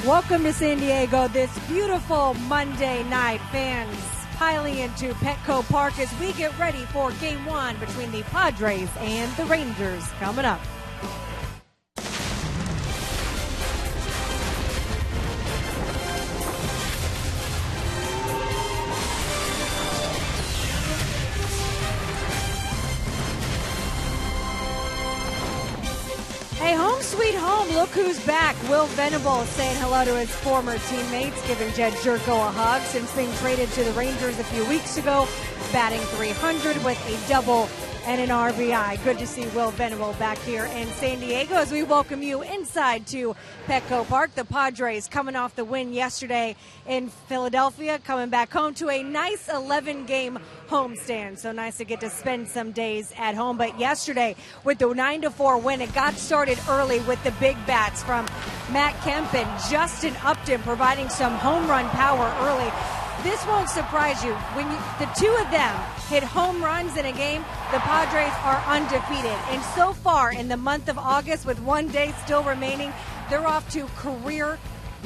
Welcome to San Diego this beautiful Monday night. Fans piling into Petco Park as we get ready for Game 1 between the Padres and the Rangers coming up. Hey, home sweet home. Look who's back. Will Venable saying hello to his former teammates, giving Jed Jerko a hug since being traded to the Rangers a few weeks ago, batting .300 with a double and an RBI. Good to see Will Venable back here in San Diego as we welcome you inside to Petco Park. The Padres coming off the win yesterday in Philadelphia, coming back home to a nice 11-game homestand. So nice to get to spend some days at home. But yesterday, with the 9-4 win, it got started early with the big bats from Matt Kemp and Justin Upton providing some home run power early. This won't surprise you. When the two of them hit home runs in a game, the Padres are undefeated. And so far in the month of August, with 1 day still remaining, they're off to career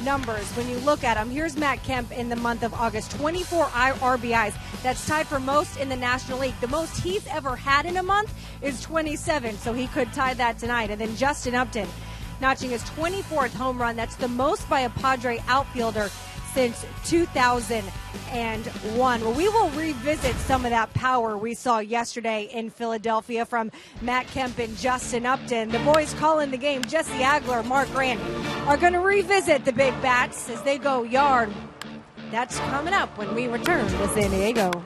numbers when you look at them. Here's Matt Kemp in the month of August, 24 RBIs. That's tied for most in the National League. The most he's ever had in a month is 27, so he could tie that tonight. And then Justin Upton notching his 24th home run. That's the most by a Padre outfielder since 2001. Well, we will revisit some of that power we saw yesterday in Philadelphia from Matt Kemp and Justin Upton. The boys calling the game, Jesse Agler, Mark Grant, are going to revisit the big bats as they go yard. That's coming up when we return to San Diego.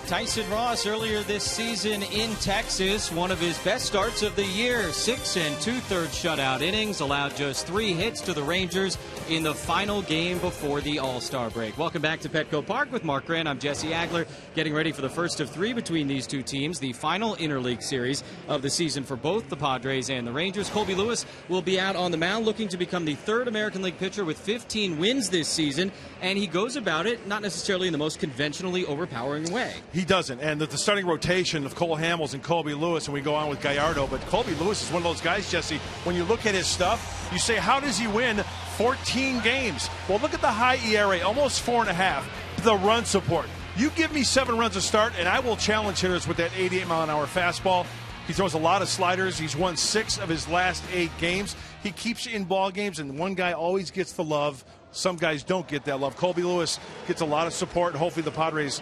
Tyson Ross earlier this season in Texas, one of his best starts of the year. 6 2/3 shutout innings, allowed just 3 hits to the Rangers in the final game before the All-Star break. Welcome back to Petco Park with Mark Grant. I'm Jesse Agler, getting ready for the first of 3 between these two teams, the final interleague series of the season for both the Padres and the Rangers. Colby Lewis will be out on the mound, looking to become the 3rd American League pitcher with 15 wins this season, and he goes about it not necessarily in the most conventionally overpowering way. He doesn't, and the starting rotation of Cole Hamels and Colby Lewis, and we go on with Gallardo, but Colby Lewis is one of those guys, Jesse, when you look at his stuff, you say, how does he win 14 games? Well, look at the high ERA, almost 4.5, the run support. You give me 7 runs a start, and I will challenge hitters with that 88-mile-an-hour fastball. He throws a lot of sliders. He's won 6 of his last 8 games. He keeps you in ball games, and one guy always gets the love. Some guys don't get that love. Colby Lewis gets a lot of support, and hopefully the Padres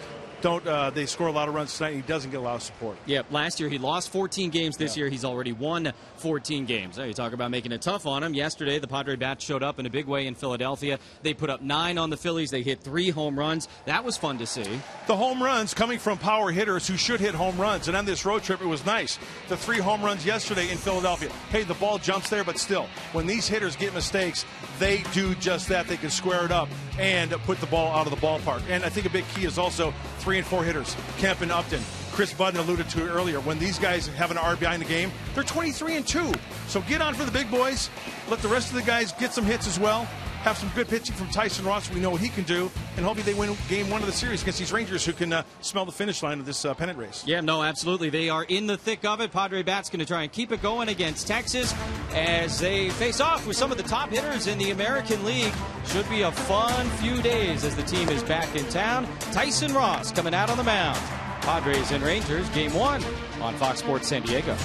they score a lot of runs tonight, and he doesn't get a lot of support. Yeah, last year he lost 14 games. This year he's already won 14 games. You talk about making it tough on him. Yesterday, the Padre bats showed up in a big way in Philadelphia. They put up 9 on the Phillies. They hit 3 home runs. That was fun to see. The home runs coming from power hitters who should hit home runs, and on this road trip, it was nice. The 3 home runs yesterday in Philadelphia. Hey, the ball jumps there, but still, when these hitters get mistakes, they do just that. They can square it up and put the ball out of the ballpark. And I think a big key is also 3 and 4 hitters. Kemp and Upton. Chris Budden alluded to it earlier. When these guys have an RBI in the game, they're 23 and 2. So get on for the big boys. Let the rest of the guys get some hits as well. Have some good pitching from Tyson Ross. We know what he can do. And hopefully they win game 1 of the series against these Rangers who can smell the finish line of this pennant race. Yeah, no, absolutely. They are in the thick of it. Padre Bats going to try and keep it going against Texas as they face off with some of the top hitters in the American League. Should be a fun few days as the team is back in town. Tyson Ross coming out on the mound. Padres and Rangers, game 1 on Fox Sports San Diego.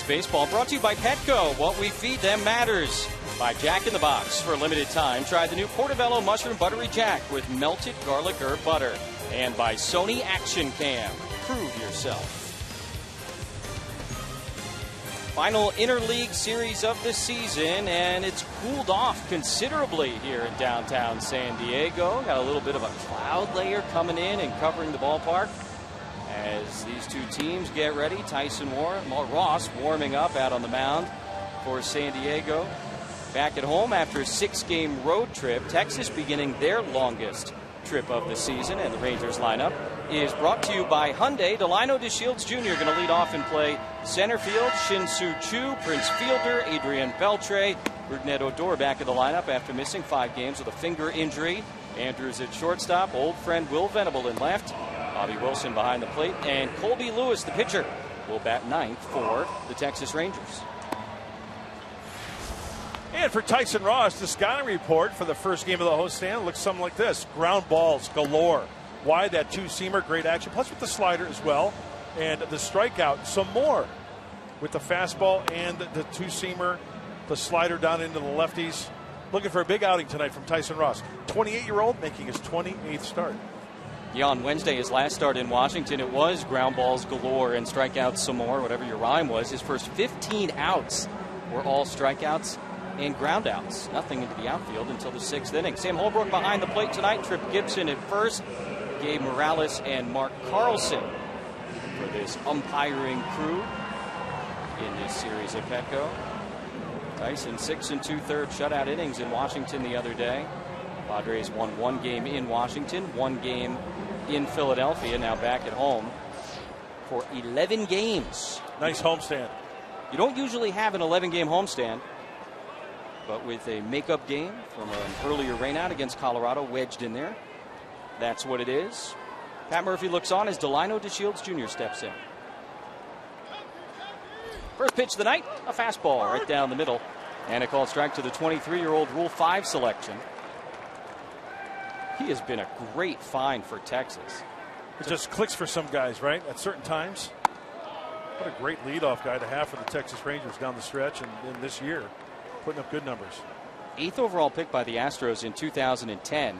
Baseball brought to you by Petco. What we feed them matters. By Jack in the Box. For a limited time, try the new Portobello Mushroom Buttery Jack with melted garlic herb butter. And by Sony Action Cam. Prove yourself. Final interleague series of the season, and it's cooled off considerably here in downtown San Diego. Got a little bit of a cloud layer coming in and covering the ballpark. As these two teams get ready, Tyson Ross warming up out on the mound for San Diego. Back at home after a 6-game road trip, Texas beginning their longest trip of the season, and the Rangers line up is brought to you by Hyundai. Delino DeShields Jr. going to lead off and play center field. Shin-Soo Choo, Prince Fielder, Adrian Beltre, Rougned Odor back in the lineup after missing 5 games with a finger injury. Andrews at shortstop. Old friend Will Venable in left. Bobby Wilson behind the plate. And Colby Lewis, the pitcher, will bat 9th for the Texas Rangers. And for Tyson Ross, the scouting report for the first game of the homestand looks something like this. Ground balls galore. Wide, that two-seamer, great action. Plus with the slider as well. And the strikeout, some more. With the fastball and the two-seamer, the slider down into the lefties. Looking for a big outing tonight from Tyson Ross. 28-year-old making his 28th start. Yeah, on Wednesday, his last start in Washington, it was ground balls galore and strikeouts some more, whatever your rhyme was. His first 15 outs were all strikeouts and ground outs. Nothing into the outfield until the 6th inning. Sam Holbrook behind the plate tonight. Trip Gibson at first. Gabe Morales and Mark Carlson for this umpiring crew in this series at Petco. Tyson 6 2/3 shutout innings in Washington the other day. Padres won 1 game in Washington, 1 game in Philadelphia, now back at home for 11 games. Nice homestand. You don't usually have an 11-game homestand, but with a makeup game from an earlier rainout against Colorado wedged in there, that's what it is. Pat Murphy looks on as Delino DeShields Jr. steps in. First pitch of the night, a fastball right down the middle. And a called strike to the 23-year-old Rule 5 selection. He has been a great find for Texas. It just clicks for some guys, right? At certain times. What a great leadoff guy to have for the Texas Rangers down the stretch and this year. Putting up good numbers. 8th overall pick by the Astros in 2010.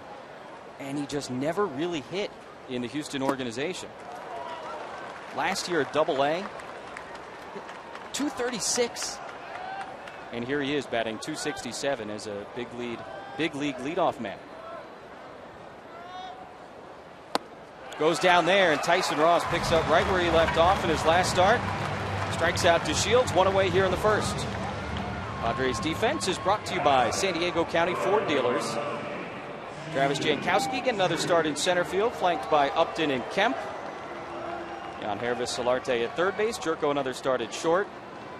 And he just never really hit in the Houston organization. Last year at Double-A, 236. And here he is batting 267 as a big league leadoff man. Goes down there, and Tyson Ross picks up right where he left off in his last start. Strikes out DeShields, 1 away here in the first. Padres defense is brought to you by San Diego County Ford Dealers. Travis Jankowski getting another start in center field, flanked by Upton and Kemp. Jan Hervis Solarte at third base. Jerko another start at short.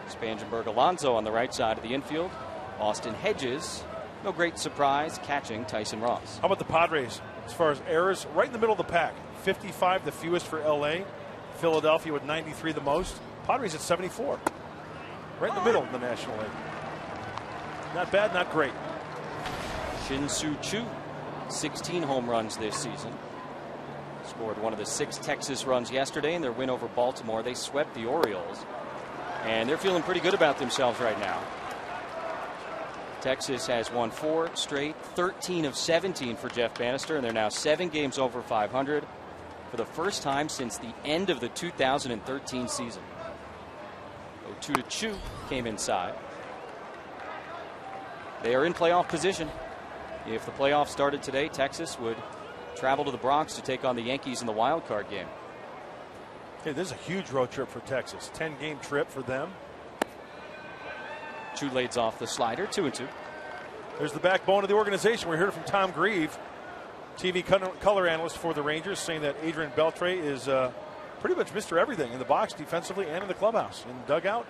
Spangenberg Alonso on the right side of the infield. Austin Hedges, no great surprise, catching Tyson Ross. How about the Padres as far as errors? Right in the middle of the pack. 55 the fewest for LA. Philadelphia with 93 the most. Padres at 74. Right in the middle of the National League. Not bad, not great. Shin-Soo Choo, 16 home runs this season. Scored one of the 6 Texas runs yesterday in their win over Baltimore. They swept the Orioles. And they're feeling pretty good about themselves right now. Texas has won 4 straight, 13 of 17 for Jeff Bannister, and they're now 7 games over 500 for the first time since the end of the 2013 season. 0-2 to Choo came inside. They are in playoff position. If the playoffs started today, Texas would travel to the Bronx to take on the Yankees in the wild card game. Hey, this is a huge road trip for Texas. 10-game trip for them. Choo lays off the slider, 2-2. There's the backbone of the organization. We heard it from Tom Grieve, TV color analyst for the Rangers, saying that Adrian Beltre is pretty much Mr. Everything in the box defensively and in the clubhouse, in the dugout.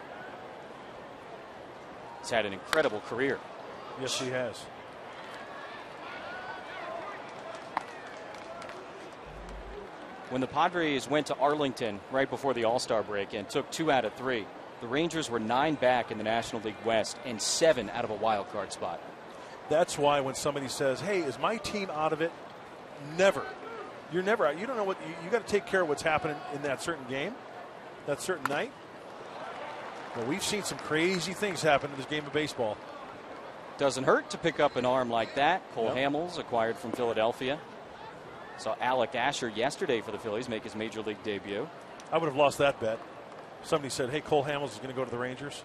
He's had an incredible career. Yes, he has. When the Padres went to Arlington right before the All-Star break and took 2 out of 3, the Rangers were 9 back in the National League West and 7 out of a wild card spot. That's why when somebody says, hey, is my team out of it? Never. You're never out. You don't know what you got to take care of what's happening in that certain game, that certain night. Well, we've seen some crazy things happen in this game of baseball. Doesn't hurt to pick up an arm like that. Cole Hamels, acquired from Philadelphia. Saw Alec Asher yesterday for the Phillies make his major league debut. I would have lost that bet. Somebody said, hey, Cole Hamels is going to go to the Rangers.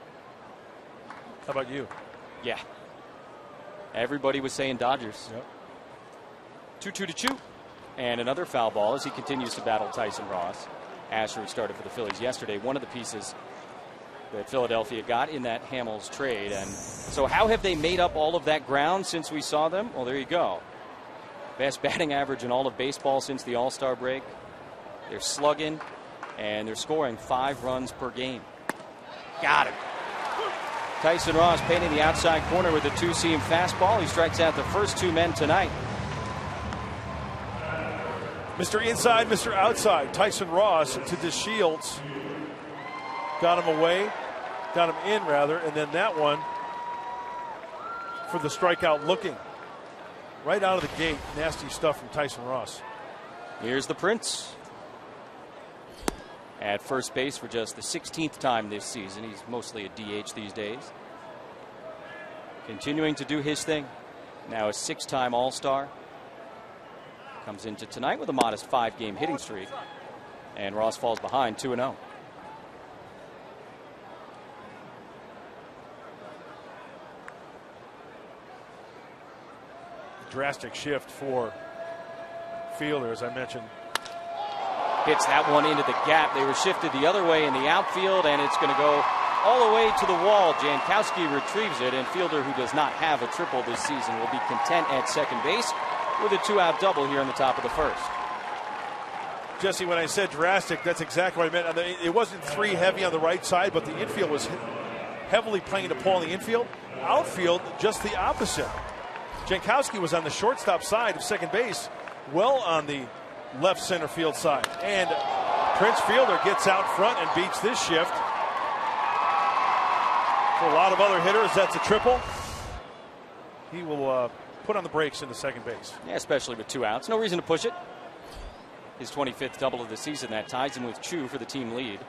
How about you? Yeah. Everybody was saying Dodgers. Yep. 2-2 to Choo. And another foul ball as he continues to battle Tyson Ross. Asher started for the Phillies yesterday. One of the pieces that Philadelphia got in that Hamels trade. And so how have they made up all of that ground since we saw them? Well, there you go. Best batting average in all of baseball since the All-Star break. They're slugging, and they're scoring 5 runs per game. Got him. Tyson Ross painting the outside corner with a 2-seam fastball. He strikes out the first 2 men tonight. Mr. Inside, Mr. Outside. Tyson Ross to DeShields. Got him away. Got him in, rather. And then that one for the strikeout looking. Right out of the gate. Nasty stuff from Tyson Ross. Here's the Prince. At first base for just the 16th time this season. He's mostly a DH these days. Continuing to do his thing. Now a 6-time All-Star. Comes into tonight with a modest 5-game hitting streak. And Ross falls behind 2-0. Drastic shift for Fielder, as I mentioned. Hits that one into the gap. They were shifted the other way in the outfield, and it's going to go all the way to the wall. Jankowski retrieves it, and Fielder, who does not have a triple this season, will be content at second base with a 2-out double here in the top of the first. Jesse, when I said drastic, that's exactly what I meant. It wasn't 3 heavy on the right side, but the infield was heavily playing to Paul in the infield. Outfield, just the opposite. Jankowski was on the shortstop side of second base, well on the left center field side. And Prince Fielder gets out front and beats this shift. For a lot of other hitters, that's a triple. He will put on the brakes into second base. Yeah, especially with 2 outs. No reason to push it. His 25th double of the season. That ties him with Chu for the team lead.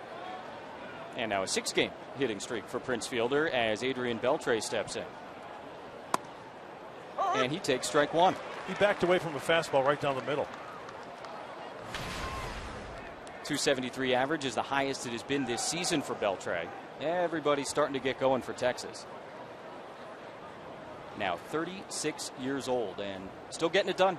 And now a 6-game hitting streak for Prince Fielder as Adrian Beltre steps in. And he takes strike 1. He backed away from a fastball right down the middle. 273 average is the highest it has been this season for Beltre. Everybody's starting to get going for Texas. Now 36 years old and still getting it done.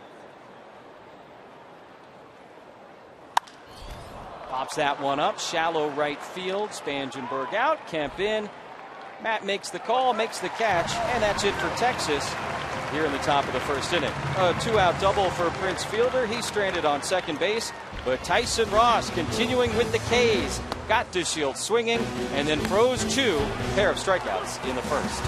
Pops that one up. Shallow right field. Spangenberg out. Kemp in. Matt makes the call, makes the catch, and that's it for Texas here in the top of the first inning. A 2-out double for Prince Fielder. He's stranded on second base, but Tyson Ross continuing with the K's. Got DeShields swinging and then froze Chu. Pair of strikeouts in the first.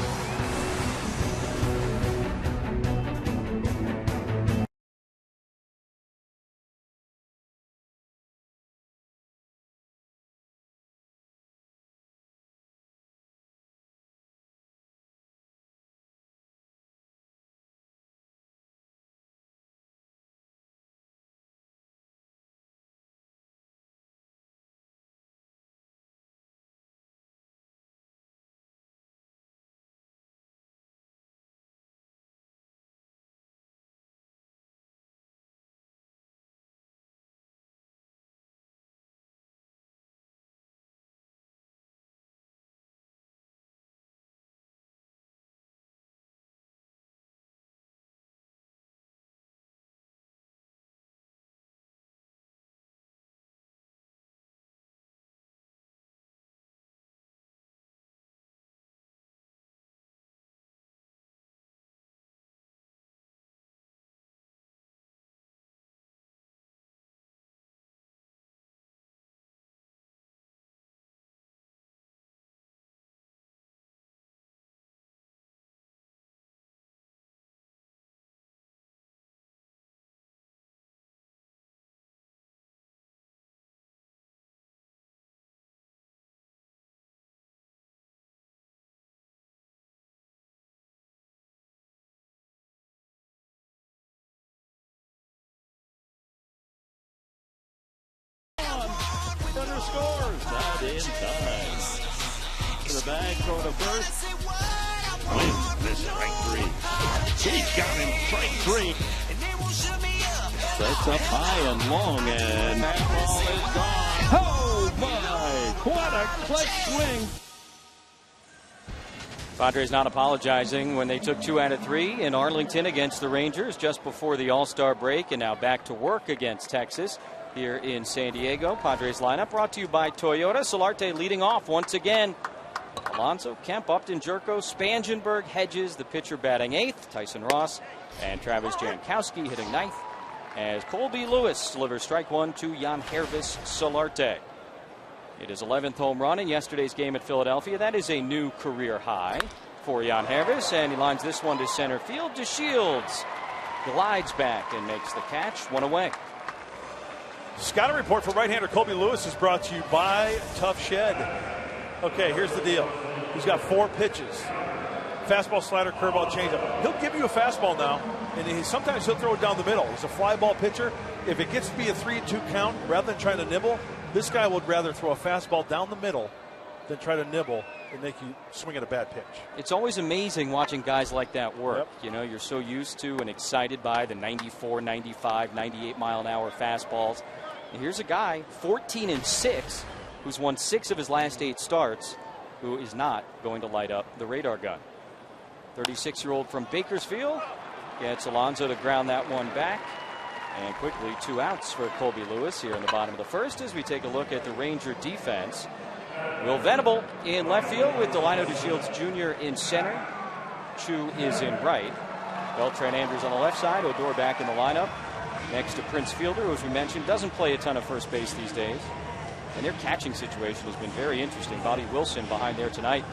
Thunder scores. Not in time. To the bag, throw to first. Wins this strike 3. He's got him strike 3. Sets up high and long, and that ball is gone. Oh my! What a clutch swing. Padres not apologizing when they took 2 out of 3 in Arlington against the Rangers just before the All-Star break, and now back to work against Texas here in San Diego. Padres lineup brought to you by Toyota. Solarte leading off once again. Alonso, Kemp, Upton, Jerko, Spangenberg, Hedges, the pitcher batting 8th, Tyson Ross, and Travis Jankowski hitting 9th. as Colby Lewis delivers strike one to Yangervis Solarte. It is 11th home run in yesterday's game at Philadelphia. That is a new career high for Yangervis, and he lines this one to center field. DeShields glides back and makes the catch. One away. Scouting report for right-hander Colby Lewis is brought to you by Tough Shed. Okay, here's the deal. He's got 4 pitches. Fastball, slider, curveball, changeup. He'll give you a fastball now, and sometimes he'll throw it down the middle. He's a fly ball pitcher. If it gets to be a 3-2 count, rather than trying to nibble, this guy would rather throw a fastball down the middle than try to nibble and make you swing at a bad pitch. It's always amazing watching guys like that work. Yep. You know, you're so used to and excited by the 94, 95, 98 mile an hour fastballs. And here's a guy, 14-6, who's won 6 of his last 8 starts, who is not going to light up the radar gun. 36-year-old from Bakersfield gets Alonso to ground that one back. And quickly 2 outs for Colby Lewis here in the bottom of the first as we take a look at the Ranger defense. Will Venable in left field with Delino DeShields Jr. in center. Chu is in right. Beltran Andrews on the left side. Odor back in the lineup. Next to Prince Fielder, who, as we mentioned, doesn't play a ton of first base these days. And their catching situation has been very interesting. Bobby Wilson behind there tonight.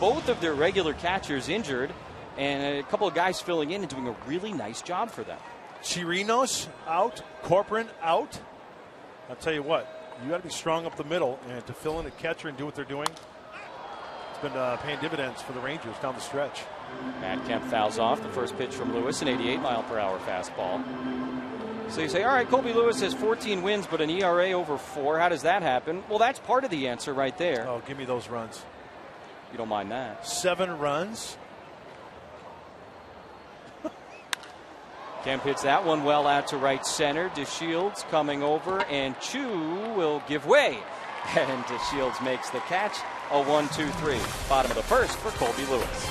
Both of their regular catchers injured, and a couple of guys filling in and doing a really nice job for them. Chirinos out, Corcoran out. I'll tell you what, you got to be strong up the middle, and to fill in a catcher and do what they're doing, it's been paying dividends for the Rangers down the stretch. Matt Kemp fouls off the first pitch from Lewis, an 88-mile-per-hour fastball. So you say, all right, Colby Lewis has 14 wins, but an ERA over 4. How does that happen? Well, that's part of the answer right there. Oh, give me those runs. You don't mind that. 7 runs. Kemp hits that one well out to right center. DeShields coming over, and Chu will give way. And DeShields makes the catch. A 1-2-3. Bottom of the first for Colby Lewis.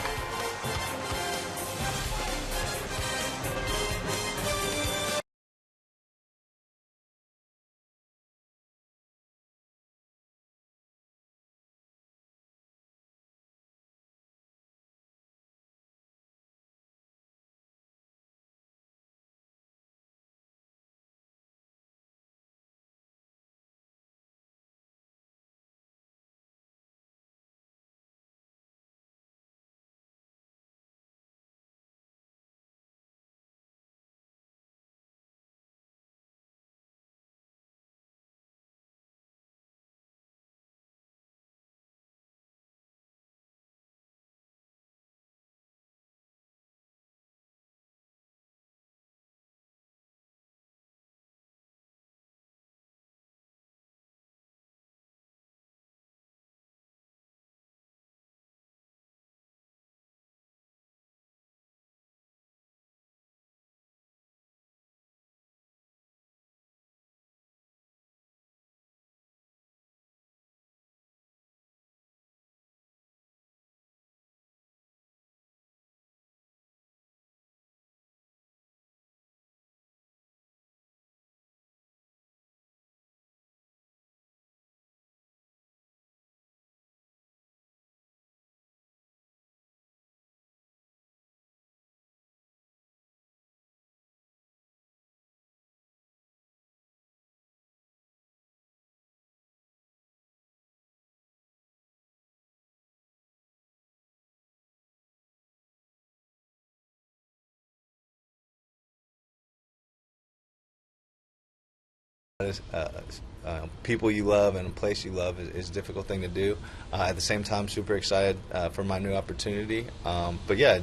People you love and a place you love is a difficult thing to do. At the same time, super excited for my new opportunity. But yeah,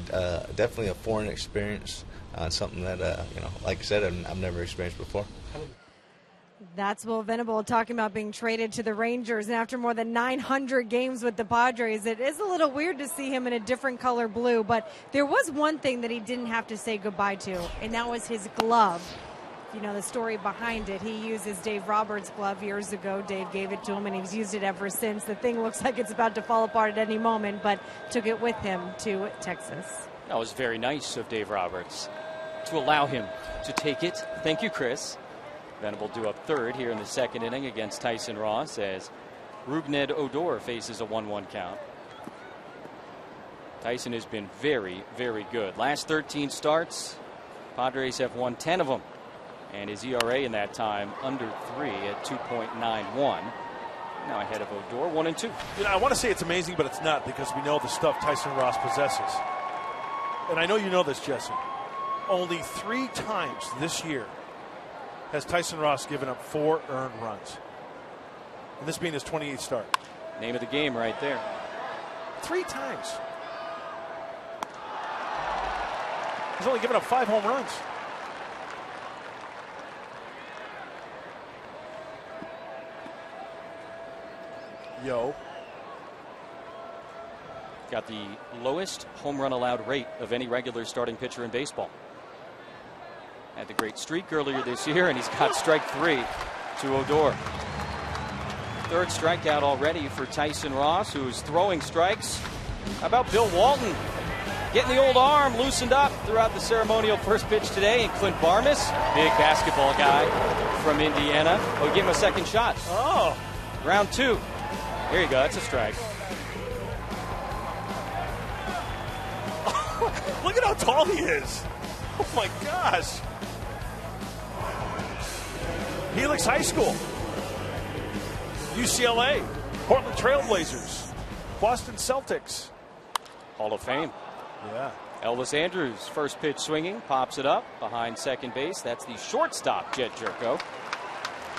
definitely a foreign experience, something that, like I said, I've never experienced before. That's Will Venable talking about being traded to the Rangers. And after more than 900 games with the Padres, it is a little weird to see him in a different color blue. But there was one thing that he didn't have to say goodbye to, and that was his glove. You know the story behind it. He uses Dave Roberts' glove years ago. Dave gave it to him, and he's used it ever since. The thing looks like it's about to fall apart at any moment, but took it with him to Texas. That was very nice of Dave Roberts to allow him to take it. Thank you, Chris. Venable due up third here in the second inning against Tyson Ross as Rougned Odor faces a 1-1 count. Tyson has been very, very good. Last 13 starts, Padres have won 10 of them. And his ERA in that time under 3 at 2.91. Now ahead of Odor, 1-2. I want to say it's amazing, but it's not, because we know the stuff Tyson Ross possesses. And I know you know this, Jesse. Only 3 times this year has Tyson Ross given up 4 earned runs. And this being his 28th start. Name of the game right there. 3 times. He's only given up 5 home runs. Yo. Got the lowest home run allowed rate of any regular starting pitcher in baseball. Had the great streak earlier this year, and he's got strike 3 to Odor. 3rd strikeout already for Tyson Ross, who's throwing strikes. How about Bill Walton? Getting the old arm loosened up throughout the ceremonial first pitch today. And Clint Barnes, big basketball guy from Indiana. Oh, give him a second shot. Oh. Round 2. Here you go. That's a strike. Look at how tall he is. Oh, my gosh. Helix High School. UCLA. Portland Trailblazers. Boston Celtics. Hall of Fame. Yeah. Elvis Andrews, first pitch swinging, pops it up behind second base. That's the shortstop, Jet Jerko.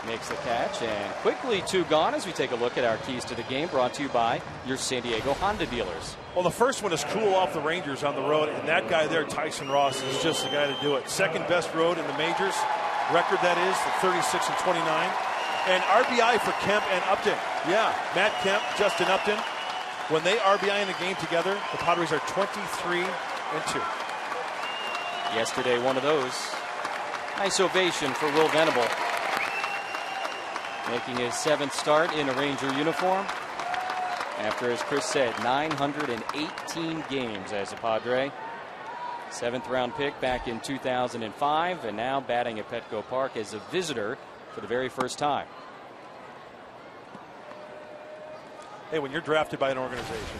Makes the catch, and quickly 2 gone as we take a look at our keys to the game, brought to you by your San Diego Honda dealers. Well, the first one is cool off the Rangers on the road, and that guy there, Tyson Ross, is just the guy to do it. Second best road in the majors, record that is, 36 and 29. And RBI for Kemp and Upton. Yeah, Matt Kemp, Justin Upton. When they RBI in a game together, the Padres are 23 and 2. Yesterday, one of those. Nice ovation for Will Venable. Making his 7th start in a Ranger uniform. After, as Chris said, 918 games as a Padre. 7th round pick back in 2005, and now batting at Petco Park as a visitor for the very first time. Hey, when you're drafted by an organization,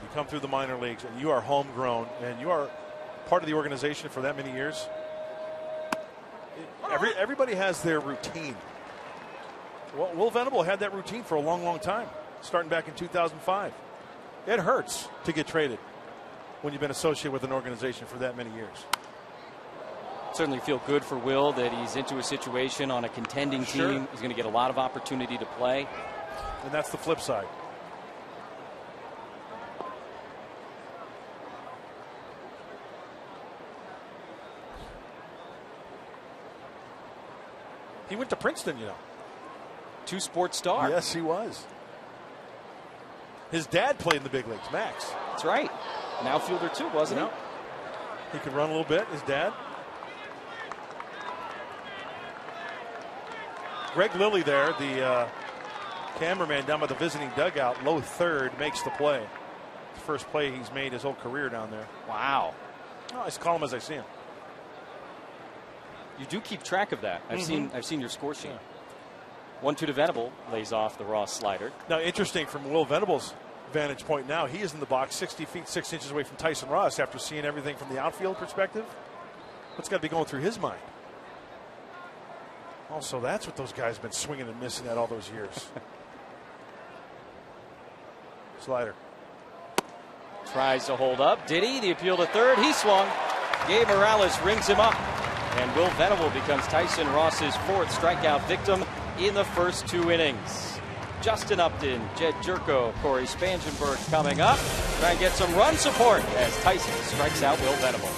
you come through the minor leagues, and you are homegrown, and you are part of the organization for that many years. Everybody has their routine. Well, Will Venable had that routine for a long, long time, starting back in 2005. It hurts to get traded when you've been associated with an organization for that many years. Certainly feel good for Will that he's into a situation on a contending team. Sure. He's going to get a lot of opportunity to play. And that's the flip side. He went to Princeton, you know. 2-sport star. Yes, he was. His dad played in the big leagues, Max. That's right. An outfielder too, wasn't he? He could run a little bit, his dad. Greg Lilly there, the cameraman down by the visiting dugout, low third, makes the play. First play he's made his whole career down there. Wow. Oh, I just call him as I see him. You do keep track of that. I've seen your score sheet. 1-2 to Venable, lays off the Ross slider. Now, interesting from Will Venable's vantage point now, he is in the box 60 feet 6 inches away from Tyson Ross after seeing everything from the outfield perspective. What's got to be going through his mind? Also, that's what those guys have been swinging and missing at all those years. Slider. Tries to hold up. Did he? The appeal to third. He swung. Gabe Morales rings him up. And Will Venable becomes Tyson Ross's 4th strikeout victim in the first 2 innings. Justin Upton, Jed Jerko, Corey Spangenberg coming up. Try and get some run support as Tyson strikes out Will Venable.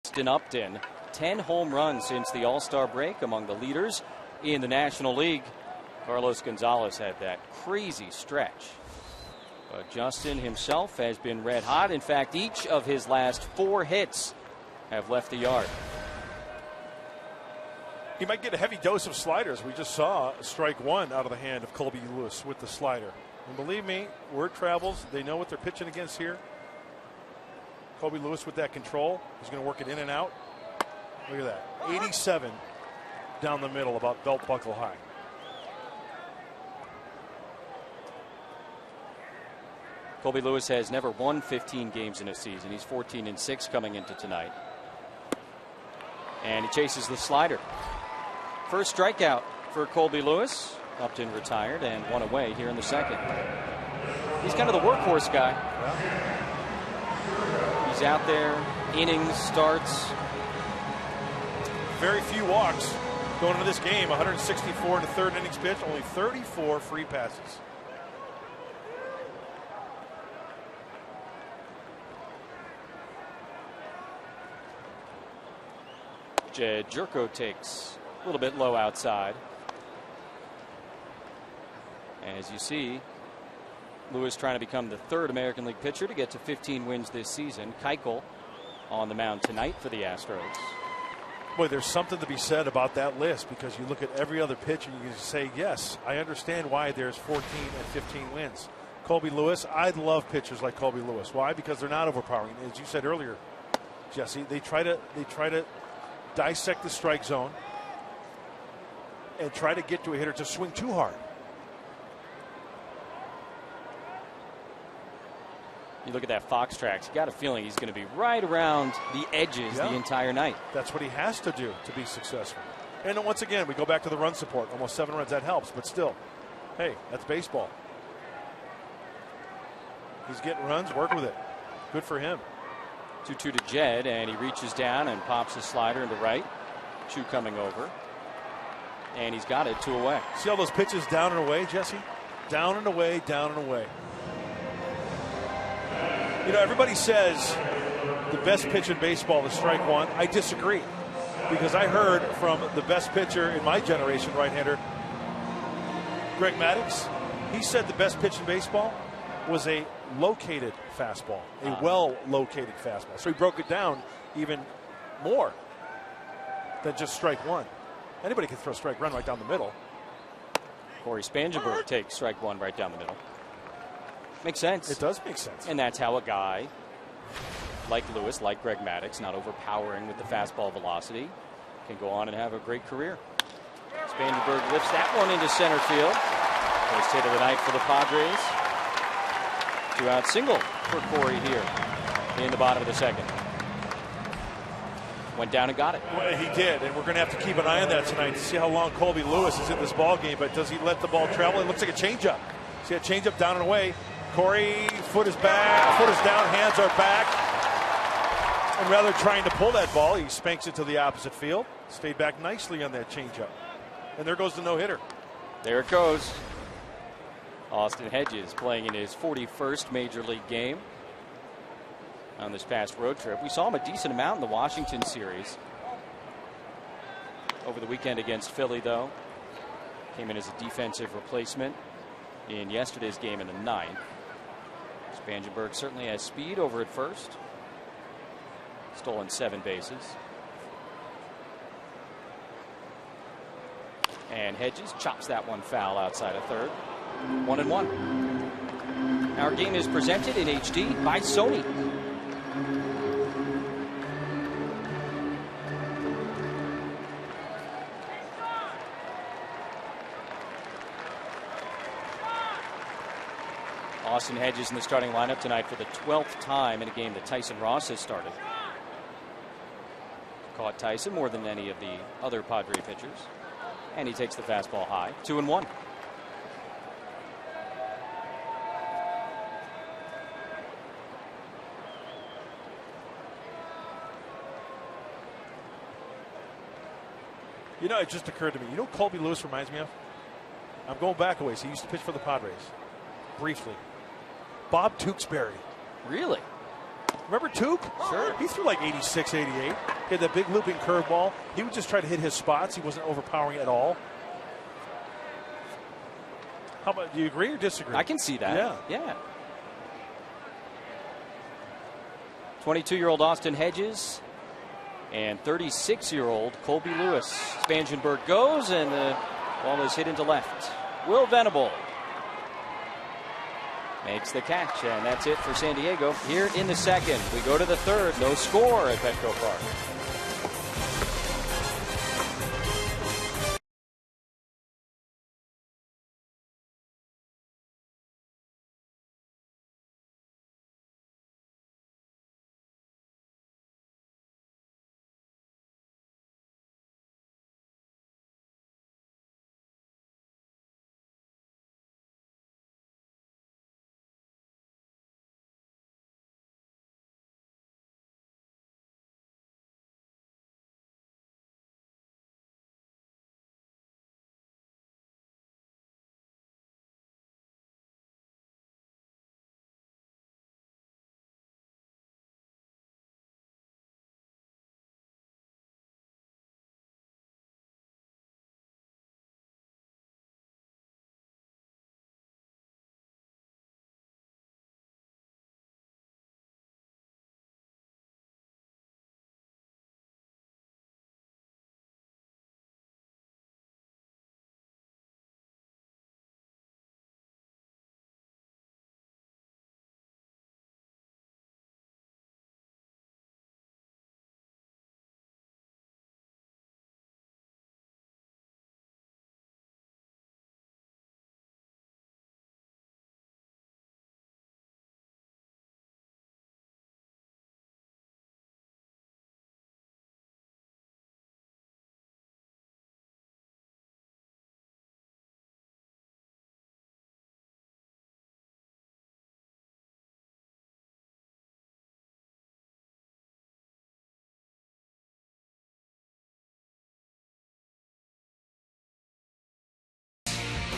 Justin Upton. 10 home runs since the All-Star break, among the leaders in the National League. Carlos Gonzalez had that crazy stretch. But Justin himself has been red hot. In fact, each of his last 4 hits have left the yard. He might get a heavy dose of sliders. We just saw strike one out of the hand of Colby Lewis with the slider. And believe me, word travels. They know what they're pitching against here. Colby Lewis with that control. He's going to work it in and out. Look at that. 87 down the middle, about belt buckle high. Colby Lewis has never won 15 games in a season. He's 14-6 coming into tonight. And he chases the slider. First strikeout for Colby Lewis. Upton retired and one away here in the second. He's kind of the workhorse guy. He's out there, innings, starts. Very few walks going into this game. 164 in the third innings pitch, only 34 free passes. Jed Jerko takes a little bit low outside. And as you see, Lewis trying to become the 3rd American League pitcher to get to 15 wins this season. Keuchel on the mound tonight for the Astros. Boy, there's something to be said about that list, because you look at every other pitcher and you can say, yes, I understand why there's 14 and 15 wins. Colby Lewis, I love pitchers like Colby Lewis. Why? Because they're not overpowering. As you said earlier, Jesse, they try to dissect the strike zone and try to get to a hitter to swing too hard. You look at that Fox Tracks, you got a feeling he's going to be right around the edges the entire night. That's what he has to do to be successful. And once again, we go back to the run support. Almost 7 runs, that helps, but still, hey, that's baseball. He's getting runs, work with it. Good for him. 2-2 to Jed, and he reaches down and pops his slider into right. Chu coming over. And he's got it 2 away. See all those pitches down and away, Jesse? Down and away, down and away. You know, everybody says the best pitch in baseball is strike one. I disagree, because I heard from the best pitcher in my generation, right-hander, Greg Maddux. He said the best pitch in baseball was a located fastball, a well-located fastball. So he broke it down even more than just strike one. Anybody can throw strike one right down the middle. Corey Spangenberg takes strike one right down the middle. Makes sense. It does make sense. And that's how a guy like Lewis, like Greg Maddux, not overpowering with the fastball velocity, can go on and have a great career. Spangenberg lifts that one into center field. First hit of the night for the Padres. 2-out single for Corey here in the bottom of the second. Went down and got it. Well, he did, and we're going to have to keep an eye on that tonight to see how long Colby Lewis is in this ball game. But does he let the ball travel? It looks like a changeup. See a changeup down and away. Corey, foot is back, foot is down, hands are back. And rather than trying to pull that ball, he spanks it to the opposite field. Stayed back nicely on that changeup. And there goes the no-hitter. There it goes. Austin Hedges playing in his 41st Major League game on this past road trip. We saw him a decent amount in the Washington series. Over the weekend against Philly, though. Came in as a defensive replacement in yesterday's game in the 9th. Spangenberg certainly has speed over at first. Stolen 7 bases. And Hedges chops that one foul outside of third. 1-1. Our game is presented in HD by Sony. Austin Hedges in the starting lineup tonight for the 12th time in a game that Tyson Ross has started. Caught Tyson more than any of the other Padre pitchers. And he takes the fastball high. 2-1. You know, it just occurred to me. You know what Colby Lewis reminds me of? I'm going back a ways. He used to pitch for the Padres. Briefly. Bob Tewksbury. Really? Remember Took? Sure. He threw like 86, 88. He had that big looping curveball. He would just try to hit his spots. He wasn't overpowering at all. How about, do you agree or disagree? I can see that. Yeah. 22-year-old Austin Hedges and 36-year-old Colby Lewis. Spangenberg goes, and the ball is hit into left. Will Venable makes the catch, and that's it for San Diego here in the second. We go to the third. No score at Petco Park.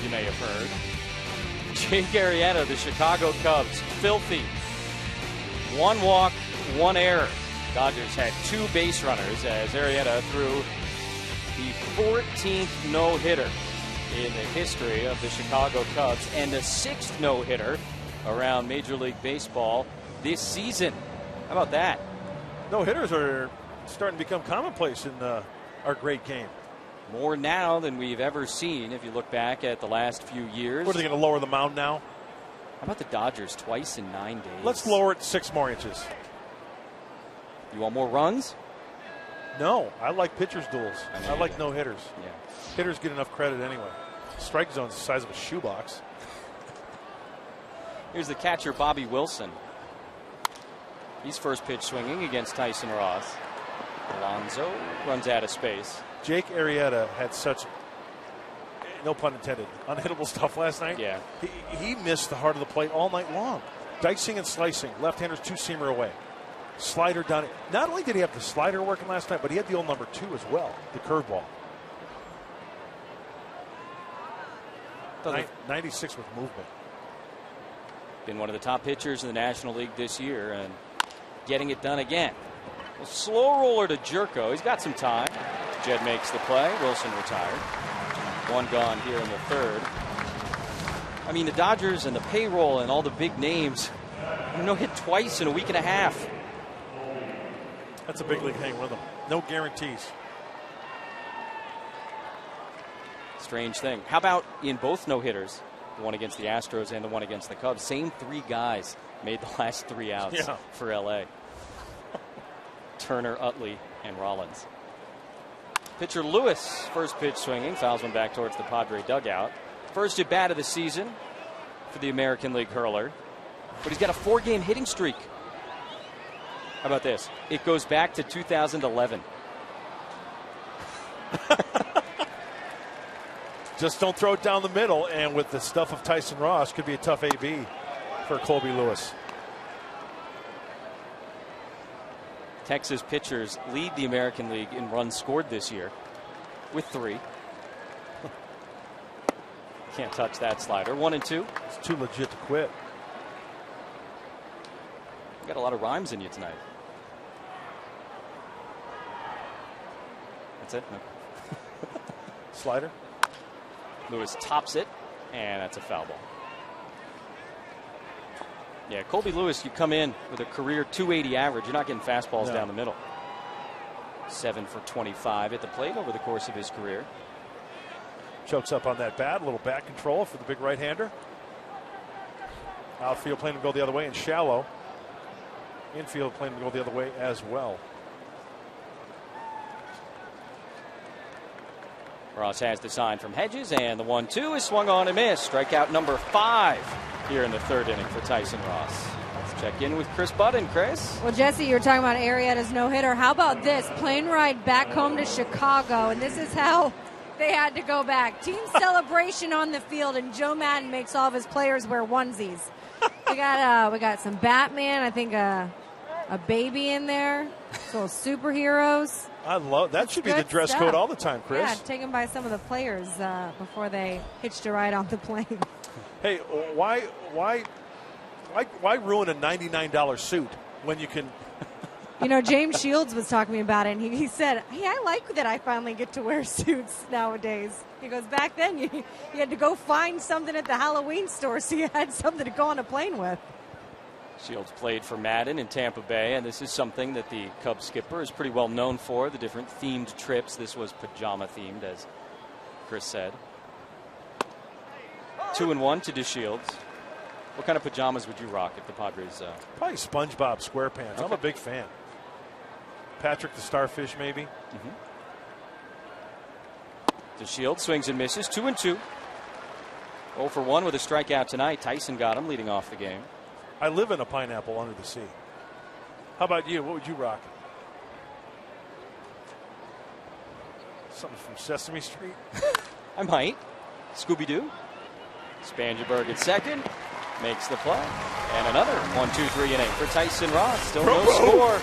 You may have heard. Jake Arrieta, the Chicago Cubs, filthy. 1 walk, 1 error. Dodgers had 2 base runners as Arrieta threw the 14th no-hitter in the history of the Chicago Cubs and the 6th no-hitter around Major League Baseball this season. How about that? No-hitters are starting to become commonplace in our great game. More now than we've ever seen if you look back at the last few years. What, are they going to lower the mound now? How about the Dodgers twice in 9 days? Let's lower it 6 more inches. You want more runs? No, I like pitchers' duels. I like do. no-hitters. Yeah. Hitters get enough credit anyway. Strike zone's the size of a shoebox. Here's the catcher, Bobby Wilson. He's first pitch swinging against Tyson Ross. Alonso runs out of space. Jake Arrieta had such, no pun intended, unhittable stuff last night. Yeah. He missed the heart of the plate all night long. Dicing and slicing. Left-handers 2-seamer away. Slider done it. Not only did he have the slider working last night, but he had the old number 2 as well, the curveball. 96 with movement. Been one of the top pitchers in the National League this year and getting it done again. Well, slow roller to Jerko. He's got some time. Jed makes the play. Wilson retired. 1 gone here in the third. I mean, the Dodgers and the payroll and all the big names, no hit twice in a week and a half. That's a big league thing with them. No guarantees. Strange thing. How about in both no-hitters, the one against the Astros and the one against the Cubs, same 3 guys made the last 3 outs for L.A. Turner, Utley, and Rollins. Pitcher Lewis, first pitch swinging, fouls one back towards the Padre dugout. First at bat of the season for the American League hurler, but he's got a 4-game hitting streak. How about this? It goes back to 2011. Just don't throw it down the middle, and with the stuff of Tyson Ross, could be a tough AB for Colby Lewis. Texas pitchers lead the American League in runs scored this year with 3. Can't touch that slider. 1-2. It's too legit to quit. You got a lot of rhymes in you tonight. That's it. No. Slider. Lewis tops it, and that's a foul ball. Yeah, Colby Lewis, you come in with a career 280 average. You're not getting fastballs down the middle. 7 for 25 at the plate over the course of his career. Chokes up on that bat. A little bat control for the big right-hander. Outfield playing to go the other way and shallow. Infield playing to go the other way as well. Ross has the sign from Hedges, and the 1-2 is swung on and missed. Strikeout number 5 here in the 3rd inning for Tyson Ross. Let's check in with Chris Budden. Chris? Well, Jesse, you were talking about Arrieta's no-hitter. How about this? Plane ride back home to Chicago, and this is how they had to go back. Team celebration on the field, and Joe Madden makes all of his players wear onesies. We got some Batman, I think a baby in there, some little superheroes. I love that. Should be the dress code all the time, Chris. Yeah, taken by some of the players before they hitched a ride on the plane. Hey, why ruin a $99 suit when you can? You know, James Shields was talking to me about it, and he said, hey, I like that I finally get to wear suits nowadays. He goes, back then you had to go find something at the Halloween store so you had something to go on a plane with. Shields played for Madden in Tampa Bay, and this is something that the Cubs skipper is pretty well known for, the different themed trips. This was pajama themed, as Chris said. 2-1 to DeShields. What kind of pajamas would you rock if the Padres? Probably SpongeBob SquarePants. Okay. I'm a big fan. Patrick the Starfish, maybe. DeShields swings and misses. 2-2. 0 for 1 with a strikeout tonight. Tyson got him leading off the game. I live in a pineapple under the sea. How about you? What would you rock? Something from Sesame Street? I might. Scooby-Doo. Spangenberg at second. Makes the play. And another 1-2-3 inning for Tyson Ross. Still no score.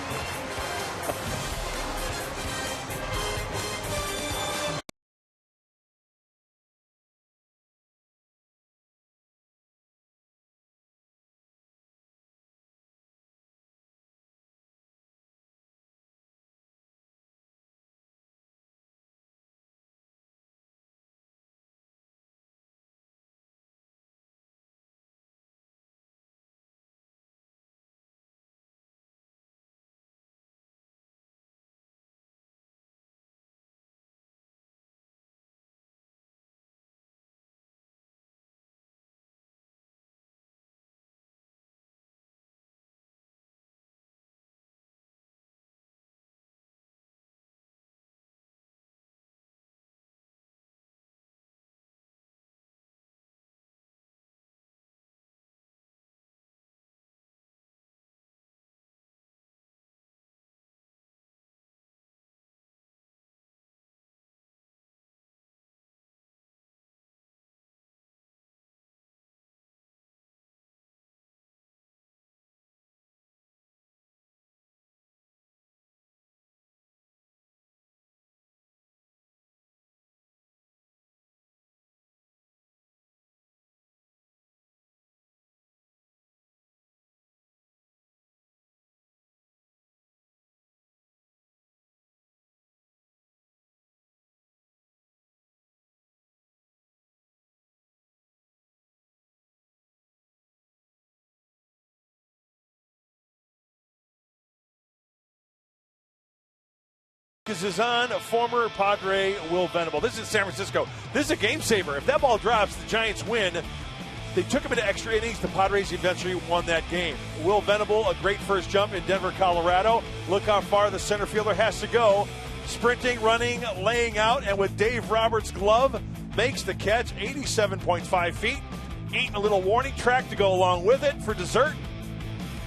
Is on former Padre Will Venable. This is San Francisco. This is a game saver. If that ball drops, the Giants win. They took him into extra innings. The Padres eventually won that game. Will Venable, a great first jump in Denver, Colorado. Look how far the center fielder has to go. Sprinting, running, laying out, and with Dave Roberts' glove, makes the catch, 87.5 feet. Eating a little warning track to go along with it for dessert.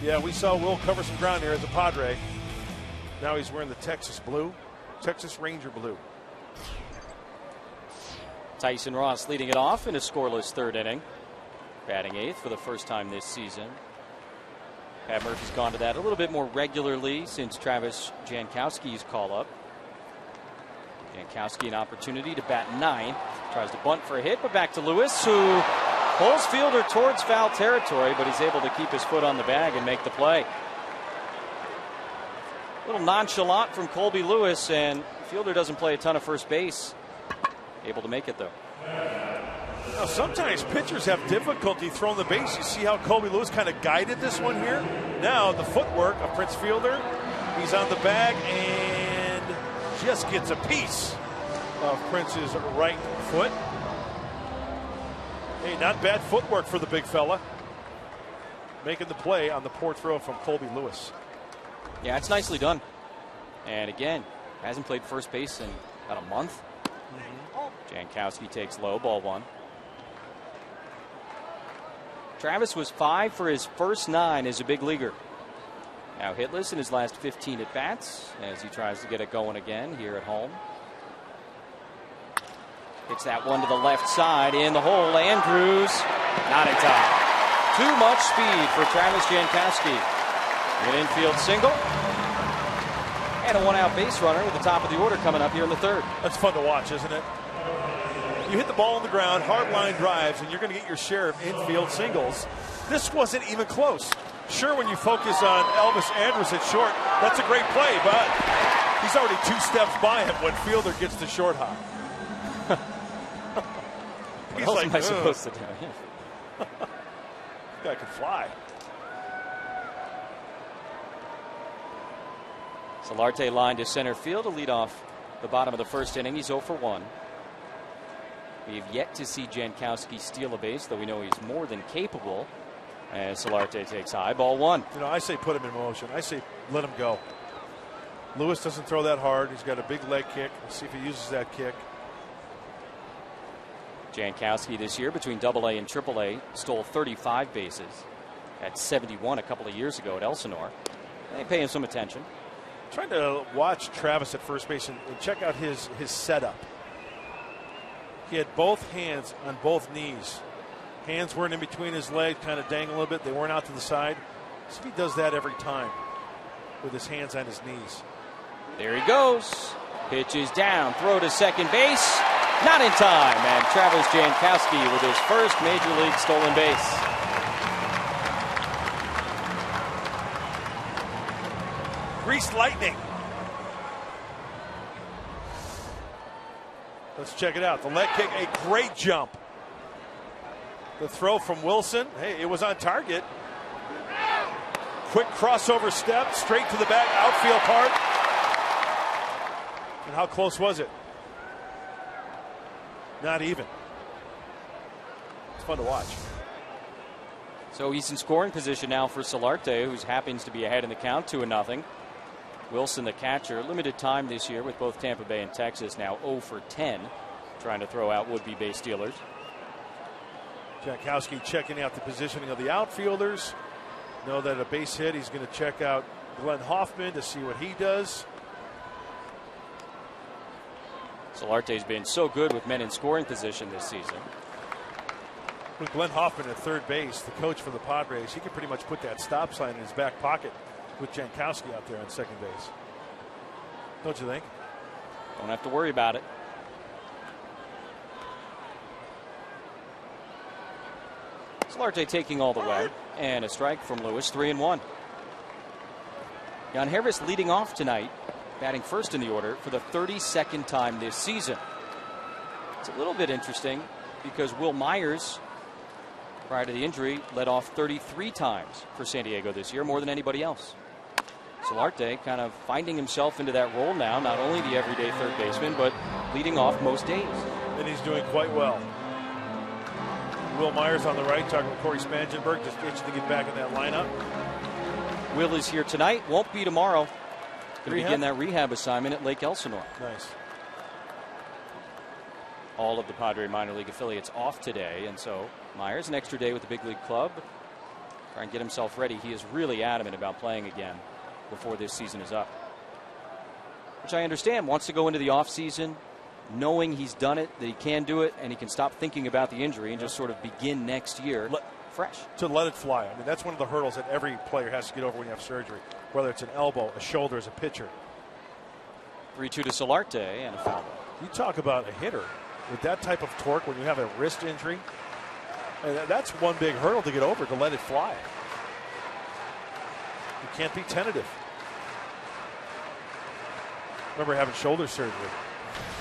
Yeah, we saw Will cover some ground here as a Padre. Now he's wearing the Texas blue. Texas Ranger blue. Tyson Ross leading it off in a scoreless 3rd inning. Batting 8th for the first time this season. Pat Murphy's gone to that a little bit more regularly since Travis Jankowski's call up. Jankowski an opportunity to bat 9th. Tries to bunt for a hit, but back to Lewis, who pulls fielder towards foul territory, but he's able to keep his foot on the bag and make the play. A little nonchalant from Colby Lewis, and Fielder doesn't play a ton of first base. Able to make it, though. Now, sometimes pitchers have difficulty throwing the base. You see how Colby Lewis kind of guided this one here? Now, the footwork of Prince Fielder. He's on the bag and just gets a piece of Prince's right foot. Hey, not bad footwork for the big fella. Making the play on the poor throw from Colby Lewis. Yeah, it's nicely done. And again, hasn't played first base in about a month. Jankowski takes low, ball 1. Travis was 5 for his first 9 as a big leaguer. Now hitless in his last 15 at bats as he tries to get it going again here at home. Hits that one to the left side in the hole. Andrews not in time. Too much speed for Travis Jankowski. An infield single. And a 1-out base runner at the top of the order coming up here in the 3rd. That's fun to watch, isn't it? You hit the ball on the ground, hard line drives, and you're going to get your share of infield singles. This wasn't even close. Sure, when you focus on Elvis Andrus at short, that's a great play, but he's already 2 steps by him when Fielder gets the short hop. What else am I supposed to do? This guy can fly. Solarte lined to center field to lead off the bottom of the 1st inning. He's 0 for 1. We have yet to see Jankowski steal a base, though we know he's more than capable. As Solarte takes high, ball 1. You know, I say put him in motion. I say let him go. Lewis doesn't throw that hard. He's got a big leg kick. Let's see if he uses that kick. Jankowski this year between AA and AAA stole 35 bases. At 71 a couple of years ago at Elsinore. They pay him some attention. Trying to watch Travis at first base and check out his setup. He had both hands on both knees. Hands weren't in between his legs, kind of dangling a little bit. They weren't out to the side. So he does that every time with his hands on his knees. There he goes. Pitch is down. Throw to second base. Not in time. And Travis Jankowski with his first major league stolen base. Greased lightning. Let's check it out. The leg kick, a great jump. The throw from Wilson. Hey, it was on target. Quick crossover step, straight to the back, outfield part. And how close was it? Not even. It's fun to watch. So he's in scoring position now for Solarte, who happens to be ahead in the count, 2-0. Wilson, the catcher, limited time this year with both Tampa Bay and Texas, now 0 for 10, trying to throw out would-be base stealers. Jankowski checking out the positioning of the outfielders. Know that a base hit, he's going to check out Glenn Hoffman to see what he does. Solarte's been so good with men in scoring position this season. With Glenn Hoffman at third base, the coach for the Padres, he can pretty much put that stop sign in his back pocket with Jankowski out there on second base. Don't you think? Don't have to worry about it. Solarte taking all the way. And a strike from Lewis, 3-1. Jan Harris leading off tonight, batting first in the order for the 32nd time this season. It's a little bit interesting because Will Myers, prior to the injury, led off 33 times for San Diego this year, more than anybody else. Solarte kind of finding himself into that role now, not only the everyday third baseman, but leading off most days. And he's doing quite well. Will Myers on the right, talking with Corey Spangenberg, just itching to get back in that lineup. Will is here tonight, won't be tomorrow. Going to begin that rehab assignment at Lake Elsinore. Nice. All of the Padre minor league affiliates off today, and so Myers an extra day with the big league club. Try and get himself ready. He is really adamant about playing again before this season is up. Which I understand, wants to go into the offseason knowing he's done it, that he can do it, and he can stop thinking about the injury and just sort of begin next year fresh. To let it fly. I mean, that's one of the hurdles that every player has to get over when you have surgery, whether it's an elbow, a shoulder as a pitcher. 3-2 to Solarte and a foul. You talk about a hitter with that type of torque when you have a wrist injury. And that's one big hurdle to get over, to let it fly. You can't be tentative. remember having shoulder surgery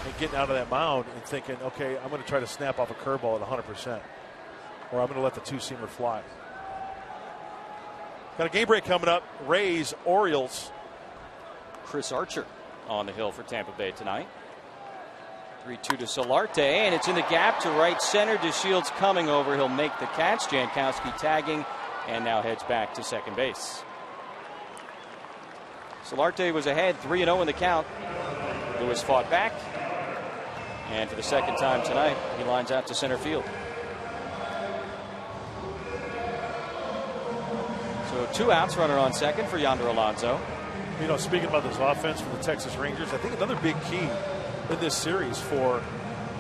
and getting out of that mound and thinking, okay, I'm going to try to snap off a curveball at 100%, or I'm going to let the two-seamer fly. Got a game break coming up. Rays, Orioles. Chris Archer on the hill for Tampa Bay tonight. 3-2 to Solarte, and it's in the gap to right center. DeShields coming over. He'll make the catch. Jankowski tagging, and now heads back to second base. Solarte was ahead 3-0 in the count. Lewis fought back, and for the second time tonight, he lines out to center field. So 2 outs, runner on second for Yonder Alonso. You know, speaking about this offense for the Texas Rangers, I think another big key in this series for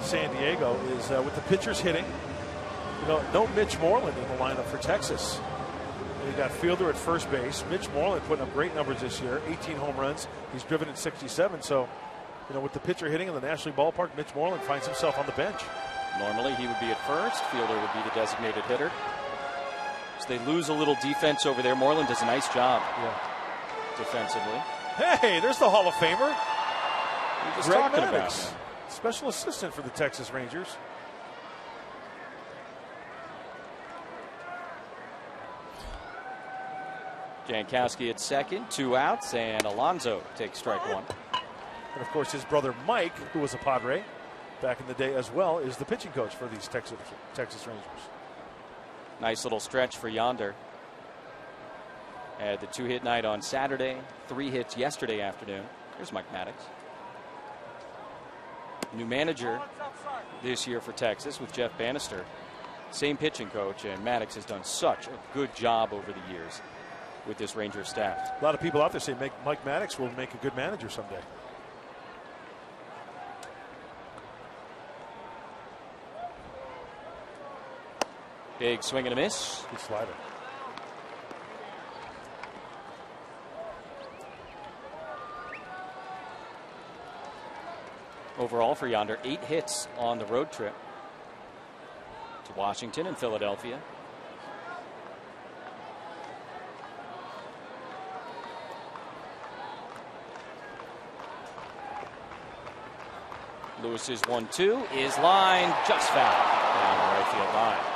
San Diego is with the pitchers hitting. You know, no Mitch Moreland in the lineup for Texas. You got Fielder at first base. Mitch Moreland putting up great numbers this year, 18 home runs. He's driven in 67. So, you know, with the pitcher hitting in the National League ballpark, Mitch Moreland finds himself on the bench. Normally he would be at first. Fielder would be the designated hitter. So they lose a little defense over there. Moreland does a nice job defensively. Hey, there's the Hall of Famer. We're just Greg talking Maddux, about special assistant for the Texas Rangers. Jankowski at second, 2 outs, and Alonso takes strike 1. And of course, his brother Mike, who was a Padre back in the day as well, is the pitching coach for these Texas Rangers. Nice little stretch for Yonder. Had the 2-hit night on Saturday, 3 hits yesterday afternoon. Here's Mike Maddux. New manager this year for Texas with Jeff Bannister. Same pitching coach, and Maddux has done such a good job over the years with this Ranger staff. A lot of people out there say Mike Maddux will make a good manager someday. Big swing and a miss. Good slider. Overall for Yonder, 8 hits on the road trip to Washington and Philadelphia. Lewis's 1-2 is lined just foul down the right field line.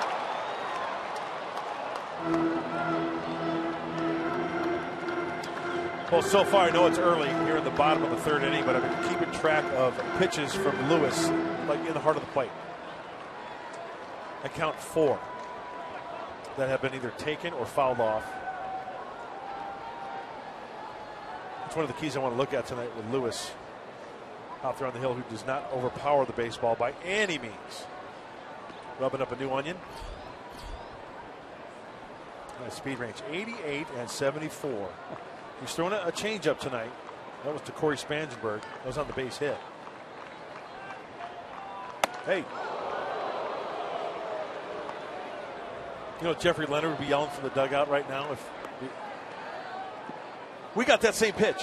Well, so far I know it's early here in the bottom of the 3rd inning, but I've been keeping track of pitches from Lewis, like in the heart of the plate. I count 4 that have been either taken or fouled off. It's one of the keys I want to look at tonight with Lewis out there on the hill, who does not overpower the baseball by any means. Rubbing up a new onion. Nice speed range, 88 and 74. He's throwing a changeup tonight. That was to Corey Spangenberg. That was on the base hit. Hey. You know, Jeffrey Leonard would be yelling from the dugout right now if we got that same pitch.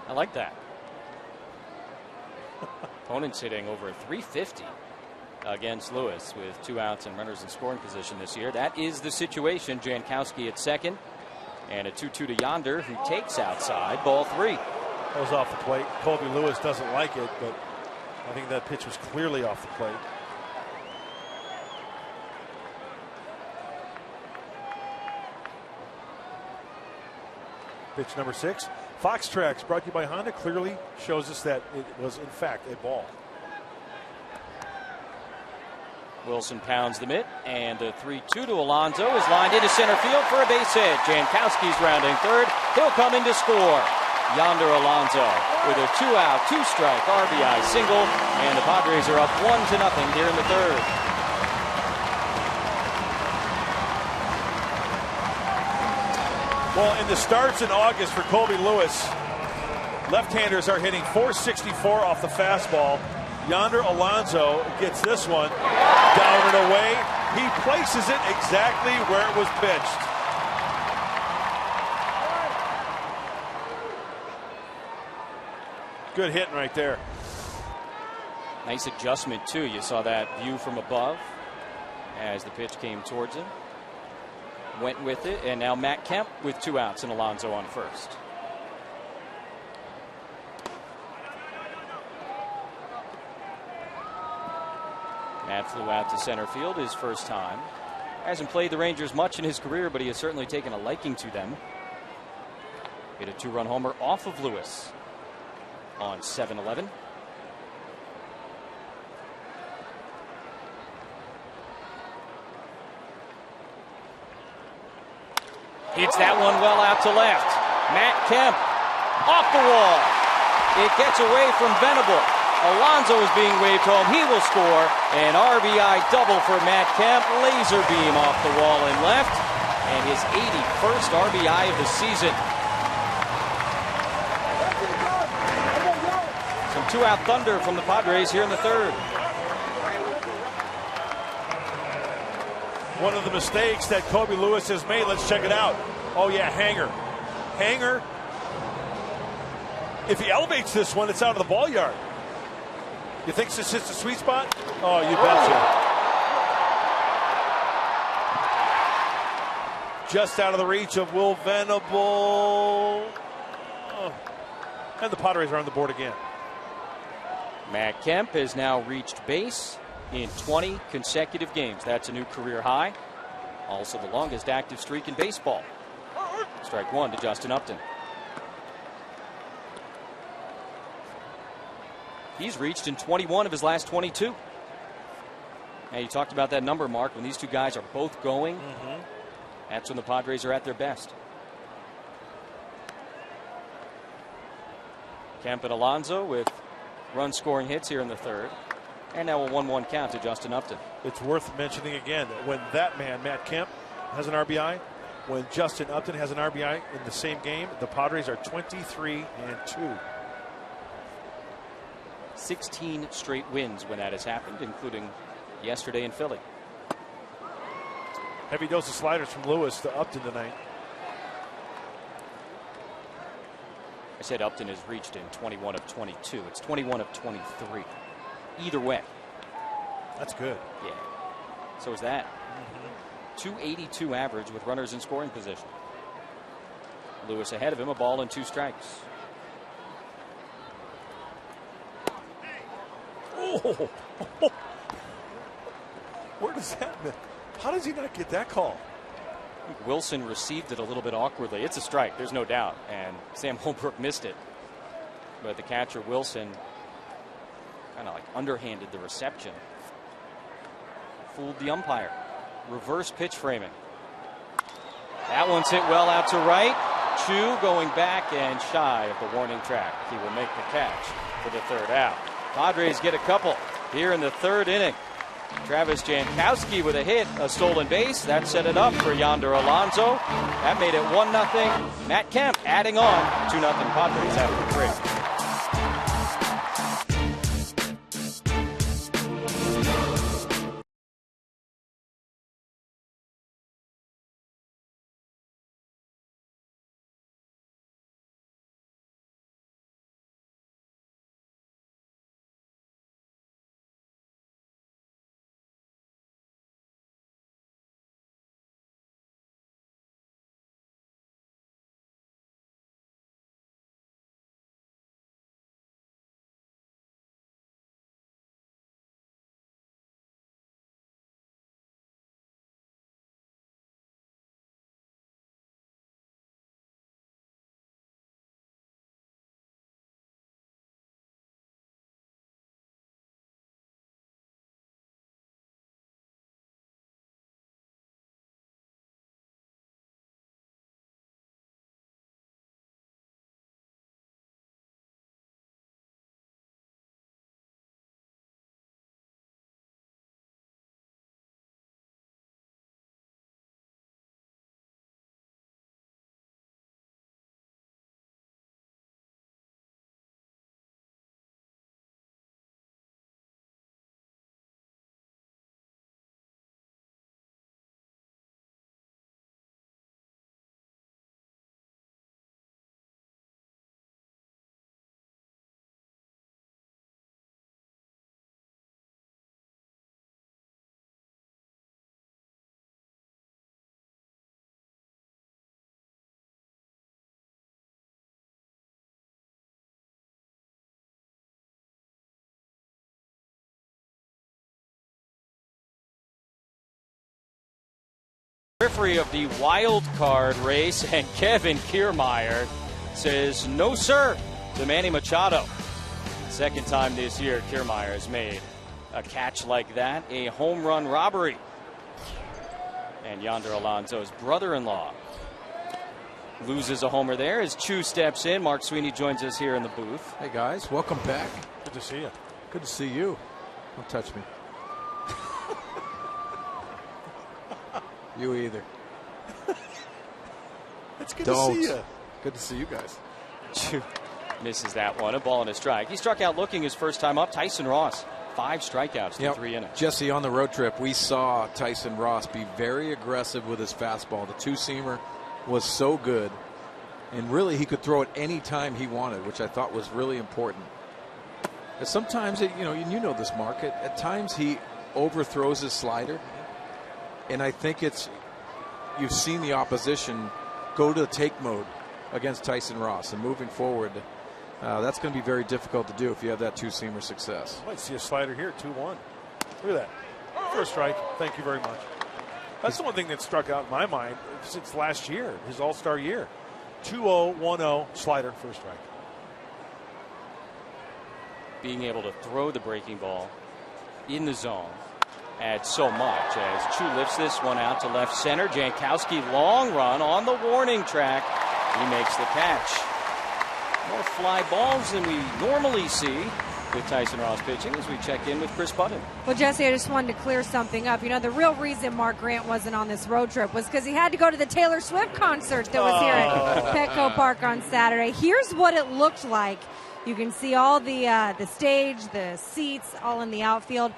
I like that. Opponents hitting over 350 against Lewis with 2 outs and runners in scoring position this year. That is the situation. Jankowski at second, and a 2-2 to Yonder, who takes outside. Ball 3. That was off the plate. Colby Lewis doesn't like it, but I think that pitch was clearly off the plate. Pitch number 6. Fox Tracks, brought to you by Honda, clearly shows us that it was in fact a ball. Wilson pounds the mitt, and the 3-2 to Alonso is lined into center field for a base hit. Jankowski's rounding third. He'll come in to score. Yonder Alonso with a 2-out, 2-strike RBI single, and the Padres are up 1-0 here in the 3rd. Well, in the starts in August for Colby Lewis, left-handers are hitting .464 off the fastball. Yonder Alonso gets this one down and away. He places it exactly where it was pitched. Good hitting right there. Nice adjustment, too. You saw that view from above as the pitch came towards him. Went with it, and now Matt Kemp with 2 outs and Alonso on first. Matt flew out to center field his first time. Hasn't played the Rangers much in his career, but he has certainly taken a liking to them. Hit a 2-run homer off of Lewis on 7-11. Hits that one well out to left. Matt Kemp off the wall. It gets away from Venable. Alonso is being waved home. He will score. An RBI double for Matt Kemp. Laser beam off the wall and left. And his 81st RBI of the season. Some two-out thunder from the Padres here in the third. One of the mistakes that Kobe Lewis has made. Let's check it out. Oh, yeah, hanger. If he elevates this one, it's out of the ball yard. You think this hits the sweet spot? Oh, you betcha. Just out of the reach of Will Venable. Oh. And the Padres are on the board again. Matt Kemp has now reached base in 20 consecutive games. That's a new career high. Also the longest active streak in baseball. Strike one to Justin Upton. He's reached in 21 of his last 22. Now, you talked about that number, Mark. When these two guys are both going, that's when the Padres are at their best. Kemp and Alonso with run-scoring hits here in the third. And now a 1-1 count to Justin Upton. It's worth mentioning again that when that man, Matt Kemp, has an RBI, when Justin Upton has an RBI in the same game, the Padres are 23-2. 16 straight wins when that has happened, including yesterday in Philly. Heavy dose of sliders from Lewis to Upton tonight. I said Upton has reached in 21 of 22. It's 21 of 23. Either way. That's good. Yeah. So is that. 282 average with runners in scoring position. Lewis ahead of him, a ball and 2 strikes. Oh. Where does that? How does he not get that call? I think Wilson received it a little bit awkwardly. It's a strike, there's no doubt. And Sam Holbrook missed it. But the catcher, Wilson, kind of like underhanded the reception. Fooled the umpire. Reverse pitch framing. That one's hit well out to right. Chu going back and shy of the warning track. He will make the catch for the third out. Padres get a couple here in the third inning. Travis Jankowski with a hit, a stolen base. That set it up for Yonder Alonso. That made it 1-0. Matt Kemp adding on 2-0 Padres after 3. Periphery of the wild card race, and Kevin Kiermaier says no sir to Manny Machado. Second time this year Kiermaier has made a catch like that, a home run robbery. And Yonder Alonso's brother-in-law loses a homer there as Chu steps in. Mark Sweeney joins us here in the booth. Hey guys, welcome back. Good to see you. Good to see you. Don't touch me. You either. It's good to see you. Good to see you guys. Chu misses that one. A ball and a strike. He struck out looking his first time up. Tyson Ross, 5 strikeouts through 3 innings. Jesse, on the road trip, we saw Tyson Ross be very aggressive with his fastball. The two-seamer was so good, and really he could throw it any time he wanted, which I thought was really important. And sometimes, you know this, Mark, at times he overthrows his slider, and I think you've seen the opposition go to the take mode against Tyson Ross, and moving forward, that's going to be very difficult to do if you have that two-seamer success. Might see a slider here, 2-1. Look at that. First strike. Thank you very much. That's the one thing that struck out in my mind since last year, his all-star year. 2-0, 1-0, slider, first strike. Being able to throw the breaking ball in the zone adds so much as Chu lifts this one out to left center. Jankowski, long run on the warning track. He makes the catch. More fly balls than we normally see with Tyson Ross pitching as we check in with Chris Button. Well, Jesse, I just wanted to clear something up. The real reason Mark Grant wasn't on this road trip was because he had to go to the Taylor Swift concert that was here at Petco Park on Saturday. Here's what it looked like. You can see all the stage, the seats, all in the outfield.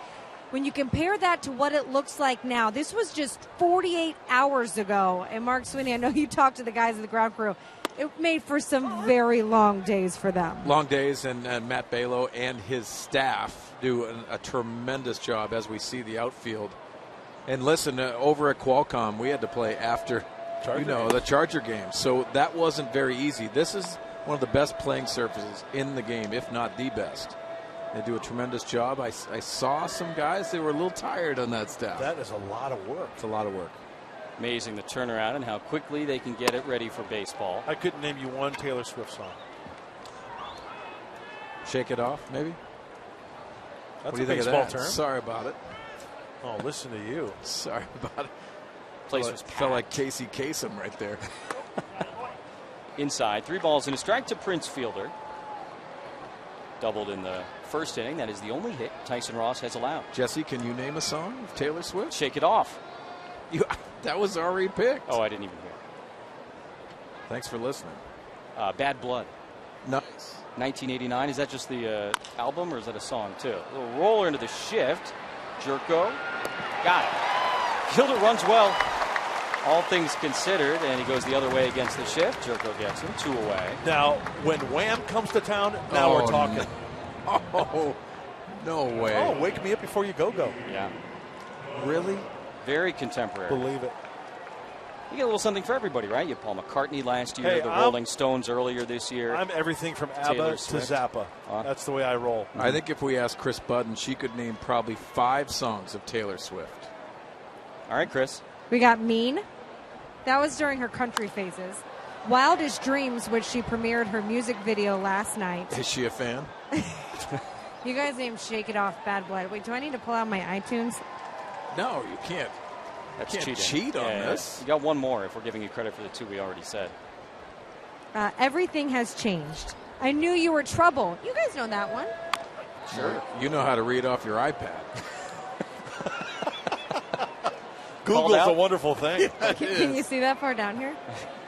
When you compare that to what it looks like now, this was just 48 hours ago. And Mark Sweeney, I know you talked to the guys of the ground crew. It made for some very long days for them. Long days, and Matt Balo and his staff do a tremendous job as we see the outfield. And listen, over at Qualcomm, we had to play after, the Charger game. So that wasn't very easy. This is one of the best playing surfaces in the game, if not the best. They do a tremendous job. I saw some guys, they were a little tired on that staff. That is a lot of work. It's a lot of work. Amazing the turnaround and how quickly they can get it ready for baseball. I couldn't name you one Taylor Swift song. Shake It Off, maybe? That's what do you a think baseball of that? term. Sorry about it. Oh, listen to you. Sorry about it. Place was felt like Casey Kasem right there. Inside, 3 balls and a strike to Prince Fielder. Doubled in the first inning. That is the only hit Tyson Ross has allowed. Jesse, can you name a song of Taylor Swift? Shake It Off. That was already picked. Oh, I didn't even hear. Thanks for listening. Bad Blood. Nice. 1989. Is that just the album or is that a song too? A little roller into the shift. Jerko. Got it. Fielder runs well, all things considered, and he goes the other way against the shift. Jerko gets him 2 away. Now, when Wham comes to town, now we're talking. Oh, no way. Oh, wake me up before you go. Yeah. Really? Very contemporary. Believe it. You get a little something for everybody, right? You had Paul McCartney last year, the Rolling Stones earlier this year. I'm everything from ABBA to Zappa. That's the way I roll. I think if we asked Chris Budden, she could name probably 5 songs of Taylor Swift. All right, Chris. We got Mean. That was during her country phases. Wildest Dreams, which she premiered her music video last night. Is she a fan? You guys named Shake It Off, Bad Blood. Wait, do I need to pull out my iTunes? No, you can't. That's can't cheating. cheat on this. You got one more if we're giving you credit for the 2 we already said. Everything Has Changed. I Knew You Were Trouble. You guys know that one. Sure. You know how to read off your iPad. Google's a wonderful thing. Yeah, Can you see that far down here?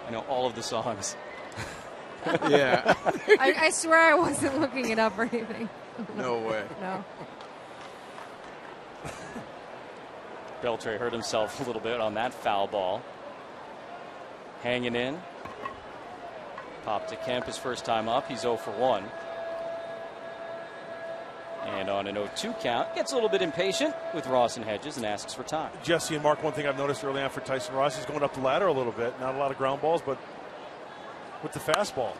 I know all of the songs. Yeah. I swear I wasn't looking it up or anything. No way. No. Beltre hurt himself a little bit on that foul ball. Hanging in. Pop to Kemp his first time up. He's 0 for 1. And on an 0-2 count, gets a little bit impatient with Ross and Hedges and asks for time. Jesse and Mark, one thing I've noticed early on for Tyson Ross is going up the ladder a little bit. Not a lot of ground balls, but with the fastball.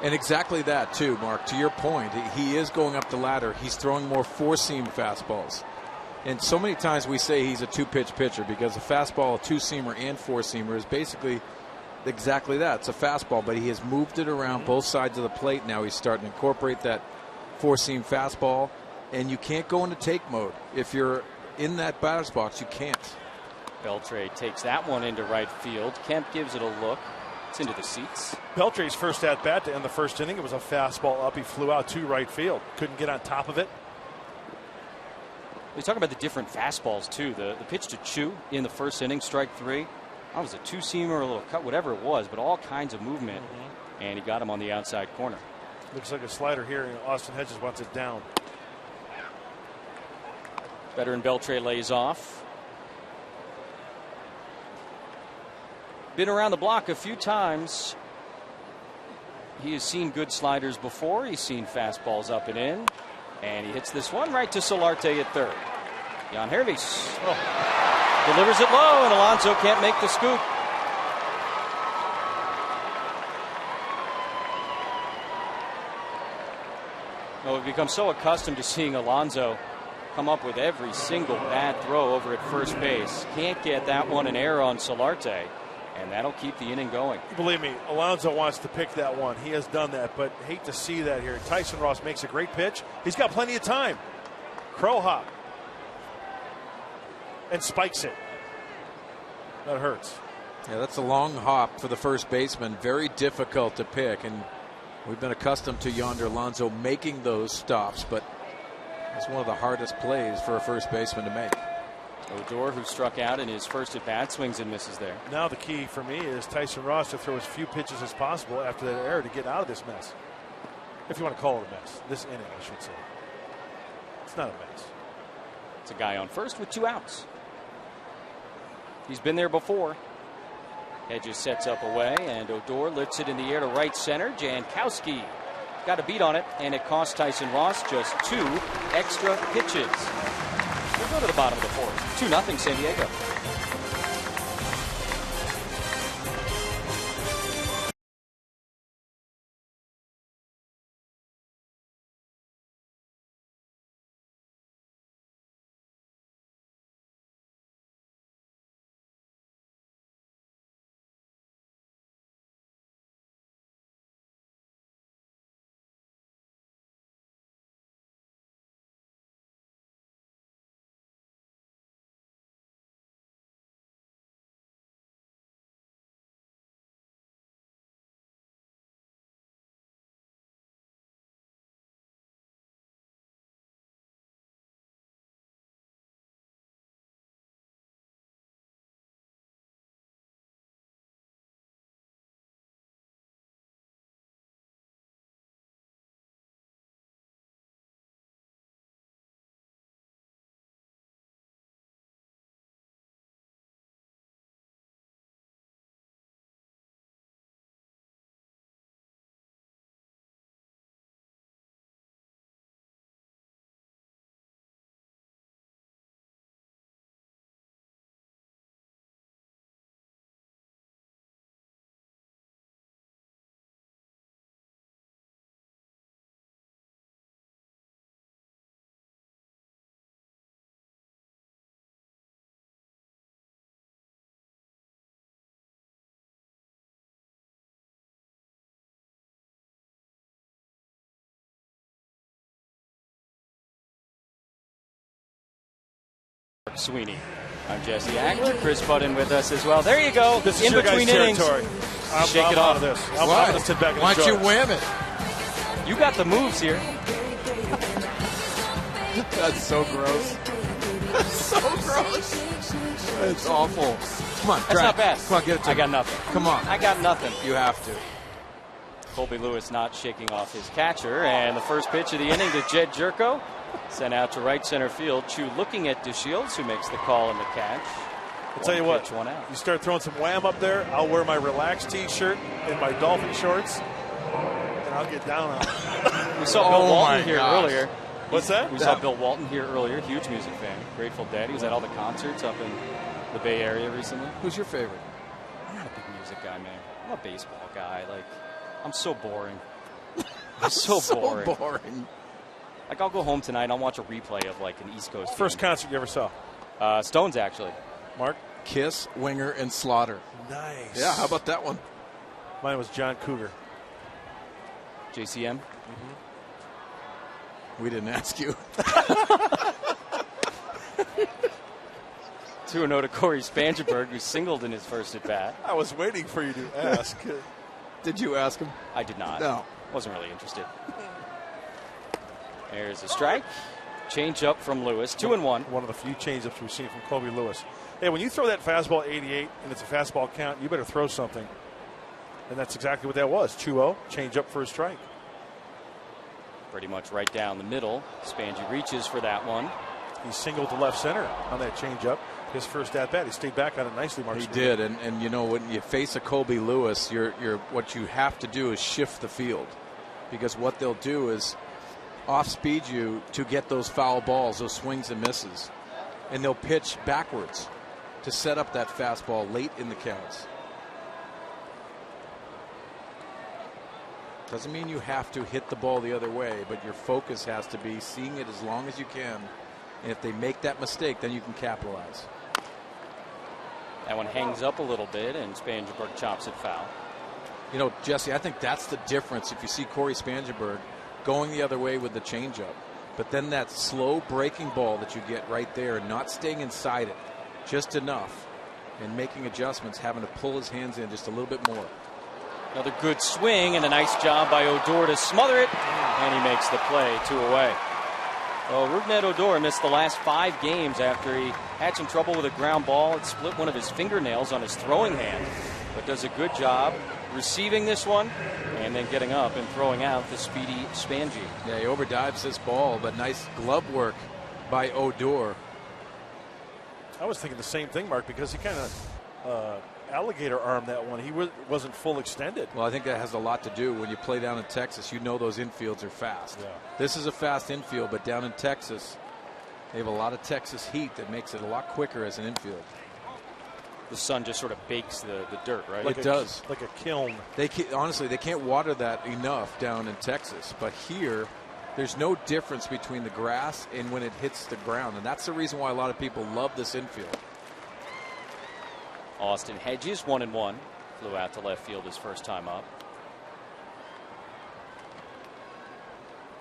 And exactly that, too, Mark. To your point, he is going up the ladder. He's throwing more four-seam fastballs. And so many times we say he's a two-pitch pitcher because a fastball, a two-seamer, and four-seamer is basically exactly that. It's a fastball, but he has moved it around both sides of the plate. Now he's starting to incorporate that four-seam fastball, and you can't go into take mode. If you're in that batter's box, you can't. Beltre takes that one into right field. Kemp gives it a look. It's into the seats. Beltre's first at bat to end the first inning. It was a fastball up. He flew out to right field. Couldn't get on top of it. We talk about the different fastballs too. The pitch to Chu in the first inning, strike 3. That was a two-seamer, a little cut, whatever it was, but all kinds of movement. And he got him on the outside corner. Looks like a slider here. Austin Hedges wants it down. Veteran Beltre lays off. Been around the block a few times. He has seen good sliders before. He's seen fastballs up and in. And he hits this one right to Solarte at third. Jan Hervis delivers it low, and Alonso can't make the scoop. Well, we've become so accustomed to seeing Alonso come up with every single bad throw over at first base. Can't get that one an error on Solarte, and that'll keep the inning going. Believe me, Alonso wants to pick that one. He has done that, but hate to see that here. Tyson Ross makes a great pitch. He's got plenty of time. Crow hop. And spikes it. That hurts. Yeah, that's a long hop for the first baseman. Very difficult to pick, and we've been accustomed to Yonder Alonso making those stops, but it's one of the hardest plays for a first baseman to make. Odor, who struck out in his first at bat, swings and misses there. Now the key for me is Tyson Ross to throw as few pitches as possible after that error to get out of this mess. If you want to call it a mess. This inning, I should say. It's not a mess. It's a guy on first with 2 outs. He's been there before. Hedges sets up away, and Odor lifts it in the air to right center. Jankowski got a beat on it, and it cost Tyson Ross just 2 extra pitches. We'll go to the bottom of the 4th. 2-0 San Diego. Sweeney. I'm Jesse Agler. Chris Budden with us as well. There you go. This is in your between guys' innings. territory. Shake it out off. of this. I'm going to sit back and Why don't you enjoy wham it? You got the moves here. That's so gross. That's so gross. It's awful. Come on, That's not bad. Come on, get it to I me. got nothing. Come on. I got nothing. You have to. Colby Lewis not shaking off his catcher. And the first pitch of the inning to Jed Jerko. Sent out to right center field. Chu looking at DeShields, who makes the call and the catch. I'll tell you what, One out. you start throwing some wham up there, I'll wear my relaxed T-shirt and my Dolphin shorts, and I'll get down on it. We saw Bill Walton here earlier. What's that? We saw Bill Walton here earlier. Huge music fan. Grateful Dead. He was at all the concerts up in the Bay Area recently. Who's your favorite? I'm not a big music guy, man. I'm a baseball guy. Like, I'm so boring. I'm so boring. boring. Like, I'll go home tonight. I'll watch a replay of like an East Coast. First game. concert you ever saw? Stones, actually. Mark? Kiss, Winger, and Slaughter. Nice. Yeah, how about that one? Mine was John Cougar. JCM. We didn't ask you. 2-0 to Corey Spangenberg, who singled in his first at bat. I was waiting for you to ask. Did you ask him? I did not. No. Wasn't really interested. There's a strike. Change up from Lewis. 2-1. One of the few change-ups we've seen from Colby Lewis. Hey, when you throw that fastball 88 and it's a fastball count, you better throw something. And that's exactly what that was. 2-0, change up for a strike. Pretty much right down the middle. Spangy reaches for that one. He singled to left center on that change-up. His first at-bat. He stayed back on it nicely, Mark. He did, and you know, when you face a Colby Lewis, what you have to do is shift the field, because what they'll do is off-speed you to get those foul balls, those swings and misses, and they'll pitch backwards to set up that fastball late in the counts. Doesn't mean you have to hit the ball the other way, but your focus has to be seeing it as long as you can, and if they make that mistake, then you can capitalize. That one hangs up a little bit, and Spangenberg chops it foul. You know, Jesse, I think that's the difference. If you see Corey Spangenberg going the other way with the changeup, but then that slow breaking ball that you get right there, not staying inside it just enough, and making adjustments, having to pull his hands in just a little bit more. Another good swing, and a nice job by Odor to smother it, and he makes the play. 2 away. Well, Rougned Odor missed the last 5 games after he had some trouble with a ground ball. It split one of his fingernails on his throwing hand, but does a good job receiving this one and then getting up and throwing out the speedy Spangy. Yeah, he overdives this ball, but nice glove work by Odor. I was thinking the same thing, Mark, because he kind of alligator arm that one. He wasn't full extended. Well, I think that has a lot to do. When you play down in Texas, you know those infields are fast. Yeah. This is a fast infield, but down in Texas, they have a lot of Texas heat that makes it a lot quicker as an infield. The sun just sort of bakes the dirt, right? It does. Like a kiln. Honestly, they can't water that enough down in Texas. But here, there's no difference between the grass and when it hits the ground. And that's the reason why a lot of people love this infield. Austin Hedges, 1-1. Flew out to left field his first time up.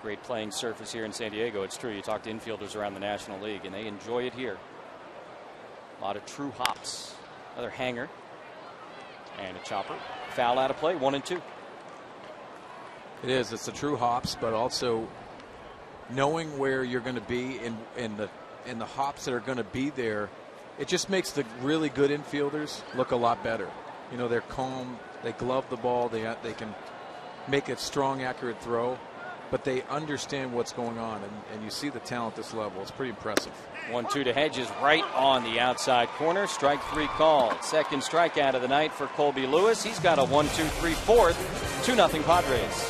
Great playing surface here in San Diego. It's true. You talk to infielders around the National League, and they enjoy it here. A lot of true hops. Another hanger. And a chopper. Foul out of play, 1-2. It is. It's the true hops, but also knowing where you're going to be and the hops that are going to be there. It just makes the really good infielders look a lot better. You know, they're calm. They glove the ball. They can make a strong, accurate throw, but they understand what's going on, and you see the talent at this level. It's pretty impressive. 1-2 to Hedges right on the outside corner. Strike 3 called. Second strikeout of the night for Colby Lewis. He's got a 1-2-3 fourth. 2-0 Padres.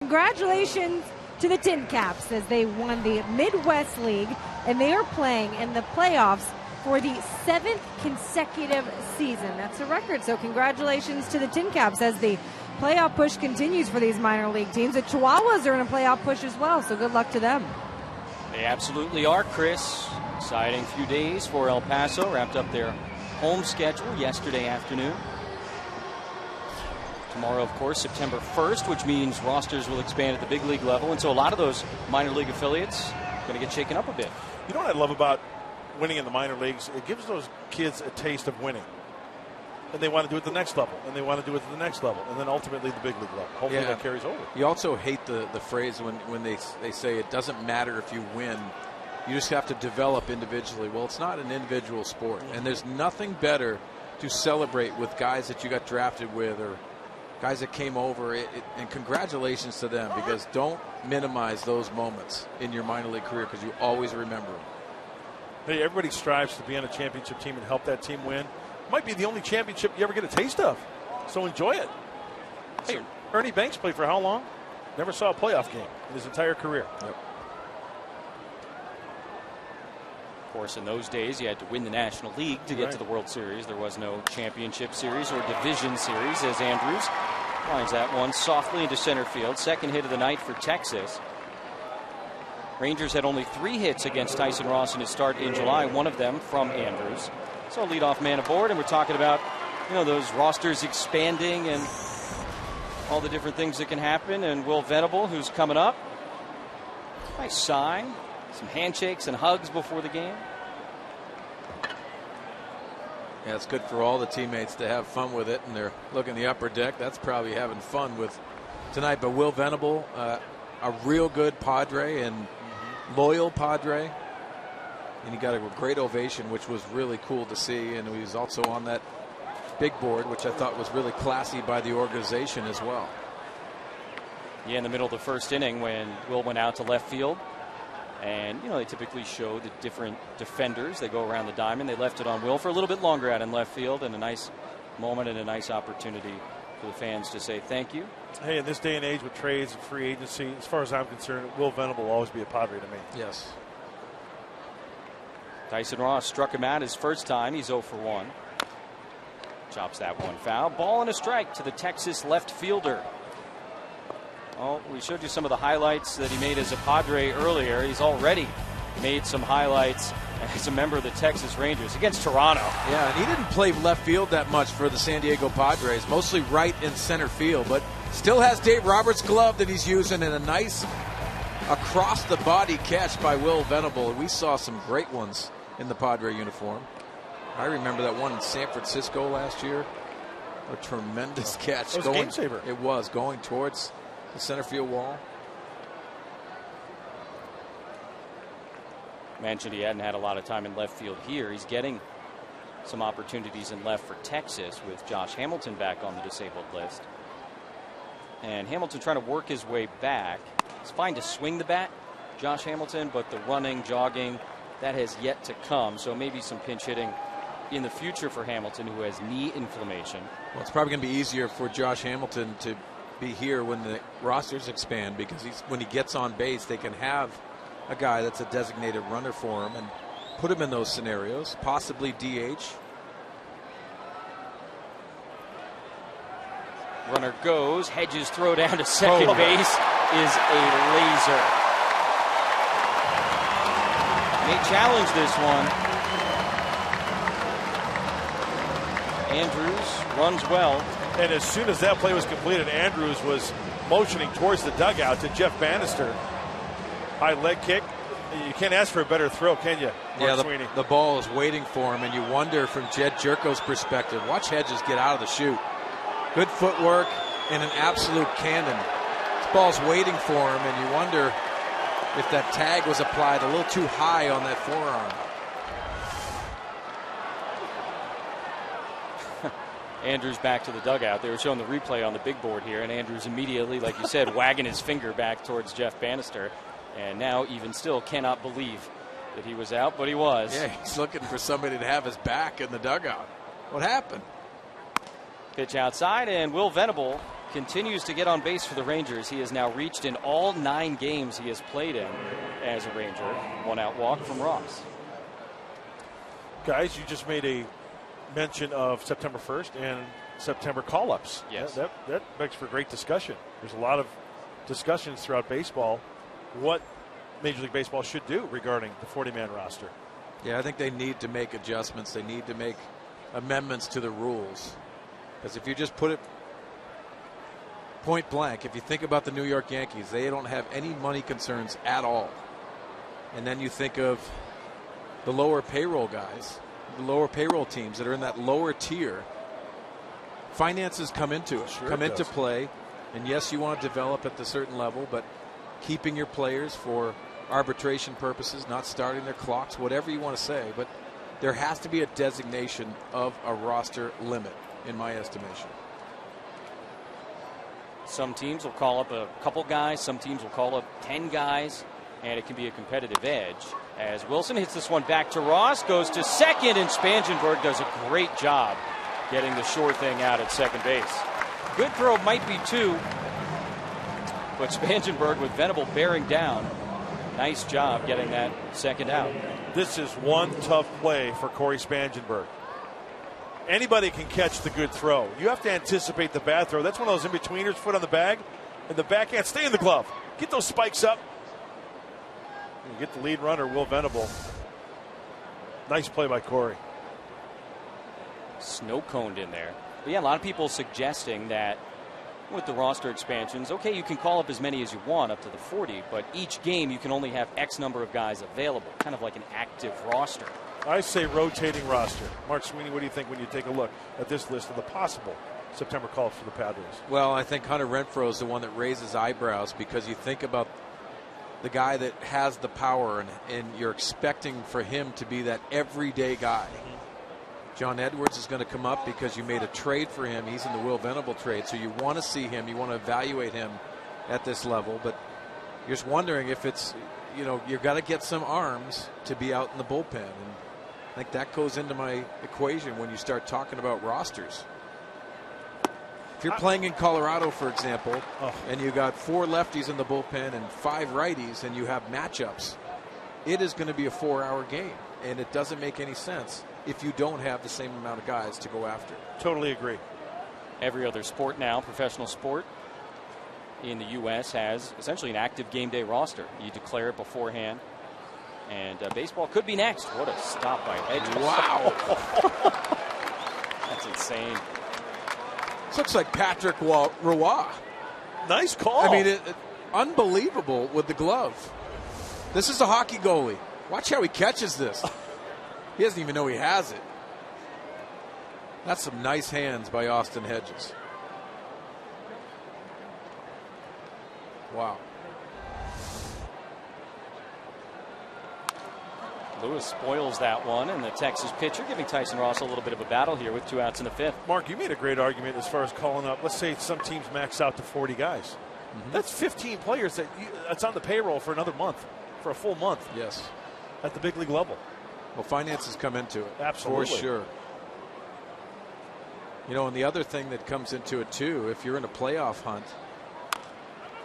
Congratulations to the Tin Caps as they won the Midwest League, and they are playing in the playoffs for the 7th consecutive season. That's a record, so congratulations to the Tin Caps as the playoff push continues for these minor league teams. The Chihuahuas are in a playoff push as well, so good luck to them. They absolutely are, Chris. Exciting few days for El Paso. Wrapped up their home schedule yesterday afternoon. Tomorrow, of course, September 1st, which means rosters will expand at the big league level. And so a lot of those minor league affiliates are going to get shaken up a bit. You know what I love about winning in the minor leagues? It gives those kids a taste of winning. And they want to do it at the next level. And they want to do it at the next level. And then ultimately the big league level. Hopefully that carries over. You also hate the phrase when they say it doesn't matter if you win. You just have to develop individually. Well, it's not an individual sport. And there's nothing better to celebrate with guys that you got drafted with or guys that came over, and congratulations to them, because don't minimize those moments in your minor league career because you always remember them. Hey, everybody strives to be on a championship team and help that team win. It might be the only championship you ever get a taste of, so enjoy it. Hey, Ernie Banks played for how long? Never saw a playoff game in his entire career. Yep. Of course, in those days, you had to win the National League to get to the World Series. There was no championship series or division series, as Andrews lines that one softly into center field. Second hit of the night for Texas. Rangers had only 3 hits against Tyson Ross in his start in July, one of them from Andrews. So leadoff man aboard, and we're talking about, those rosters expanding and all the different things that can happen. And Will Venable, who's coming up. Nice sign. Some handshakes and hugs before the game. Yeah, it's good for all the teammates to have fun with it, and they're looking the upper deck. That's probably having fun with tonight. But Will Venable, a real good Padre and loyal Padre. And he got a great ovation, which was really cool to see. And he was also on that big board, which I thought was really classy by the organization as well. Yeah, in the middle of the first inning when Will went out to left field. And, they typically show the different defenders. They go around the diamond. They left it on Will for a little bit longer out in left field, and a nice moment and a nice opportunity for the fans to say thank you. Hey, in this day and age with trades and free agency, as far as I'm concerned, Will Venable will always be a Padre to me. Yes. Tyson Ross struck him out his first time. He's 0 for 1. Chops that one foul. Ball and a strike to the Texas left fielder. Oh, we showed you some of the highlights that he made as a Padre earlier. He's already made some highlights as a member of the Texas Rangers against Toronto. Yeah, and he didn't play left field that much for the San Diego Padres, mostly right in center field, but still has Dave Roberts' glove that he's using, and a nice across-the-body catch by Will Venable. We saw some great ones in the Padre uniform. I remember that one in San Francisco last year. A tremendous catch. It was a game saver. It was, going towards the center field wall. Mentioned he hadn't had a lot of time in left field here. He's getting some opportunities in left for Texas with Josh Hamilton back on the disabled list. And Hamilton trying to work his way back. It's fine to swing the bat, Josh Hamilton, but the running, jogging, that has yet to come. So maybe some pinch hitting in the future for Hamilton, who has knee inflammation. Well, it's probably going to be easier for Josh Hamilton to be here when the rosters expand, because when he gets on base, they can have a guy that's a designated runner for him and put him in those scenarios, possibly DH. Runner goes. Hedges' throw down to second base is a laser. May challenge this one. Andrews runs well. And as soon as that play was completed, Andrews was motioning towards the dugout to Jeff Bannister. High leg kick. You can't ask for a better throw, can you, Mark Sweeney? The ball is waiting for him, and you wonder from Jed Jerko's perspective, watch Hedges get out of the chute. Good footwork and an absolute cannon. This ball's waiting for him, and you wonder if that tag was applied a little too high on that forearm. Andrews back to the dugout. They were showing the replay on the big board here, and Andrews immediately, like you said, wagging his finger back towards Jeff Bannister. And now even still cannot believe that he was out, but he was. Yeah, he's looking for somebody to have his back in the dugout. What happened? Pitch outside, and Will Venable continues to get on base for the Rangers. He has now reached in all 9 games he has played in as a Ranger. 1-out walk from Ross. Guys, you just made a mention of September 1st and September call-ups. Yes. That begs for great discussion. There's a lot of discussions throughout baseball what Major League Baseball should do regarding the 40-man roster. Yeah, I think they need to make adjustments. They need to make amendments to the rules. Because if you just put it point blank, if you think about the New York Yankees, they don't have any money concerns at all. And then you think of the lower payroll guys, the lower payroll teams that are in that lower tier. Finances come into it, Sure come it into does. play. And yes, you want to develop at the certain level, but keeping your players for arbitration purposes, not starting their clocks, whatever you want to say. But there has to be a designation of a roster limit, in my estimation. Some teams will call up a couple guys. Some teams will call up 10 guys. And it can be a competitive edge. As Wilson hits this one back to Ross, goes to second, and Spangenberg does a great job getting the sure thing out at second base. Good throw might be 2, but Spangenberg with Venable bearing down. Nice job getting that second out. This is one tough play for Corey Spangenberg. Anybody can catch the good throw. You have to anticipate the bad throw. That's one of those in-betweeners, foot on the bag, and the backhand. Stay in the glove. Get those spikes up. You get the lead runner, Will Venable. Nice play by Corey. Snow coned in there. But yeah, a lot of people suggesting that with the roster expansions, okay, you can call up as many as you want, up to the 40, but each game you can only have X number of guys available, kind of like an active roster. I say rotating roster. Mark Sweeney, what do you think when you take a look at this list of the possible September calls for the Padres? Well, I think Hunter Renfroe is the one that raises eyebrows because you think about the guy that has the power and you're expecting for him to be that everyday guy. John Edwards is going to come up because you made a trade for him. He's in the Will Venable trade, so you want to see him. You want to evaluate him at this level, but you're just wondering if it's, you've got to get some arms to be out in the bullpen. And I think that goes into my equation when you start talking about rosters. If you're playing in Colorado, for example, and you got 4 lefties in the bullpen and 5 righties, and you have matchups, it is going to be a 4-hour game, and it doesn't make any sense if you don't have the same amount of guys to go after. Totally agree. Every other sport now, professional sport in the U.S., has essentially an active game day roster. You declare it beforehand, and baseball could be next. What a stop by Edges. Wow. That's insane. This looks like Patrick Roy. Nice call. I mean, unbelievable with the glove. This is a hockey goalie. Watch how he catches this. He doesn't even know he has it. That's some nice hands by Austin Hedges. Wow. Lewis spoils that one, and the Texas pitcher giving Tyson Ross a little bit of a battle here with 2 outs in the 5th. Mark, you made a great argument as far as calling up. Let's say some teams max out to 40 guys. Mm-hmm. That's 15 players that's on the payroll for another month, for a full month. Yes. At the big league level. Well, finances come into it. Absolutely. For sure. And the other thing that comes into it, too, if you're in a playoff hunt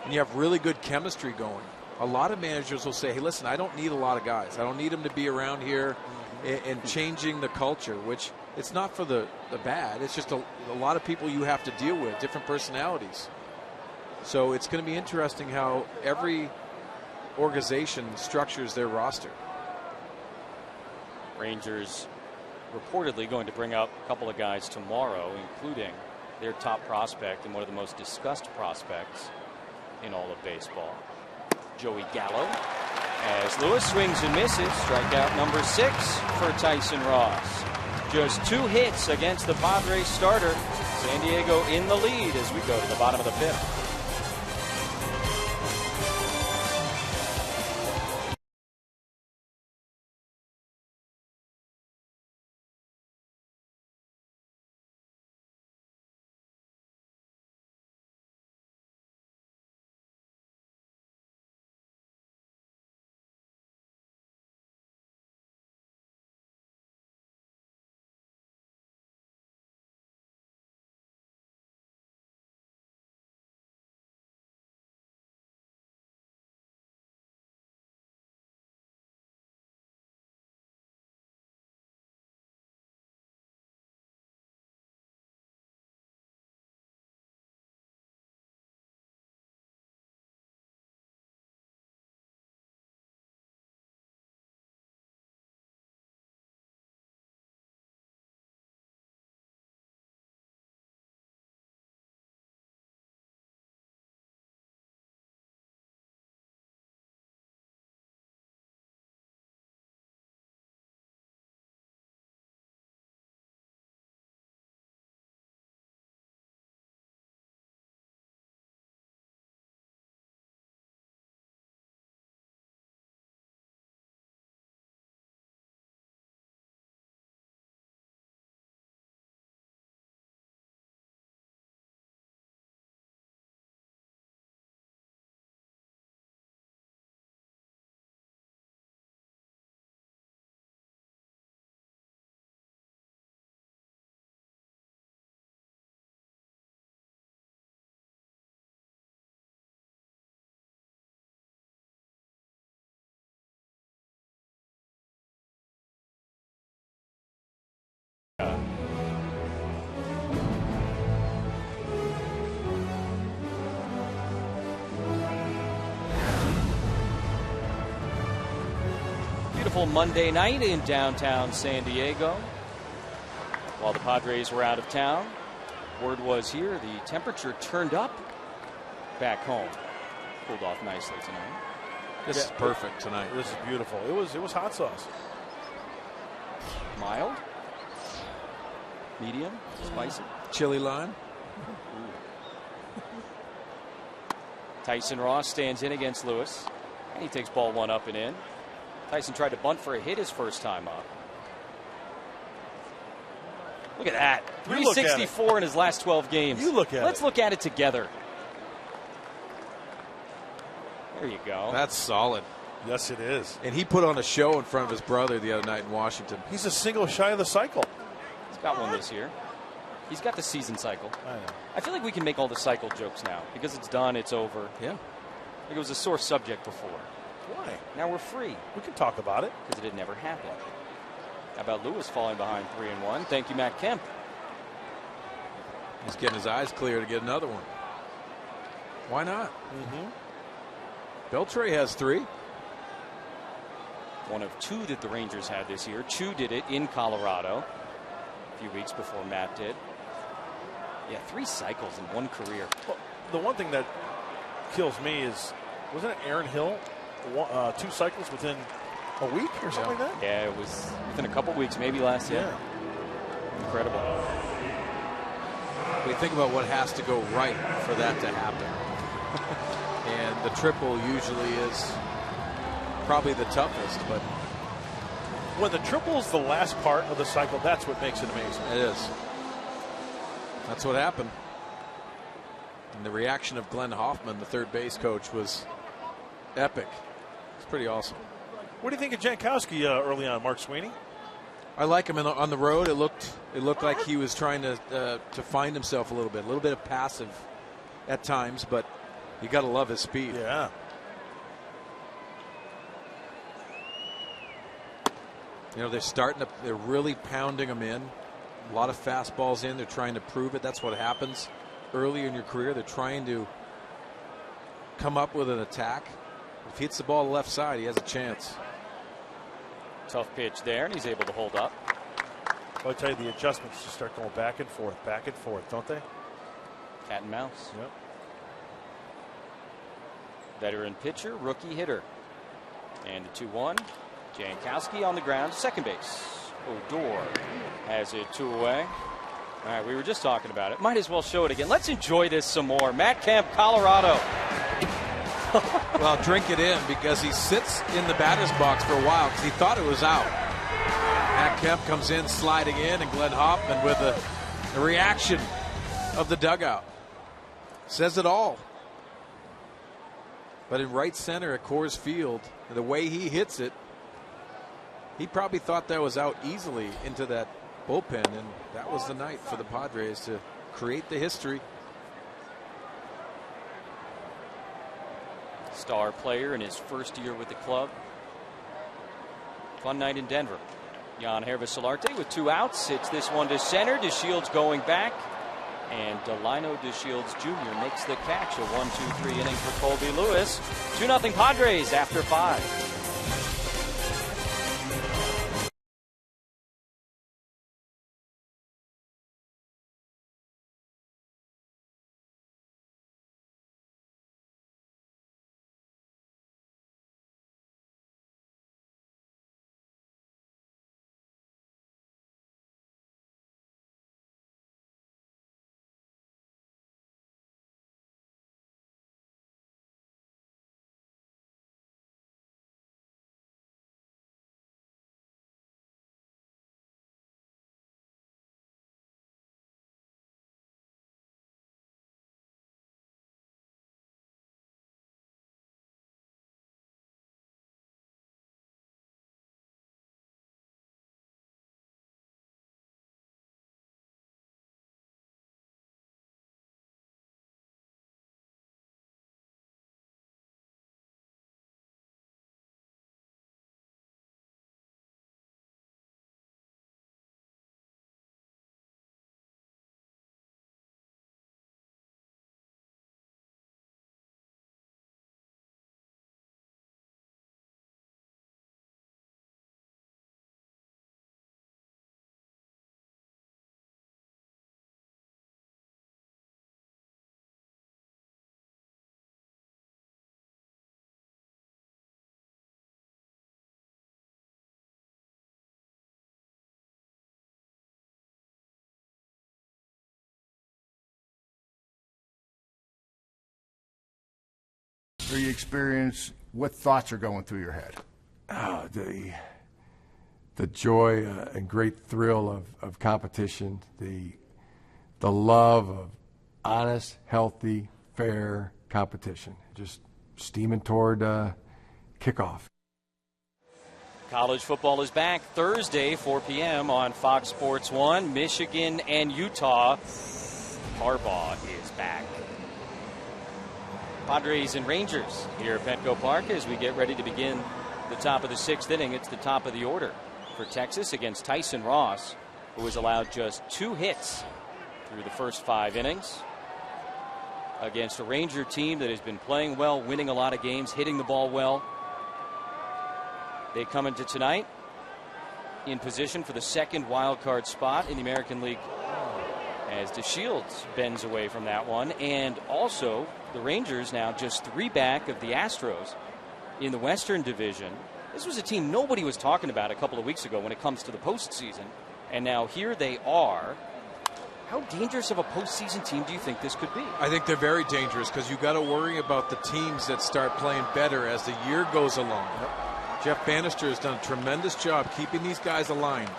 and you have really good chemistry going, a lot of managers will say, hey, listen, I don't need a lot of guys. I don't need them to be around here and changing the culture, which it's not for the bad. It's just a lot of people you have to deal with, different personalities. So it's going to be interesting how every organization structures their roster. Rangers reportedly going to bring up a couple of guys tomorrow, including their top prospect and one of the most discussed prospects in all of baseball, Joey Gallo. As Lewis swings and misses, strikeout number 6 for Tyson Ross. Just 2 hits against the Padres starter. San Diego in the lead as we go to the bottom of the 5th. beautiful Monday night in downtown San Diego. While the Padres were out of town, word was here the temperature turned up back home. Cooled off nicely tonight. This is perfect tonight. This is beautiful. It was hot sauce. Mild, medium, spicy. Chili lime. Tyson Ross stands in against Lewis, and he takes ball 1 up and in. Tyson tried to bunt for a hit his first time up. Look at that. 364 in his last 12 games. You look at it. Let's look at it together. There you go. That's solid. Yes, it is. And he put on a show in front of his brother the other night in Washington. He's a single shy of the cycle. He's got one this year. He's got the season cycle. I know. I feel like we can make all the cycle jokes now because it's done, it's over. Yeah. Like it was a sore subject before. Why? Now we're free We can talk about it. because it had never happened. How about Lewis falling behind 3-1? Thank you, Matt Kemp. He's getting his eyes clear to get another one. Why not? Beltre has 3. One of 2 that the Rangers had this year. Chu did it in Colorado a few weeks before Matt did. Yeah, 3 cycles in one career. Well, the one thing that kills me is, wasn't it Aaron Hill? 2 cycles within a week or something like that? Yeah, it was within a couple weeks, maybe last year. Yeah. Incredible. We think about what has to go right for that to happen. And the triple usually is probably the toughest, but When the triple is the last part of the cycle, that's what makes it amazing. it is. That's what happened. And the reaction of Glenn Hoffman, the third base coach, was epic. It's pretty awesome. What do you think of Jankowski early on, Mark Sweeney? I like him on the road. It looked like he was trying to find himself a little bit of passive at times, but you got to love his speed. Yeah. You know, they're really pounding him in. A lot of fastballs in. They're trying to prove it. That's what happens early in your career. They're trying to come up with an attack. If he hits the ball to the left side, he has a chance. Tough pitch there, and he's able to hold up. I'll tell you, the adjustments just start going back and forth, don't they? Cat and mouse. Yep. Veteran pitcher, rookie hitter. And the 2-1. Jankowski on the ground, second base. Odor has it 2 away. All right, we were just talking about it. Might as well show it again. Let's enjoy this some more. Matt Kemp, Colorado. Well, drink it in, because he sits in the batter's box for a while because he thought it was out. Matt Kemp comes in, sliding in, and Glenn Hoffman with the reaction of the dugout. Says it all. But in right center at Coors Field, the way he hits it, he probably thought that was out easily into that bullpen, and that was the night for the Padres to create the history. Star player in his first year with the club. Fun night in Denver. Jan Hervis Solarte with 2 outs. Hits this one to center. DeShields going back. And Delino DeShields Jr. makes the catch. A 1-2-3 inning for Colby Lewis. 2-0 Padres after 5. through your experience, what thoughts are going through your head? Oh, the joy and great thrill of competition, the love of honest, healthy, fair competition. Just steaming toward kickoff. College football is back Thursday, 4 p.m. on Fox Sports 1. Michigan and Utah. Harbaugh is back. Padres and Rangers here at Petco Park as we get ready to begin the top of the 6th inning. It's the top of the order for Texas against Tyson Ross, who has allowed just 2 hits through the first 5 innings. Against a Ranger team that has been playing well, winning a lot of games, hitting the ball well. They come into tonight in position for the 2nd wild card spot in the American League as DeShields bends away from that one. And also the Rangers now just 3 back of the Astros in the Western Division. This was a team nobody was talking about a couple of weeks ago when it comes to the postseason. And now here they are. How dangerous of a postseason team do you think this could be? I think they're very dangerous because you got to worry about the teams that start playing better as the year goes along. Jeff Bannister has done a tremendous job keeping these guys aligned.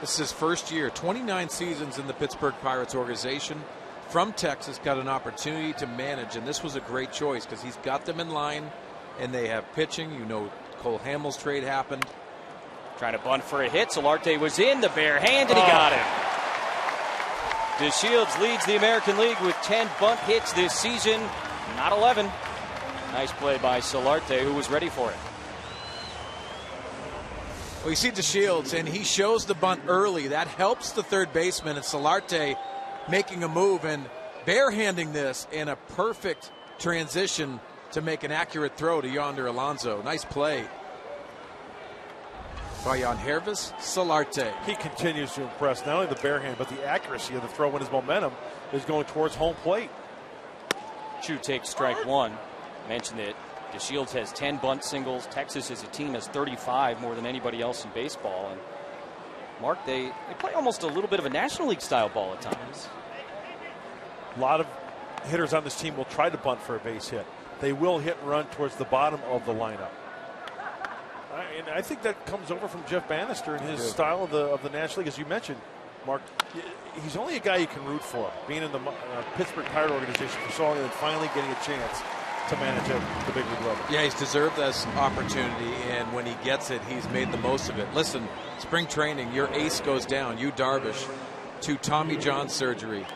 This is his first year, 29 seasons in the Pittsburgh Pirates organization. From Texas, got an opportunity to manage, and this was a great choice because he's got them in line, and they have pitching. You know, Cole Hamels trade happened. Trying to bunt for a hit. Solarte was in the bare hand, and he got him. DeShields leads the American League with 10 bunt hits this season, not 11. Nice play by Solarte, who was ready for it. Well, you see DeShields, and he shows the bunt early. That helps the third baseman, and Solarte making a move and barehanding this in a perfect transition to make an accurate throw to Yonder Alonso. Nice play by Jan Hervis Solarte. He continues to impress, not only the bare hand, but the accuracy of the throw when his momentum is going towards home plate. Chu takes strike 1. Mentioned it. DeShields has 10 bunt singles. Texas as a team has 35, more than anybody else in baseball. And Mark, they play almost a little bit of a National League style ball at times. A lot of hitters on this team will try to bunt for a base hit. They will hit and run towards the bottom of the lineup. And I think that comes over from Jeff Bannister and his style of the National League, as you mentioned, Mark. He's only a guy you can root for, being in the Pittsburgh Pirate organization for so long and then finally getting a chance to manage at the big league level. Yeah, he's deserved this opportunity, and when he gets it, he's made the most of it. Listen, spring training, your ace goes down, Yu Darvish, to Tommy John surgery.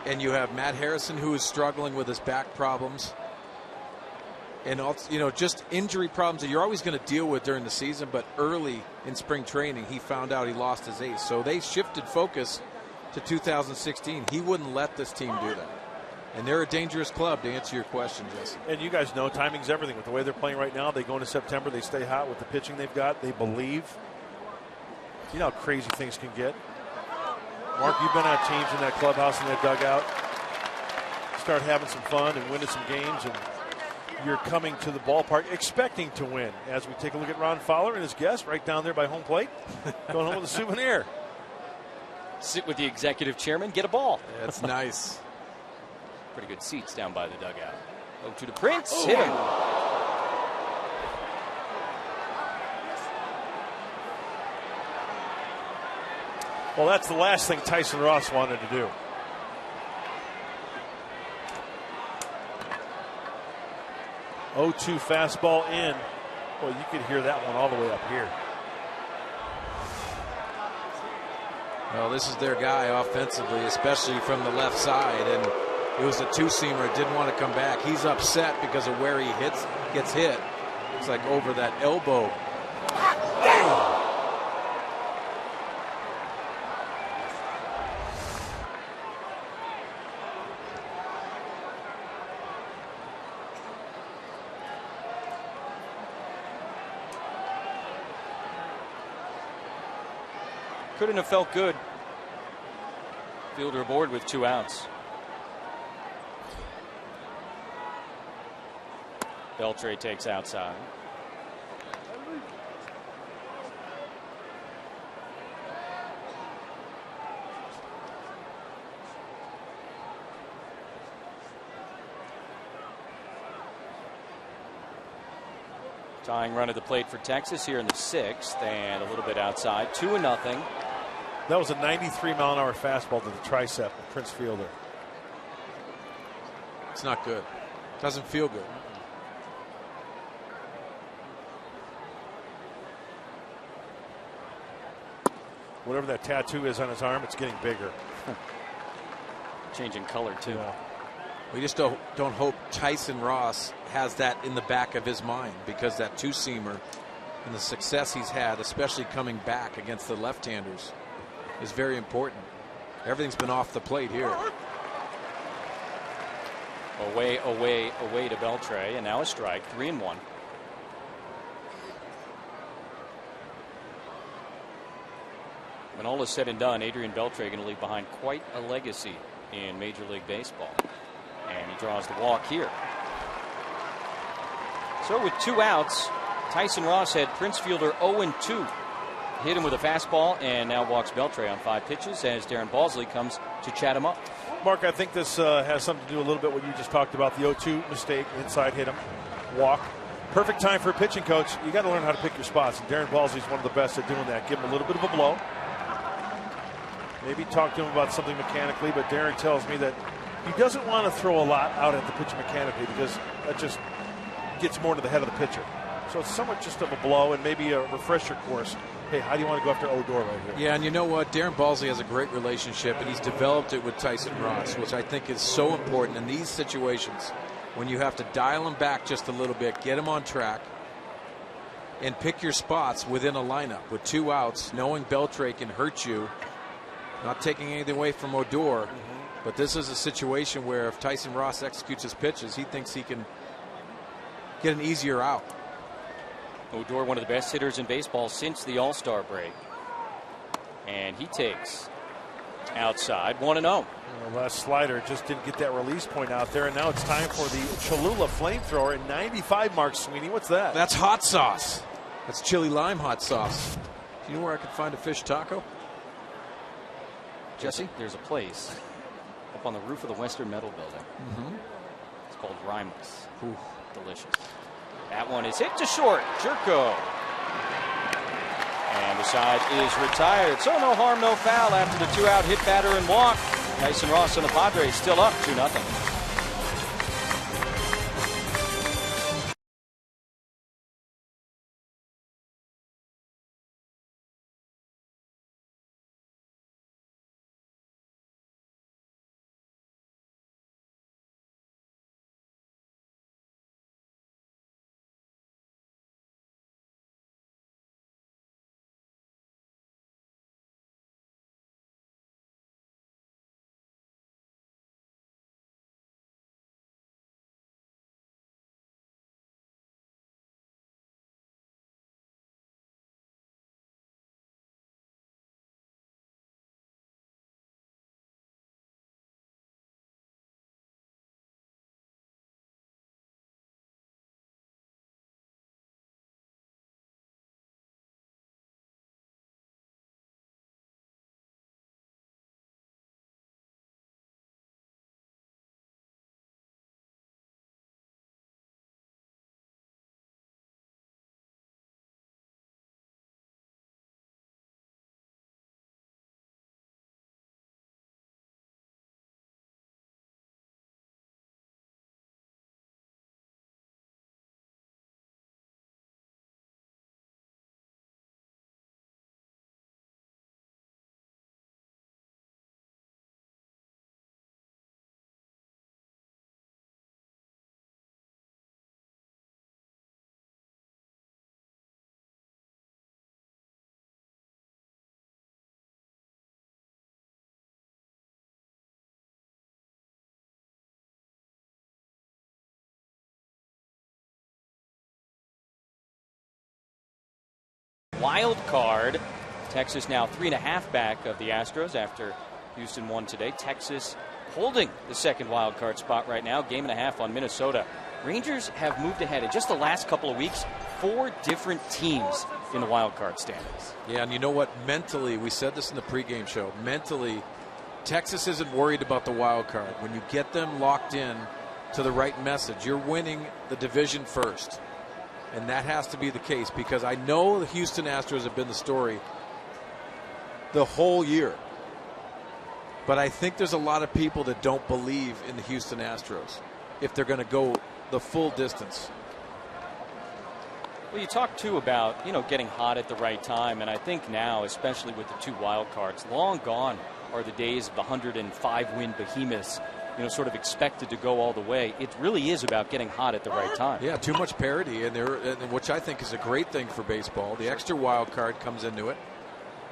And you have Matt Harrison, who is struggling with his back problems. And also, you know, just injury problems that you're always going to deal with during the season, but early in spring training, he found out he lost his ace. So they shifted focus to 2016. He wouldn't let this team do that. And they're a dangerous club, to answer your question, Jesse. And you guys know timing's everything. With the way they're playing right now, they go into September, they stay hot with the pitching they've got. They believe. You know how crazy things can get. Mark, you've been on teams in that clubhouse and that dugout. Start having some fun and winning some games, and you're coming to the ballpark expecting to win. As we take a look at Ron Fowler and his guest right down there by home plate, going home with a souvenir. Sit with the executive chairman, get a ball. That's nice. Pretty good seats down by the dugout. Go to the Prince. Hit him. Well, that's the last thing Tyson Ross wanted to do. Oh-2 fastball in. Well, you could hear that one all the way up here. Well, this is their guy offensively, especially from the left side, and it was a two-seamer. Didn't want to come back. He's upset because of where he gets hit. It's like over that elbow. Couldn't have felt good. Fielder aboard with 2 outs. Beltre takes outside. Tying run at the plate for Texas here in the 6th, and a little bit outside. 2-0. That was a 93-mile-an-hour fastball to the tricep of Prince Fielder. It's not good. Doesn't feel good. Whatever that tattoo is on his arm, it's getting bigger. Changing color, too. Yeah. We just don't hope Tyson Ross has that in the back of his mind, because that two-seamer and the success he's had, especially coming back against the left-handers, is very important. Everything's been off the plate here. Away to Beltre, and now a strike. 3-1. When all is said and done, Adrian Beltre going to leave behind quite a legacy in Major League Baseball. And he draws the walk here. So with 2 outs, Tyson Ross had Prince Fielder 0-2. Hit him with a fastball and now walks Beltre on 5 pitches as Darren Balsley comes to chat him up. Mark, I think this has something to do a little bit what you just talked about, the 0-2 mistake, inside hit him, walk. Perfect time for a pitching coach. You got to learn how to pick your spots, and Darren Balsley's one of the best at doing that. Give him a little bit of a blow. Maybe talk to him about something mechanically, but Darren tells me that he doesn't want to throw a lot out at the pitcher mechanically because that just gets more to the head of the pitcher. So it's somewhat just of a blow and maybe a refresher course. Hey, how do you want to go after Odor right here? Yeah, and you know what? Darren Balsley has a great relationship, and he's developed it with Tyson Ross, which I think is so important in these situations when you have to dial him back just a little bit, get him on track, and pick your spots within a lineup. With 2 outs, knowing Beltre can hurt you, not taking anything away from Odor, but this is a situation where if Tyson Ross executes his pitches, he thinks he can get an easier out. Odor, one of the best hitters in baseball since the All-Star break. And he takes outside 1-0. The last slider just didn't get that release point out there, and now it's time for the Cholula flamethrower at 95, Mark Sweeney. What's that? That's hot sauce. That's chili lime hot sauce. Do you know where I can find a fish taco? Jesse, there's a place up on the roof of the Western Metal Building. It's called Rhymus. Ooh, delicious. That one is hit to short. Jerko. And the side is retired. So no harm, no foul after the 2-out hit, batter, and walk. Tyson Ross and the Padres still up 2-0. Wild card. Texas now 3.5 back of the Astros after Houston won today. Texas holding the second wild card spot right now. 1.5 on Minnesota. Rangers have moved ahead in just the last couple of weeks. 4 different teams in the wild card standings. Yeah, and you know what? Mentally, we said this in the pregame show. Mentally, Texas isn't worried about the wild card. When you get them locked in to the right message, you're winning the division first. And that has to be the case, because I know the Houston Astros have been the story the whole year. But I think there's a lot of people that don't believe in the Houston Astros if they're going to go the full distance. Well, you talk too about, getting hot at the right time, and I think now, especially with the 2 wild cards, long gone are the days of the 105-win behemoths, sort of expected to go all the way. It really is about getting hot at the right time. Yeah, too much parity, and which I think is a great thing for baseball. The extra wild card comes into it.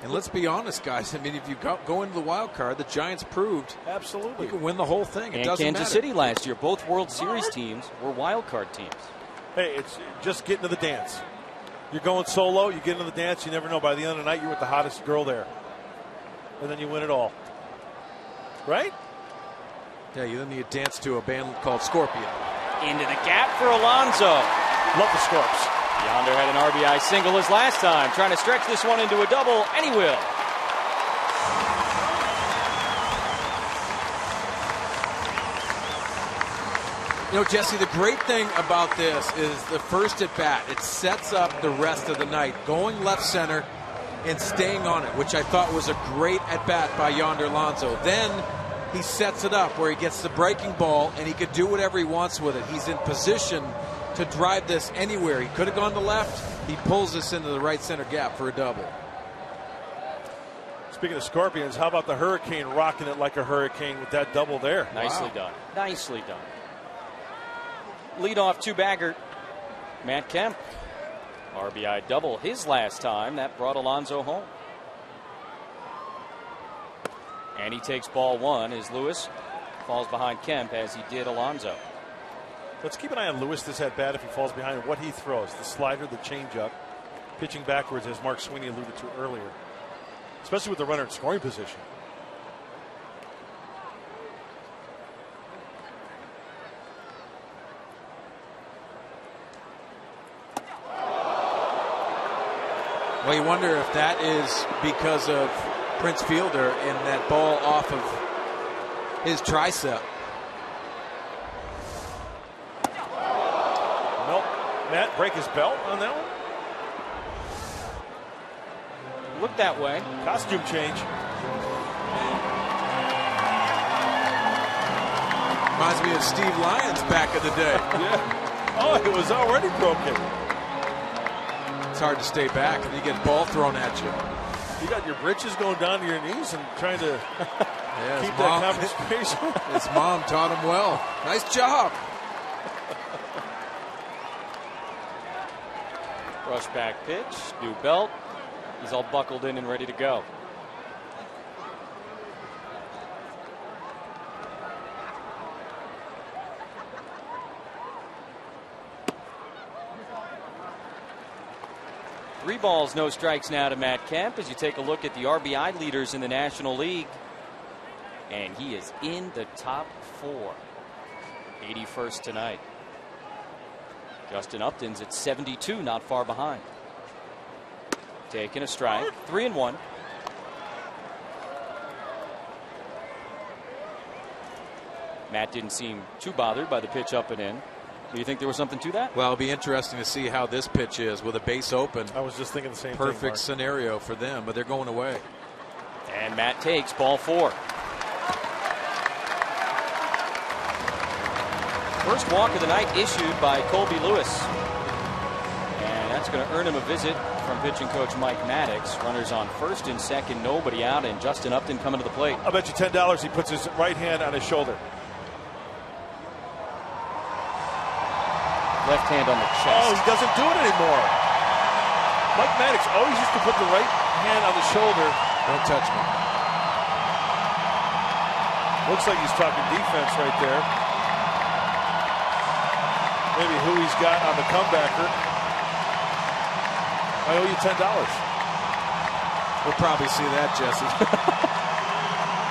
And let's be honest, guys. I mean, if you go into the wild card, the Giants proved absolutely you can win the whole thing. It and doesn't Kansas matter. City last year, both World Series teams were wild card teams. Hey, it's just get into the dance. You're going solo, you get into the dance, you never know. By the end of the night, you're with the hottest girl there. And then you win it all. Right? Yeah, then you dance to a band called Scorpion. Into the gap for Alonso. Love the Scorps. Yonder had an RBI single as last time, trying to stretch this one into a double, and he will. Jesse, the great thing about this is the first at bat. It sets up the rest of the night, going left center and staying on it, which I thought was a great at bat by Yonder Alonso. Then he sets it up where he gets the breaking ball and he could do whatever he wants with it. He's in position to drive this anywhere. He could have gone to left. He pulls this into the right center gap for a double. Speaking of Scorpions, how about the Hurricane rocking it like a hurricane with that double there? Nicely done. Nicely done. Leadoff 2-bagger, Matt Kemp. RBI double his last time. That brought Alonso home. And he takes ball 1 as Lewis falls behind Kemp as he did Alonso. Let's keep an eye on Lewis this at bat if he falls behind, what he throws. The slider, the changeup, pitching backwards, as Mark Sweeney alluded to earlier, especially with the runner in scoring position. Well, you wonder if that is because of Prince Fielder and that ball off of his tricep. Nope. Matt break his belt on that one? Look that way. Costume change. Reminds me of Steve Lyons back in the day. Yeah. Oh, it was already broken. It's hard to stay back and you get ball thrown at you. You got your britches going down to your knees and trying to keep that concentration. His mom taught him well. Nice job. Rush back pitch, new belt. He's all buckled in and ready to go. Three balls, no strikes now to Matt Kemp as you take a look at the RBI leaders in the National League. And he is in the top 4. 81st tonight. Justin Upton's at 72, not far behind. Taking a strike, 3-1. Matt didn't seem too bothered by the pitch up and in. Do you think there was something to that? Well, it'll be interesting to see how this pitch is with a base open. I was just thinking the same thing. Perfect scenario for them, but they're going away. And Matt takes ball 4. First walk of the night issued by Colby Lewis. And that's going to earn him a visit from pitching coach Mike Maddox. Runners on first and second, nobody out, and Justin Upton coming to the plate. I'll bet you $10 he puts his right hand on his shoulder. Left hand on the chest. Oh, he doesn't do it anymore. Mike Maddox always used to put the right hand on the shoulder. Don't touch me. Looks like he's talking defense right there. Maybe who he's got on the comebacker. I owe you $10. We'll probably see that, Jesse.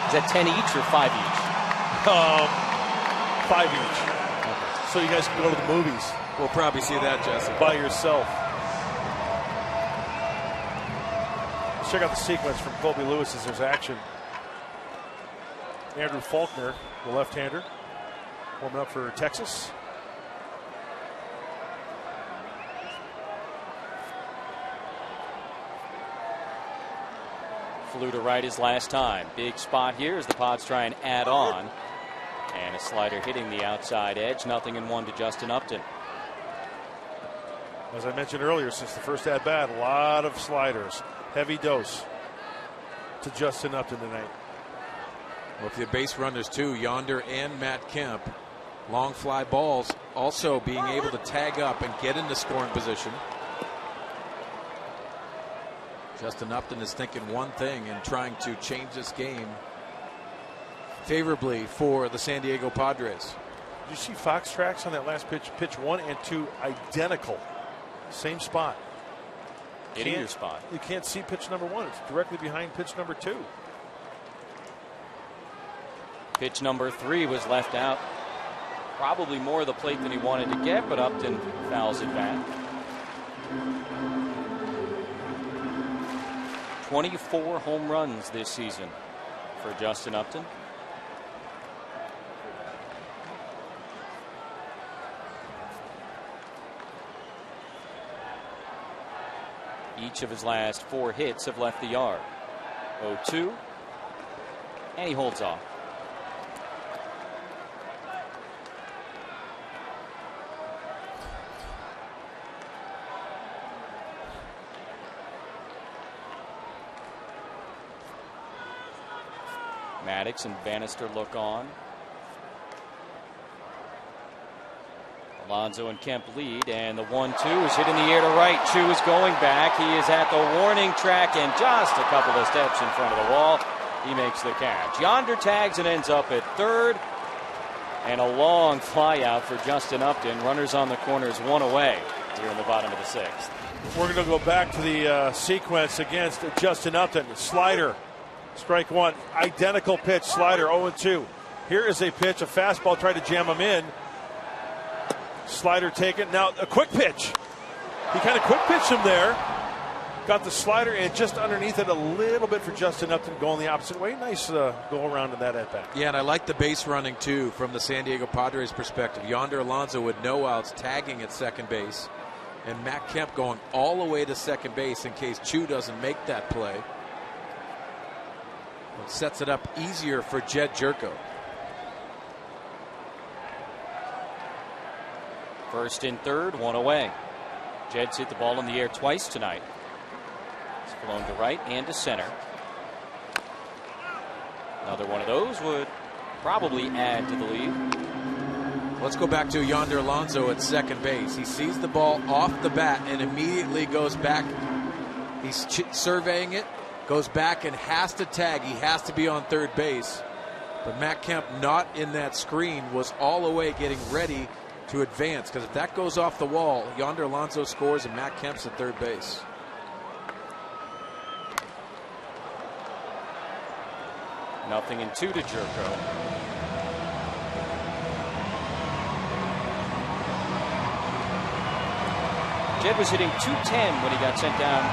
Is that 10 each or 5 each? 5 each. Okay. So you guys can go to the movies. We'll probably see that, Jesse. By yourself. Let's check out the sequence from Colby Lewis as there's action. Andrew Faulkner, the left-hander, warming up for Texas. Flew to right his last time. Big spot here as the Pods try and add on. And a slider hitting the outside edge. 0-1 to Justin Upton. As I mentioned earlier, since the first at bat, a lot of sliders. Heavy dose to Justin Upton tonight. Well, if the base runners too, Yonder and Matt Kemp, long fly balls, also being able to tag up and get into scoring position. Justin Upton is thinking one thing and trying to change this game favorably for the San Diego Padres. Did you see Fox tracks on that last pitch? Pitch 1 and 2 identical. Same spot. Hitting your spot. You can't see pitch number 1. It's directly behind pitch number 2. Pitch number 3 was left out. Probably more of the plate than he wanted to get, but Upton fouls it back. 24 home runs this season for Justin Upton. Each of his last 4 hits have left the yard. 0-2, and he holds off. Maddox and Bannister look on. Alonso and Kemp lead, and the 1-2 is hit in the air to right. Chu is going back. He is at the warning track and just a couple of steps in front of the wall. He makes the catch. Yonder tags and ends up at third. And a long fly out for Justin Upton. Runners on the corners, 1 away here in the bottom of the 6th. We're going to go back to the sequence against Justin Upton. Slider, strike 1. Identical pitch, slider, 0-2. Here is a pitch, a fastball, tried to jam him in. Slider taken. Now a quick pitch. He kind of quick pitched him there. Got the slider and just underneath it a little bit for Justin Upton going the opposite way. Nice go around in that at bat. Yeah, and I like the base running too from the San Diego Padres perspective. Yonder Alonso with no outs tagging at second base. And Matt Kemp going all the way to second base in case Chu doesn't make that play. It sets it up easier for Jed Jerko. First and third, 1 away. Jed's hit the ball in the air twice tonight. It's flown to right and to center. Another one of those would probably add to the lead. Let's go back to Yonder Alonso at second base. He sees the ball off the bat and immediately goes back. He's surveying it, goes back and has to tag. He has to be on third base. But Matt Kemp, not in that screen, was all the way getting ready to advance, because if that goes off the wall, Yonder Alonso scores and Matt Kemp's at third base. Nothing in 2 to Jerko. Jed was hitting .210 when he got sent down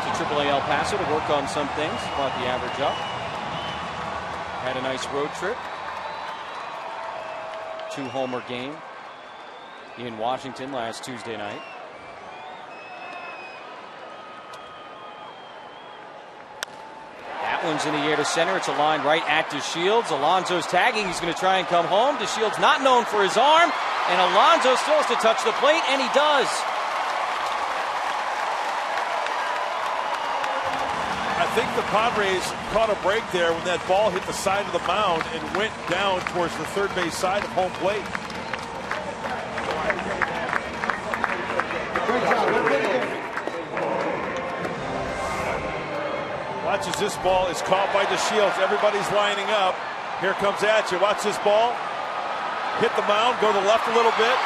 to AAA El Paso to work on some things, brought the average up. Had a nice road trip. 2-homer game in Washington last Tuesday night. That one's in the air to center. It's a line right at DeShields. Alonso's tagging. He's going to try and come home. DeShields not known for his arm. And Alonso still has to touch the plate, and he does. I think the Padres caught a break there when that ball hit the side of the mound and went down towards the third base side of home plate. Watch as this ball is caught by DeShields. Everybody's lining up. Here comes at you. Watch this ball. Hit the mound, go to the left a little bit.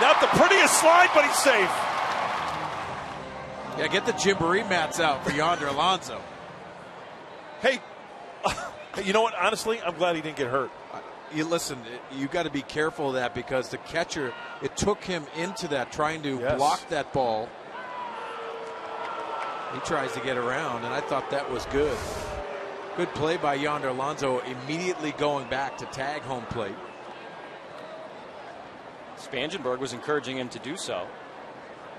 Not the prettiest slide, but he's safe. Yeah, get the Gymboree mats out for Yonder Alonso. Hey, you know what? Honestly, I'm glad he didn't get hurt. You listen, you got to be careful of that, because the catcher, it took him into that, trying to block that ball. He tries to get around, and I thought that was good. Good play by Yonder Alonso, immediately going back to tag home plate. Spangenberg was encouraging him to do so,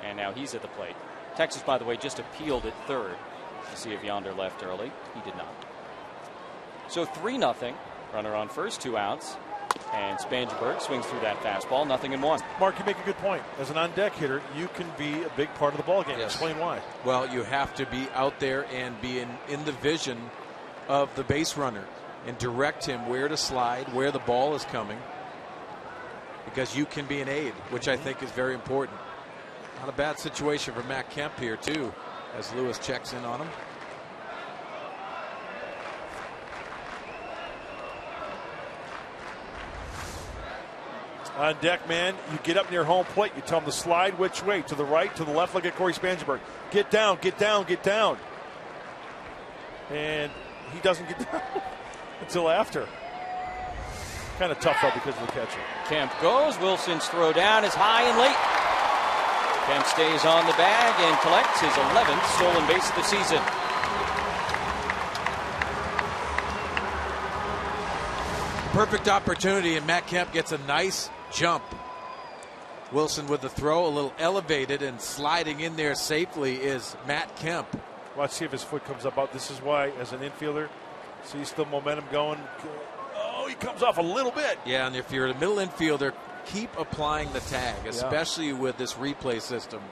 and now he's at the plate. Texas, by the way, just appealed at third. See if Yonder left early. He did not. So 3-0. Runner on first, 2 outs. And Spangenberg swings through that fastball, 0-1. Mark, you make a good point. As an on-deck hitter, you can be a big part of the ball game. Yes. Explain why. Well, you have to be out there and be in the vision of the base runner and direct him where to slide, where the ball is coming, because you can be an aid, which I think is very important. Not a bad situation for Matt Kemp here, too, as Lewis checks in on him. On deck, man, you get up near home plate. You tell him to slide which way, to the right, to the left. Look at Corey Spangenberg. Get down, get down, get down. And he doesn't get down until after. Kind of tough, though, because of the catcher. Kemp goes. Wilson's throw down is high and late. Kemp stays on the bag and collects his 11th stolen base of the season. Perfect opportunity, and Matt Kemp gets a nice jump. Wilson with the throw, a little elevated, and sliding in there safely is Matt Kemp. Watch, see if his foot comes up out. This is why, as an infielder, sees the momentum going. Oh, he comes off a little bit. Yeah, and if you're a middle infielder, keep applying the tag, especially with this replay system.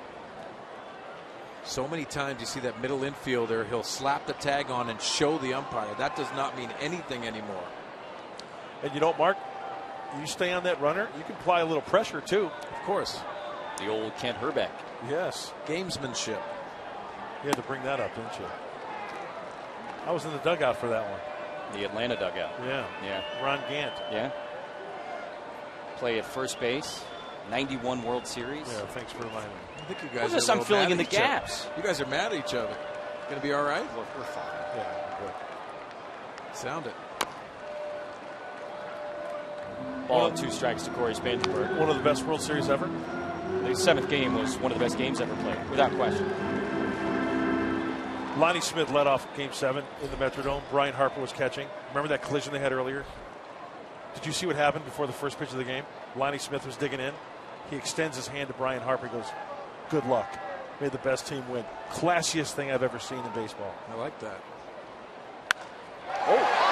So many times you see that middle infielder, he'll slap the tag on and show the umpire. That does not mean anything anymore. And you know what, Mark? You stay on that runner, you can apply a little pressure, too. Of course. The old Kent Herbeck. Yes. Gamesmanship. You had to bring that up, didn't you? I was in the dugout for that one. The Atlanta dugout. Yeah. Yeah. Ron Gant. Yeah. Play at first base. 91 World Series. Yeah, thanks for reminding me. I think you guys just are I'm filling in the gaps. You guys are mad at each other. Going to be all right? We're fine. Yeah, good. Sound it. Ball and 2 strikes to Corey Spangenberg. One of the best World Series ever. The 7th game was one of the best games ever played, without question. Lonnie Smith led off Game 7 in the Metrodome. Brian Harper was catching. Remember that collision they had earlier? Did you see what happened before the first pitch of the game? Lonnie Smith was digging in. He extends his hand to Brian Harper. He goes, good luck. May the best team win. Classiest thing I've ever seen in baseball. I like that. Oh.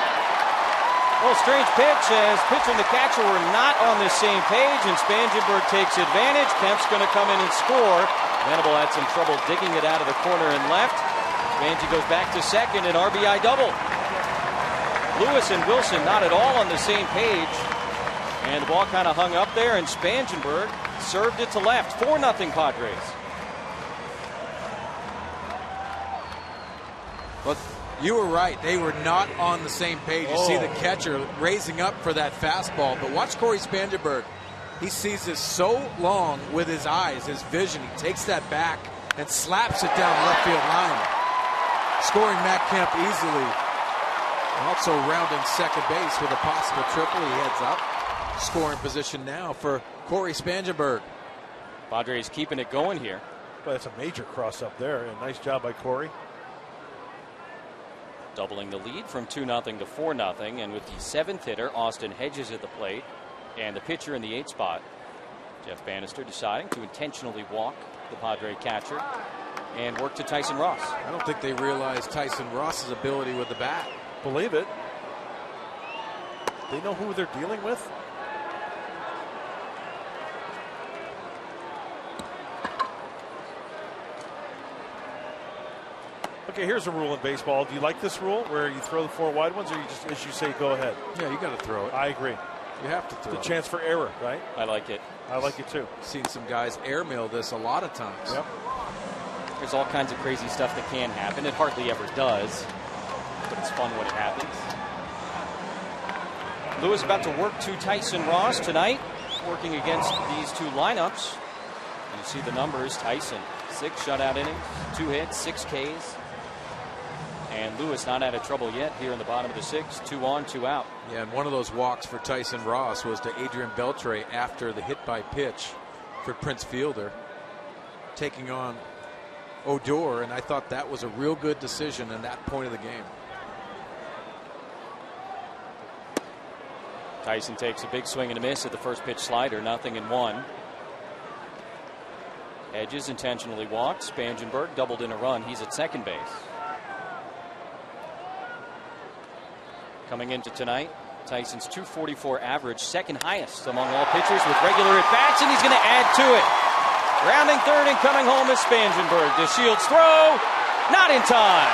Well, strange pitch as pitcher and the catcher were not on the same page, and Spangenberg takes advantage. Kemp's going to come in and score. Venable had some trouble digging it out of the corner and left. Spangie goes back to second, an RBI double. Lewis and Wilson not at all on the same page, and the ball kind of hung up there, and Spangenberg served it to left. 4-0 Padres. Well, you were right. They were not on the same page. You see the catcher raising up for that fastball. But watch Corey Spangenberg. He sees this so long with his eyes, his vision. He takes that back and slaps it down the left field line. Scoring Matt Kemp easily. Also rounding second base with a possible triple. He heads up. Scoring position now for Corey Spangenberg. Padres keeping it going here. Well, that's a major cross up there. And nice job by Corey. Doubling the lead from 2-0 to 4-0, and with the 7th hitter, Austin Hedges at the plate, and the pitcher in the 8th spot, Jeff Bannister, deciding to intentionally walk the Padre catcher and work to Tyson Ross. I don't think they realize Tyson Ross's ability with the bat. Believe it. They know who they're dealing with. Okay, here's a rule in baseball. Do you like this rule where you throw the 4 wide ones, or you just, as you say, go ahead? Yeah, you got to throw it. I agree. You have to throw The it. chance for error, right? I like it. I like it too. Seen some guys airmail this a lot of times. Yep. There's all kinds of crazy stuff that can happen. It hardly ever does, but it's fun when it happens. Lewis about to work to Tyson Ross tonight, working against these two lineups. You see the numbers. Tyson, 6 shutout innings, 2 hits, 6 Ks. And Lewis not out of trouble yet here in the bottom of the 6th. 2 on, 2 out. Yeah, and one of those walks for Tyson Ross was to Adrian Beltre after the hit by pitch for Prince Fielder, taking on Odor, and I thought that was a real good decision in that point of the game. Tyson takes a big swing and a miss at the first pitch slider, 0-1. Hedges intentionally walked. Spangenberg doubled in a run. He's at second base. Coming into tonight, Tyson's .244 average, second highest among all pitchers with regular at-bats, and he's going to add to it. Rounding third and coming home is Spangenberg. DeShields throw, not in time.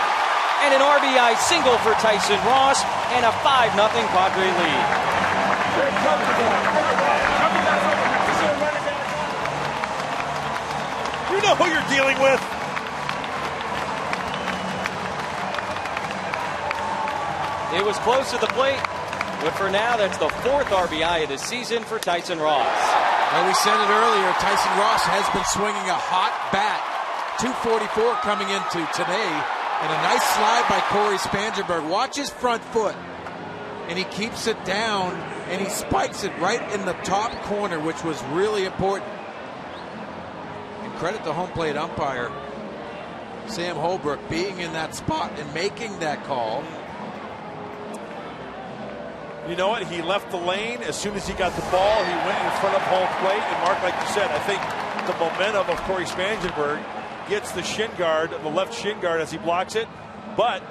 And an RBI single for Tyson Ross, and a 5-0 Padre lead. You know who you're dealing with. It was close to the plate, but for now, that's the 4th RBI of the season for Tyson Ross. Well, we said it earlier, Tyson Ross has been swinging a hot bat. .244 coming into today, and a nice slide by Corey Spangenberg. Watch his front foot, and he keeps it down, and he spikes it right in the top corner, which was really important. And credit the home plate umpire, Sam Holbrook, being in that spot and making that call. You know what? He left the lane as soon as he got the ball. He went in front of home plate. And Mark, like you said, I think the momentum of Corey Spangenberg gets the shin guard, the left shin guard, as he blocks it. But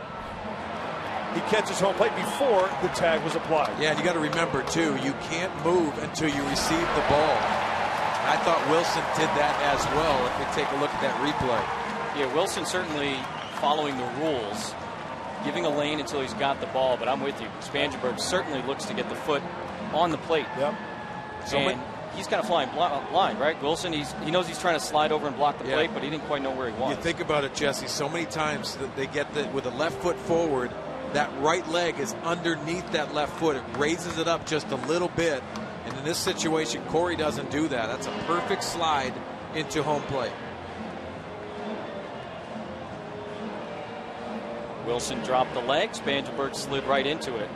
he catches home plate before the tag was applied. Yeah, and you got to remember, too, you can't move until you receive the ball. I thought Wilson did that as well, if you take a look at that replay. Yeah, Wilson certainly following the rules, giving a lane until he's got the ball, but I'm with you. Spangenberg certainly looks to get the foot on the plate. Yep. And he's kind of flying blind, right? Wilson, he knows he's trying to slide over and block the plate, but he didn't quite know where he was. You think about it, Jesse, so many times that they get with the left foot forward, that right leg is underneath that left foot. It raises it up just a little bit. And in this situation, Corey doesn't do that. That's a perfect slide into home plate. Wilson dropped the leg. Spangenberg slid right into it.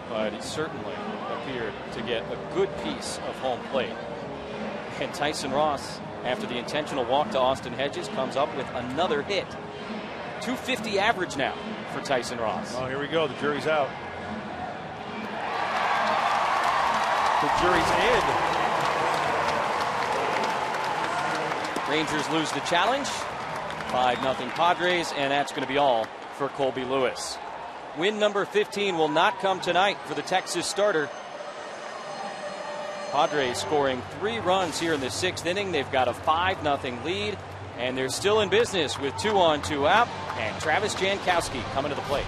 But he certainly appeared to get a good piece of home plate. And Tyson Ross, after the intentional walk to Austin Hedges, comes up with another hit. .250 average now for Tyson Ross. Oh, here we go. The jury's out. The jury's in. Rangers lose the challenge. 5-0 Padres, and that's going to be all for Colby Lewis. Win number 15 will not come tonight for the Texas starter. Padres scoring 3 runs here in the 6th inning. They've got a 5-0 lead, and they're still in business with 2 on, 2 out, and Travis Jankowski coming to the plate.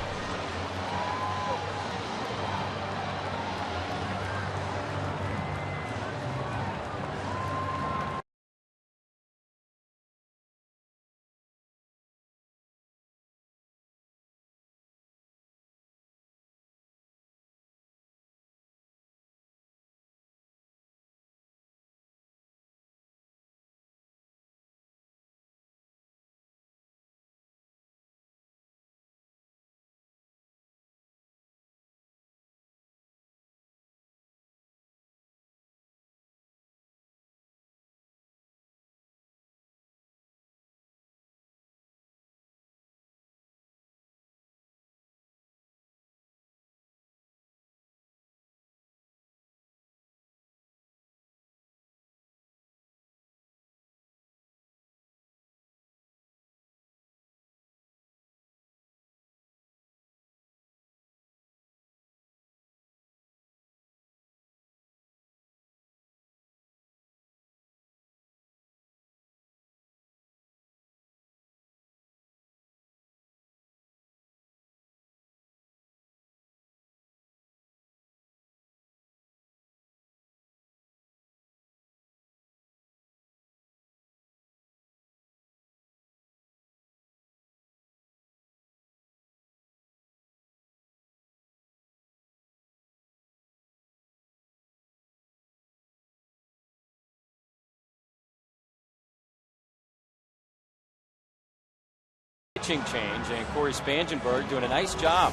Pitching change, and Corey Spangenberg doing a nice job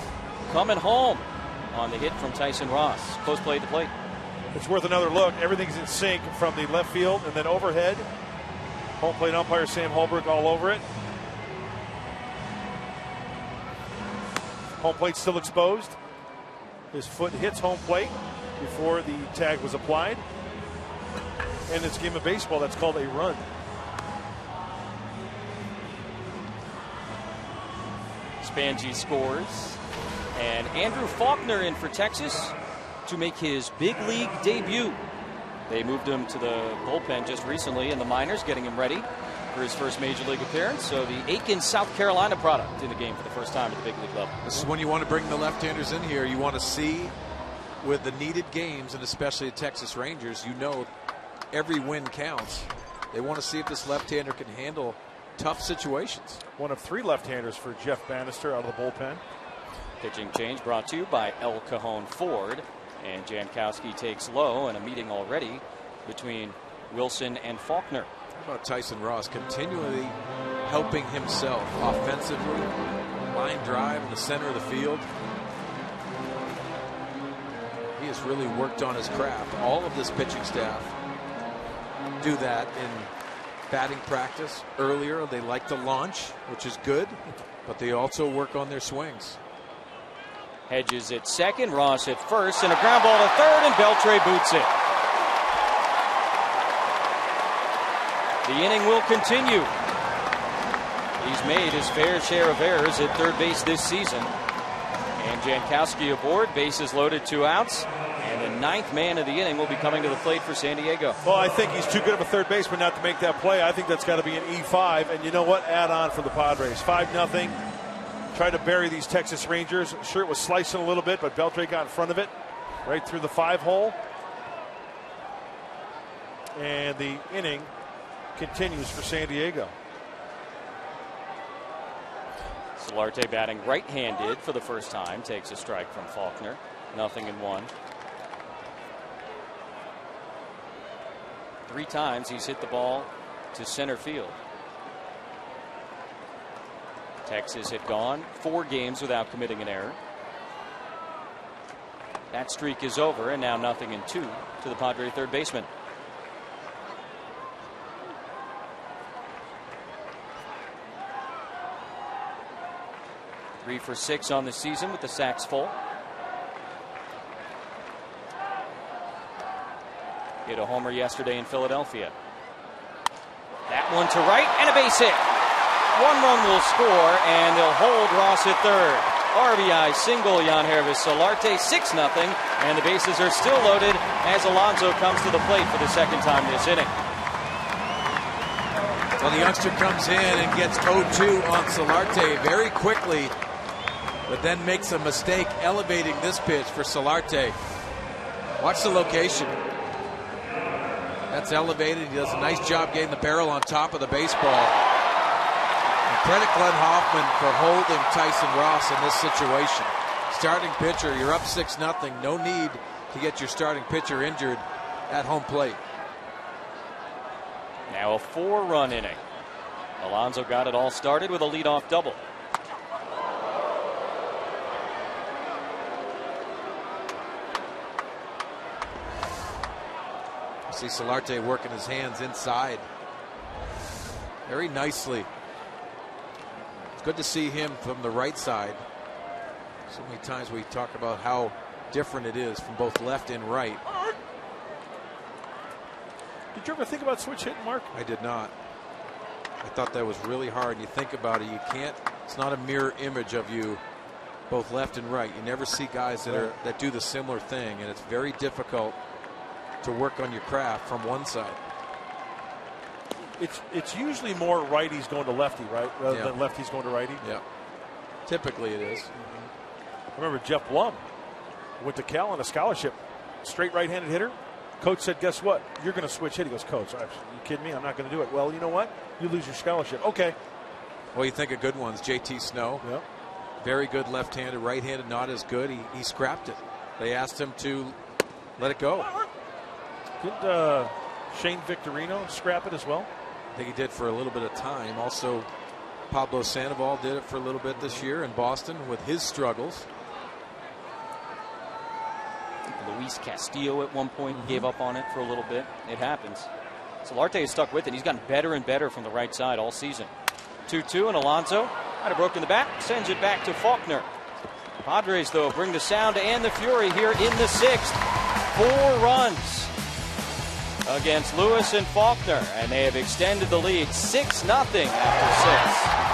coming home on the hit from Tyson Ross. Close play at the plate. It's worth another look. Everything's in sync from the left field and then overhead. Home plate umpire Sam Holbrook all over it. Home plate still exposed. His foot hits home plate before the tag was applied. And it's a game of baseball. That's called a run. Spangy scores, And Andrew Faulkner in for Texas to make his big league debut. They moved him to the bullpen just recently in the minors, getting him ready for his first major league appearance. So the Aiken, South Carolina product in the game for the first time at the big league level. This is when you want to bring the left-handers in here. You want to see with the needed games, and especially the Texas Rangers, you know every win counts. They want to see if this left-hander can handle tough situations. One of 3 left-handers for Jeff Bannister out of the bullpen. Pitching change brought to you by El Cajon Ford. And Jankowski takes low, and a meeting already between Wilson and Faulkner. How about Tyson Ross continually helping himself offensively? Line drive in the center of the field. He has really worked on his craft. All of this pitching staff do that in batting practice. Earlier, they like to launch, which is good, but they also work on their swings. Hedges at second, Ross at first, and a ground ball to third, and Beltre boots it. The inning will continue. He's made his fair share of errors at third base this season. And Jankowski aboard, bases loaded, 2 outs. And the 9th man of the inning will be coming to the plate for San Diego. Well, I think he's too good of a third baseman not to make that play. I think that's got to be an E5. And you know what? Add on for the Padres. 5-0. Tried to bury these Texas Rangers. Sure, it was slicing a little bit, but Beltre got in front of it right through the 5-hole. And the inning continues for San Diego. Solarte batting right-handed for the first time. Takes a strike from Faulkner. 0-1. 3 times he's hit the ball to center field. Texas had gone 4 games without committing an error. That streak is over, and now 0-2 to the Padre third baseman. Three for 6 on the season with the sacks full. Hit a homer yesterday in Philadelphia. That one to right, and a base hit. 1 run will score, and they'll hold Ross at third. RBI single, Yangervis Solarte, 6-0, and the bases are still loaded as Alonso comes to the plate for the 2nd time this inning. Well, the youngster comes in and gets 0-2 on Solarte very quickly, but then makes a mistake elevating this pitch for Solarte. Watch the location. That's elevated. He does a nice job getting the barrel on top of the baseball. Credit Glenn Hoffman for holding Tyson Ross in this situation. Starting pitcher, you're up 6-0. No need to get your starting pitcher injured at home plate. Now a 4-run inning. Alonso got it all started with a leadoff double. See Solarte working his hands inside very nicely. It's good to see him from the right side. So many times we talk about how different it is from both left and right. Did you ever think about switch hitting, Mark? I did not. I thought that was really hard. You think about it, you can't. It's not a mirror image of you, both left and right. You never see guys that do the similar thing, and it's very difficult to work on your craft from one side. It's usually more righties going to lefty, right, rather than lefties going to righty. Yeah, typically it is. I remember Jeff Blum went to Cal on a scholarship, straight right-handed hitter. Coach said, "Guess what? You're going to switch hit." He goes, "Coach, are you kidding me? I'm not going to do it." "Well, you know what? You lose your scholarship." "Okay." Well, you think of good ones. JT Snow, very good left-handed, right-handed, not as good. He scrapped it. They asked him to let it go. Did Shane Victorino scrap it as well? I think he did for a little bit of time. Also, Pablo Sandoval did it for a little bit this year in Boston with his struggles. Luis Castillo at one point gave up on it for a little bit. It happens. Solarte has stuck with it. He's gotten better and better from the right side all season. 2-2, and Alonso might have broken the bat, sends it back to Faulkner. Padres, though, bring the sound and the fury here in the 6th. 4 runs against Lewis and Faulkner, and they have extended the lead 6-0 after 6.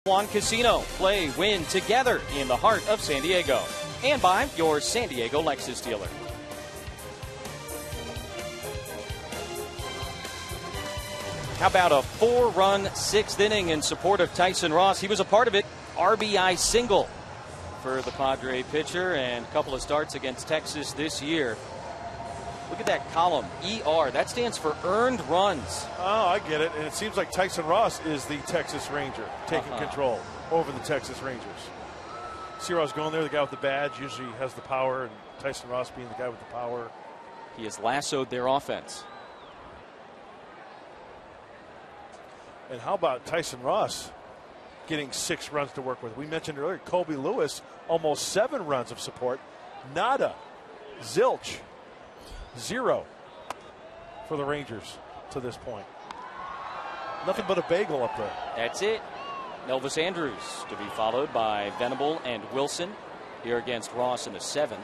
Juan Casino. Play, win together in the heart of San Diego. And by your San Diego Lexus dealer. How about a 4-run 6th inning in support of Tyson Ross? He was a part of it. RBI single for the Padre pitcher, and a couple of starts against Texas this year. Look at that column, ER. That stands for earned runs. Oh, I get it. And it seems like Tyson Ross is the Texas Ranger, taking control over the Texas Rangers. See Ross going there, the guy with the badge usually has the power, and Tyson Ross being the guy with the power. He has lassoed their offense. And how about Tyson Ross getting 6 runs to work with? We mentioned earlier, Colby Lewis, almost 7 runs of support. Nada. Zilch. 0 for the Rangers to this point. Nothing but a bagel up there. That's it. Elvis Andrews to be followed by Venable and Wilson here against Ross in the 7th.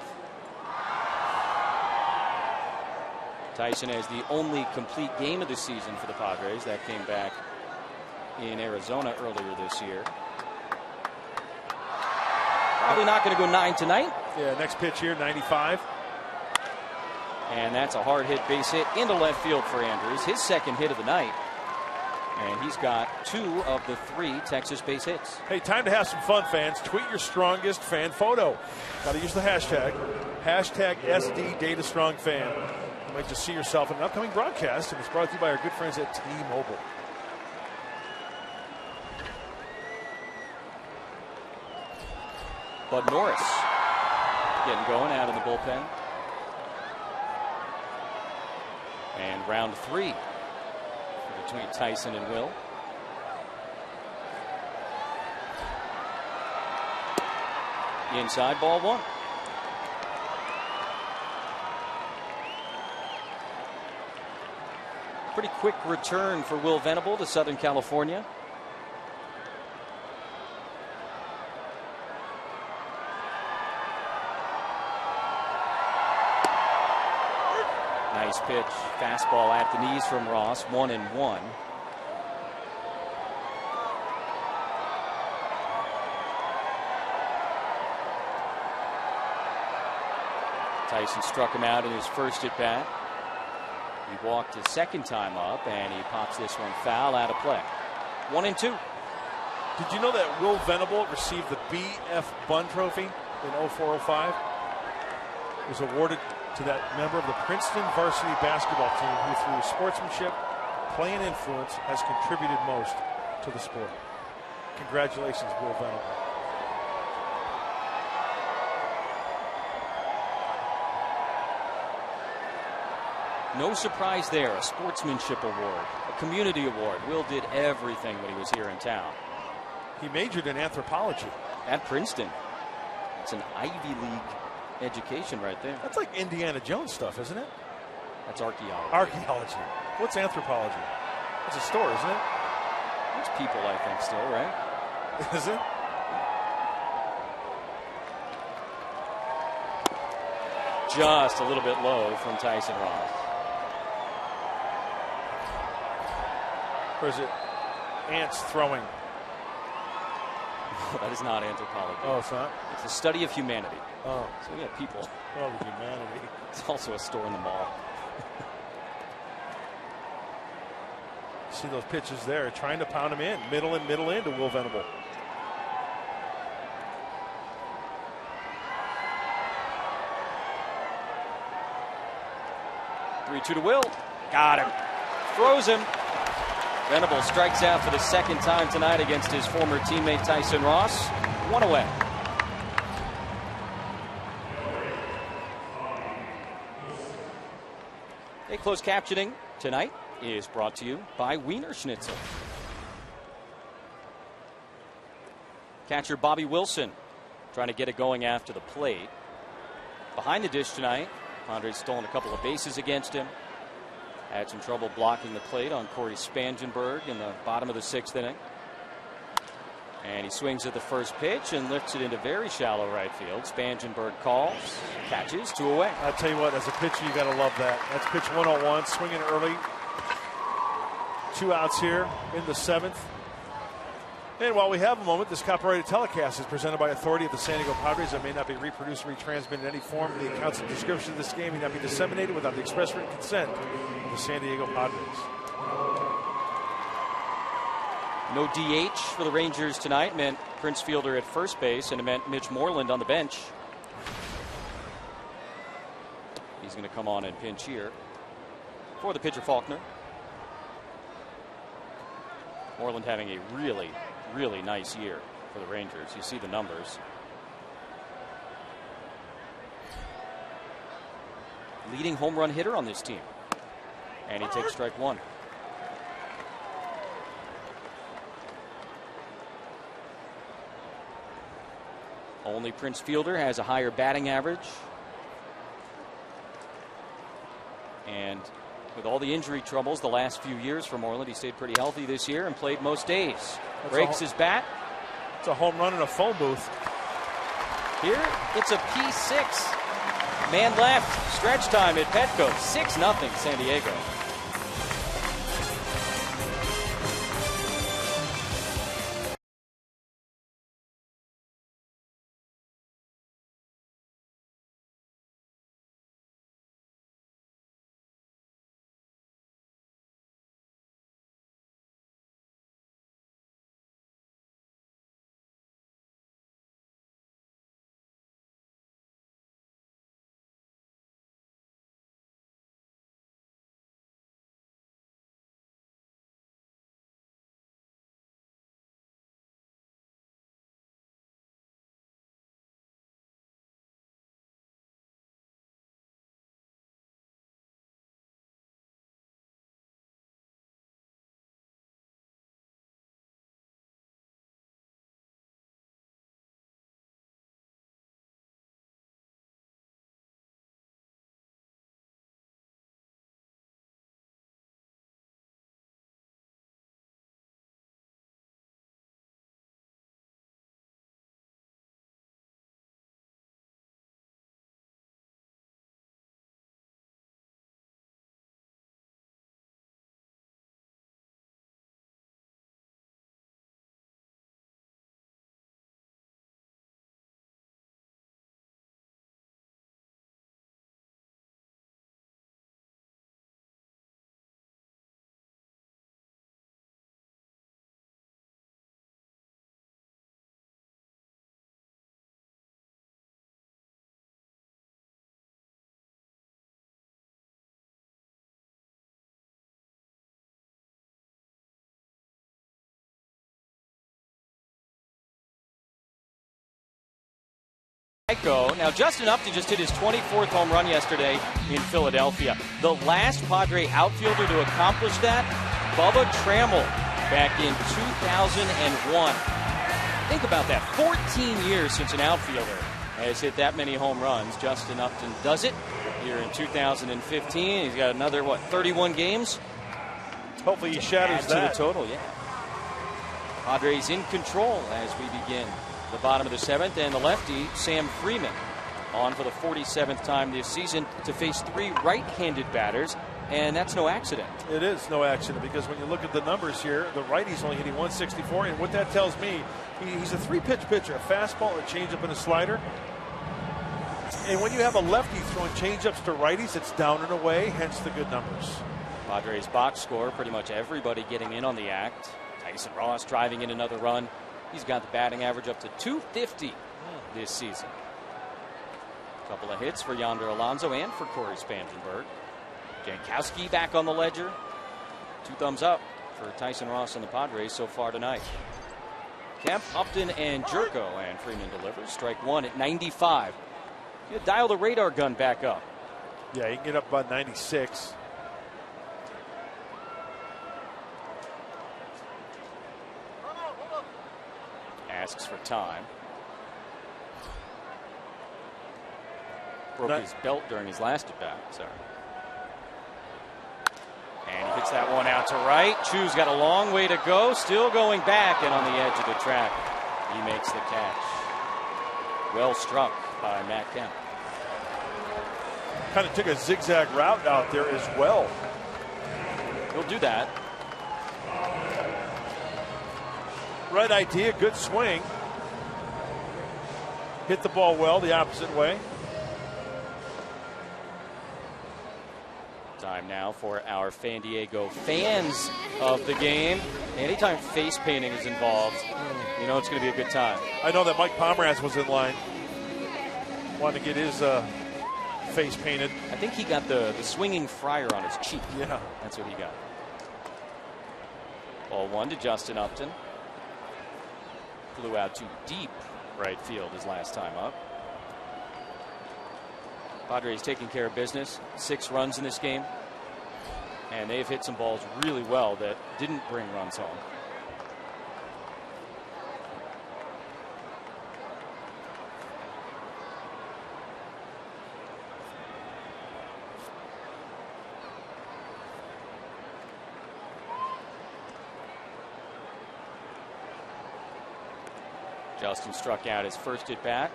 Tyson has the only complete game of the season for the Padres. That came back in Arizona earlier this year. Probably not going to go 9 tonight. Yeah, next pitch here, 95. And that's a hard hit base hit into left field for Andrews. His second hit of the night. And he's got 2 of the 3 Texas base hits. Hey, time to have some fun, fans. Tweet your strongest fan photo. Got to use the hashtag. Hashtag SDDataStrongFan. You might just see yourself in an upcoming broadcast, and it's brought to you by our good friends at T-Mobile. Bud Norris getting going out in the bullpen. And round 3 between Tyson and Will. Inside, ball 1. Pretty quick return for Will Venable to Southern California. Nice pitch, fastball at the knees from Ross, 1-1. Tyson struck him out in his first at bat. He walked his second time up, and he pops this one foul out of play. 1-2. Did you know that Will Venable received the B.F. Bunn Trophy in 04-05? It was awarded to that member of the Princeton varsity basketball team who, through sportsmanship, play, and influence, has contributed most to the sport. Congratulations, Will Venable. No surprise there. A sportsmanship award, a community award. Will did everything when he was here in town. He majored in anthropology. At Princeton. It's an Ivy League education right there. That's like Indiana Jones stuff, isn't it? That's archaeology. Archaeology. What's anthropology? It's a store, isn't it? It's people, I think, still, right? Is it? Just a little bit low from Tyson Ross. Or is it ants throwing? That is not anthropology. Oh, it's not? It's the study of humanity. Oh. So we got people. Oh, the humanity. It's also a store in the mall. See those pitches there, trying to pound him in. Middle in to Will Venable. Three-two to Will. Got him. Throws him. Venable strikes out for the second time tonight against his former teammate Tyson Ross. 1 away. A closed captioning tonight is brought to you by Wiener Schnitzel. Catcher Bobby Wilson trying to get it going after the plate. Behind the dish tonight, Padres stolen a couple of bases against him. Had some trouble blocking the plate on Corey Spangenberg in the bottom of the 6th inning. And he swings at the first pitch and lifts it into very shallow right field. Spangenberg calls, catches, 2 away. I'll tell you what, as a pitcher, you got to love that. That's pitch 101, swinging early. 2 outs here in the 7th. And while we have a moment, this copyrighted telecast is presented by authority of the San Diego Padres and may not be reproduced or retransmitted in any form. The accounts and description of this game may not be disseminated without the express written consent of the San Diego Padres. No DH for the Rangers tonight meant Prince Fielder at first base, and it meant Mitch Moreland on the bench. He's going to come on and pinch here for the pitcher Faulkner. Moreland having a really nice year for the Rangers. You see the numbers. Leading home run hitter on this team. And he takes strike one. Only Prince Fielder has a higher batting average. And with all the injury troubles the last few years for Moreland, he stayed pretty healthy this year and played most days. Breaks his bat. It's a home run in a phone booth. Here, it's a P6. Man left. Stretch time at Petco. 6-0 San Diego. Now, Justin Upton just hit his 24th home run yesterday in Philadelphia. The last Padre outfielder to accomplish that, Bubba Trammell, back in 2001. Think about that. 14 years since an outfielder has hit that many home runs. Justin Upton does it here in 2015. He's got another, 31 games? Hopefully he shatters that. To the total, yeah. Padres in control as we begin the bottom of the seventh, and the lefty, Sam Freeman, on for the 47th time this season to face three right-handed batters, and that's no accident. It is no accident, because when you look at the numbers here, the righty's only hitting 164, and what that tells me, he's a three-pitch pitcher, a fastball, a changeup, and a slider. And when you have a lefty throwing changeups to righties, it's down and away, hence the good numbers. Padres box score, pretty much everybody getting in on the act. Tyson Ross driving in another run. He's got the batting average up to 250 this season. A couple of hits for Yonder Alonso and for Corey Spangenberg. Jankowski back on the ledger. 2 thumbs up for Tyson Ross and the Padres so far tonight. Kemp, Upton, and Jerko, and Freeman delivers. Strike one at 95. You dial the radar gun back up. Yeah, he can get up about 96. Asks for time. Broke his belt during his last at bat. Sorry. And he hits that one out to right. Chu's got a long way to go. Still going back and on the edge of the track. He makes the catch. Well struck by Matt Kemp. Kind of took a zigzag route out there as well. He'll do that. Right idea, good swing. Hit the ball well the opposite way. Time now for our Fan Diego fans of the game. Anytime face painting is involved, you know it's going to be a good time. I know that Mike Pomeranz was in line. Wanted to get his face painted. I think he got the swinging friar on his cheek. Yeah. That's what he got. Ball 1 to Justin Upton. Flew out to deep right field his last time up. Padres taking care of business. 6 runs in this game. And they've hit some balls really well that didn't bring runs home. Justin struck out his first at bat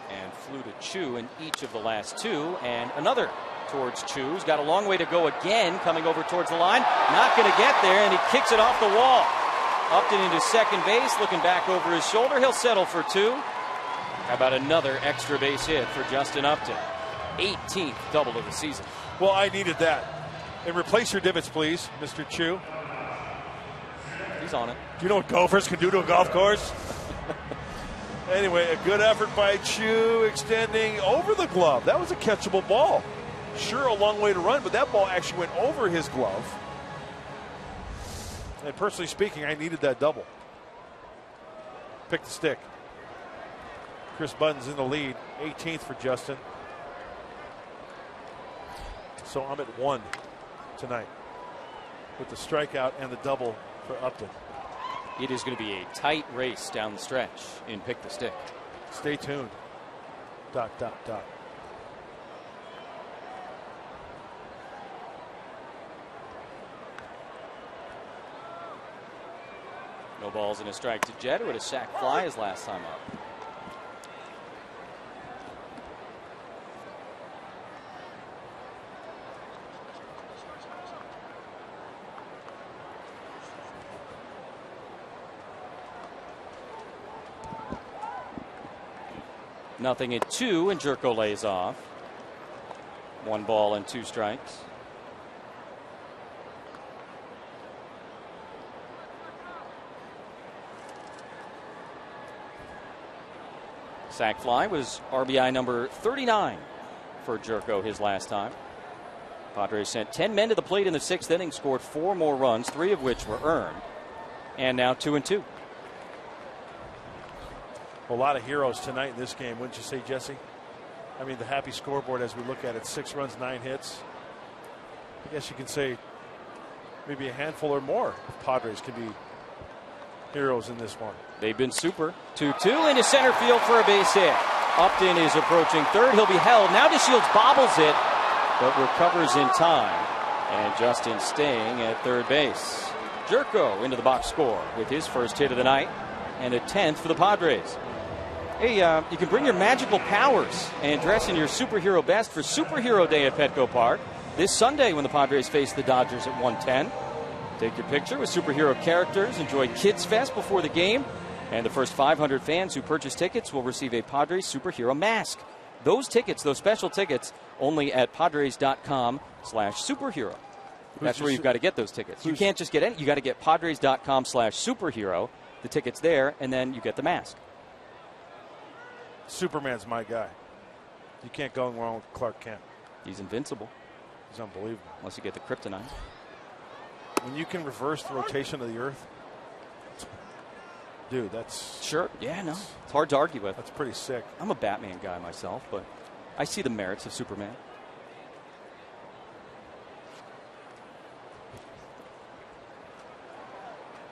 and flew to Chu in each of the last 2, and another towards Chu. He's got a long way to go again, coming over towards the line. Not going to get there, and he kicks it off the wall. Upton into second base, looking back over his shoulder. He'll settle for 2. How about another extra base hit for Justin Upton? 18th double of the season. Well, I needed that. And replace your divots, please, Mr. Chu. He's on it. Do you know what golfers can do to a golf course? Anyway, a good effort by Chu, extending over the glove. That was a catchable ball. Sure, a long way to run, but that ball actually went over his glove. And personally speaking, I needed that double. Pick the stick. Chris Button's in the lead, 18th for Justin. So I'm at 1 tonight with the strikeout and the double for Upton. It is going to be a tight race down the stretch in Pick the Stick. Stay tuned. ... No balls and a strike to Jed, who had a sac fly his last time up. Nothing at 2, and Jerko lays off. 1 ball and 2 strikes. Sac fly was RBI number 39 for Jerko his last time. Padres sent 10 men to the plate in the 6th inning, scored 4 more runs, 3 of which were earned, and now 2-2. A lot of heroes tonight in this game, wouldn't you say, Jesse? I mean, the happy scoreboard as we look at it, 6 runs, 9 hits. I guess you can say maybe a handful or more of Padres can be heroes in this one. They've been super. 2-2 into center field for a base hit. Upton is approaching third. He'll be held. Now DeShields bobbles it, but recovers in time. And Justin staying at third base. Jerko into the box score with his first hit of the night and a 10th for the Padres. Hey, you can bring your magical powers and dress in your superhero best for Superhero Day at Petco Park this Sunday when the Padres face the Dodgers at 1:10. Take your picture with superhero characters, enjoy Kids Fest before the game, and the first 500 fans who purchase tickets will receive a Padres superhero mask. Those tickets, those special tickets, only at Padres.com/superhero. That's where you've got to get those tickets. You can't just get any. You got to get Padres.com/superhero, the tickets there, and then you get the mask. Superman's my guy. You can't go wrong with Clark Kent. He's invincible. He's unbelievable. Unless you get the kryptonite. When you can reverse the rotation of the Earth, dude, that's... Sure. Yeah, no. It's hard to argue with. That's pretty sick. I'm a Batman guy myself, but I see the merits of Superman.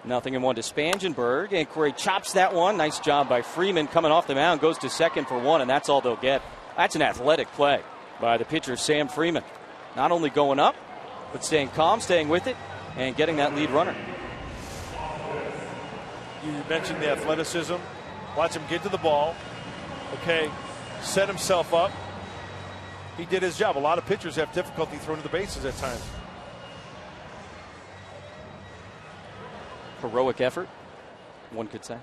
Nothing in 1 to Spangenberg, and Corey chops that one. Nice job by Freeman coming off the mound, goes to second for 1, and that's all they'll get. That's an athletic play by the pitcher, Sam Freeman. Not only going up, but staying calm, staying with it, and getting that lead runner. You mentioned the athleticism. Watch him get to the ball. Okay, set himself up. He did his job. A lot of pitchers have difficulty throwing to the bases at times. Heroic effort. one could say.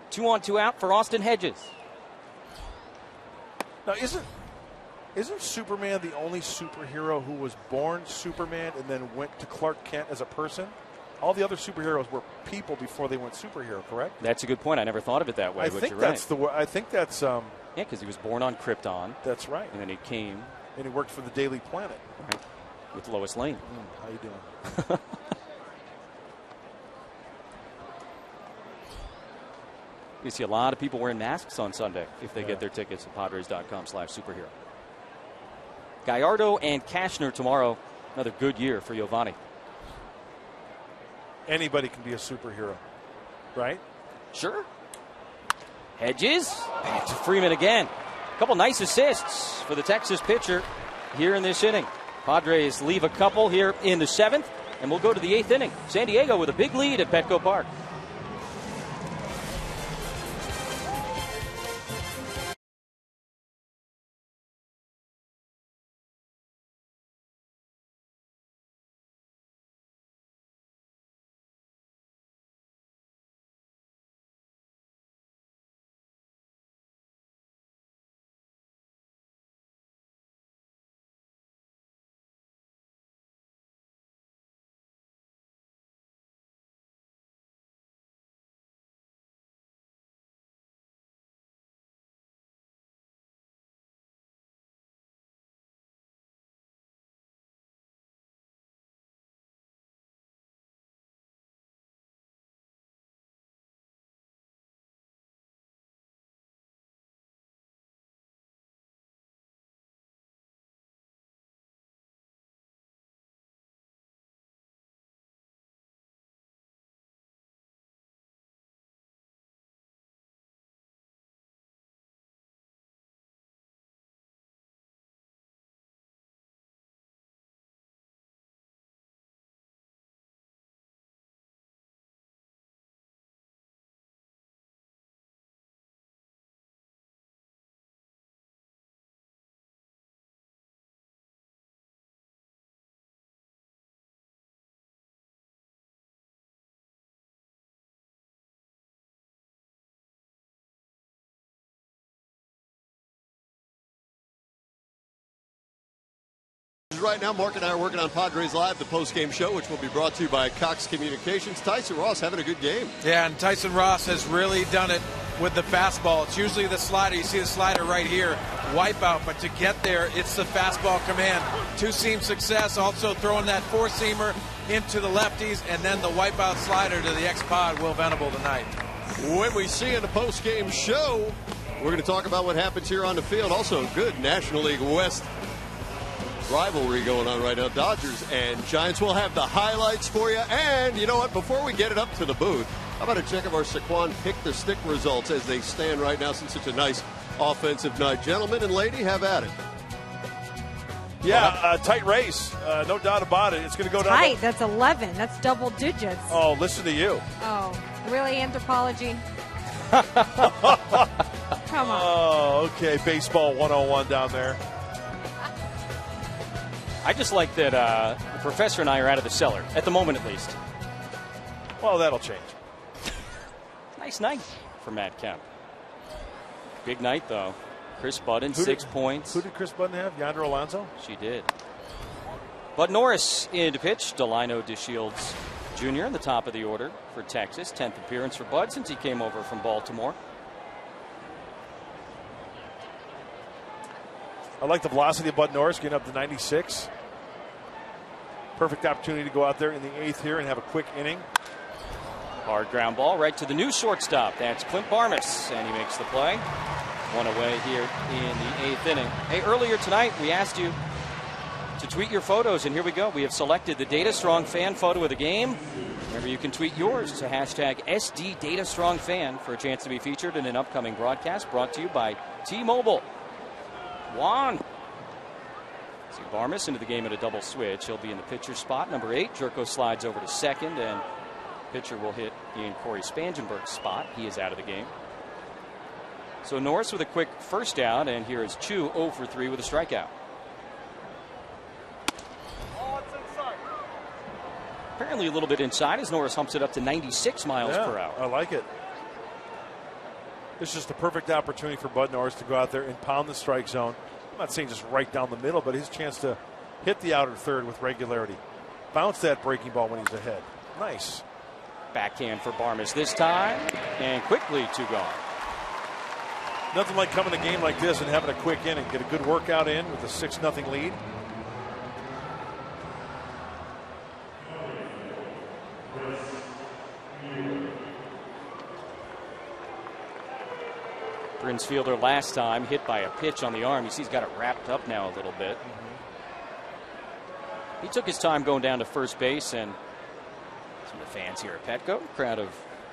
Two on, two out for Austin Hedges. Now, isn't Superman the only superhero who was born Superman and then went to Clark Kent as a person? All the other superheroes were people before they went superhero, correct? That's a good point. I never thought of it that way. I but think you're that's right. I think that's. Yeah, because he was born on Krypton. That's right. And then he came. And he worked for the Daily Planet. Right. With Lois Lane. How you doing? You see a lot of people wearing masks on Sunday if they get their tickets at Padres.com/superhero. Gallardo and Cashner tomorrow. Another good year for Giovanni. Anybody can be a superhero, right? Sure. Hedges. Back to Freeman again. A couple nice assists for the Texas pitcher here in this inning. Padres leave a couple here in the 7th, and we'll go to the 8th inning. San Diego with a big lead at Petco Park. Right now, Mark and I are working on Padres Live, the post-game show, which will be brought to you by Cox Communications. Tyson Ross having a good game. Yeah, and Tyson Ross has really done it with the fastball. It's usually the slider. You see the slider right here, wipeout. But to get there, it's the fastball command. Two-seam success, also throwing that four-seamer into the lefties, and then the wipeout slider to the ex-Pod, Will Venable, tonight. When we see in the post-game show, we're going to talk about what happens here on the field. Also, good National League West rivalry going on right now. Dodgers and Giants. Will have the highlights for you. And you know what? Before we get it up to the booth, how about a check of our Saquon Pick the Stick results as they stand right now since such a nice offensive night. Gentlemen and lady, have at it. Yeah, tight race. No doubt about it. It's going to go down. Tight. That's 11. That's double digits. Oh, listen to you. Oh, really, Anthropology? Come on. Oh, okay. Baseball 101 down there. I just like that the professor and I are out of the cellar, at the moment at least. Well, that'll change. Nice night for Matt Kemp. Big night, though. Chris Budden, 6 points. Who did Chris Budden have? Yonder Alonso? She did. Bud Norris in to pitch. Delino DeShields Jr. in the top of the order for Texas. 10th appearance for Bud since he came over from Baltimore. I like the velocity of Bud Norris getting up to 96. Perfect opportunity to go out there in the 8th here and have a quick inning. Hard ground ball right to the new shortstop. That's Clint Barmas, and he makes the play. One away here in the 8th inning. Hey, earlier tonight we asked you to tweet your photos, and here we go. We have selected the Data Strong fan photo of the game. Remember, you can tweet yours to hashtag SD Data Strong Fan for a chance to be featured in an upcoming broadcast brought to you by T-Mobile. Juan. See Barmas into the game at a double switch. He'll be in the pitcher's spot, number 8. Jerko slides over to second, and Pitcher will hit in Corey Spangenberg's spot. He is out of the game. So Norris with a quick first out, and here is Chu 0 for 3 with a strikeout. Apparently a little bit inside as Norris humps it up to 96 miles per hour. I like it. This is just a perfect opportunity for Bud Norris to go out there and pound the strike zone. I'm not saying just right down the middle, but his chance to hit the outer third with regularity. Bounce that breaking ball when he's ahead. Nice. Backhand for Barmes this time, and quickly 2 gone. Nothing like coming to a game like this and having a quick inning. Get a good workout in with a 6-0 lead. Prince Fielder last time hit by a pitch on the arm. You see he's got it wrapped up now a little bit. He took his time going down to first base, and some of the fans here at Petco, crowd of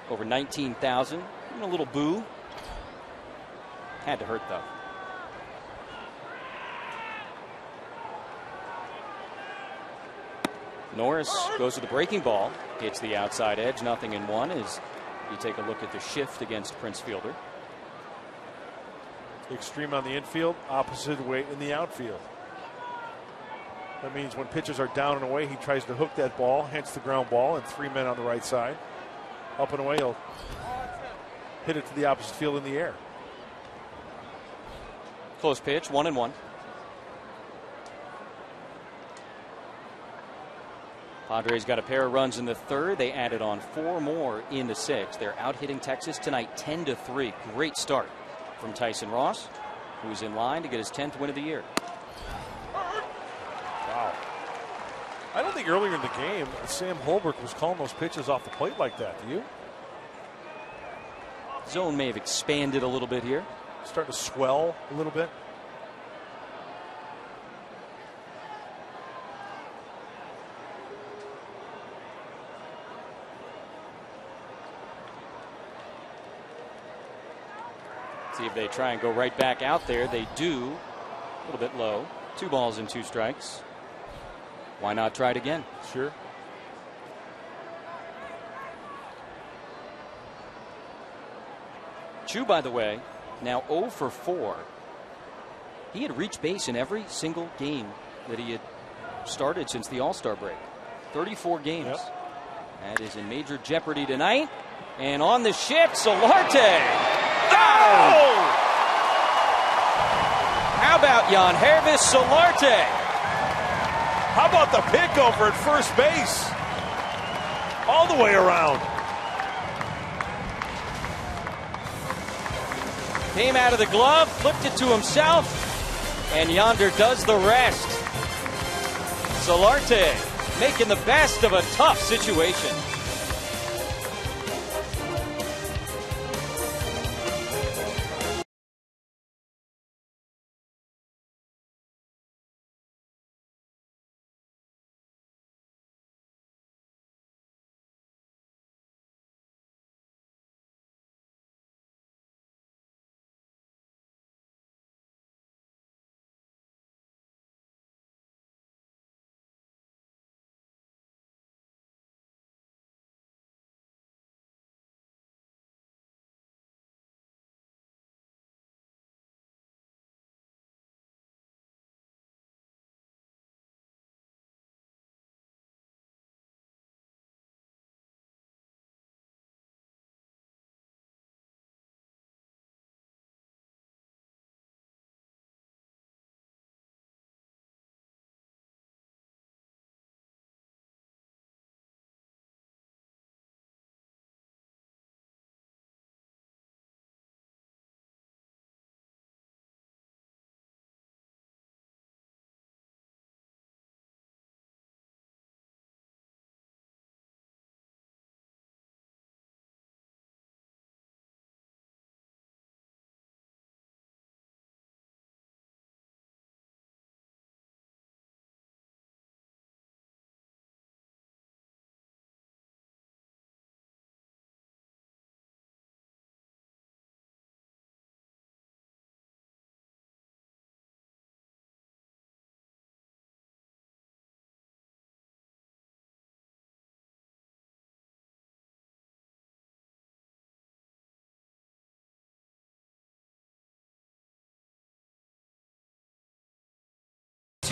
over 19,000, a little boo. Had to hurt though. Norris goes to the breaking ball, hits the outside edge, 0-1 as you take a look at the shift against Prince Fielder. Extreme on the infield, opposite weight in the outfield. That means when pitchers are down and away, he tries to hook that ball, hence the ground ball, and 3 men on the right side. Up and away, he'll hit it to the opposite field in the air. Close pitch, 1-1. Padres got a pair of runs in the third. They added on 4 more in the 6th. They're out hitting Texas tonight 10-3. Great start from Tyson Ross, who's in line to get his 10th win of the year. Wow. I don't think earlier in the game Sam Holbrook was calling those pitches off the plate like that. Do you? Zone may have expanded a little bit here. Starting to swell a little bit. See if they try and go right back out there. They do. A little bit low. 2 balls and 2 strikes. Why not try it again? Sure. Chu, by the way, now 0 for 4. He had reached base in every single game that he had started since the All-Star break. 34 games. Yep. That is in major jeopardy tonight. And on the shift, Solarte. Oh! How about Yangervis Solarte? How about the pick over at first base? All the way around. Came out of the glove, flipped it to himself, and Yonder does the rest. Solarte making the best of a tough situation.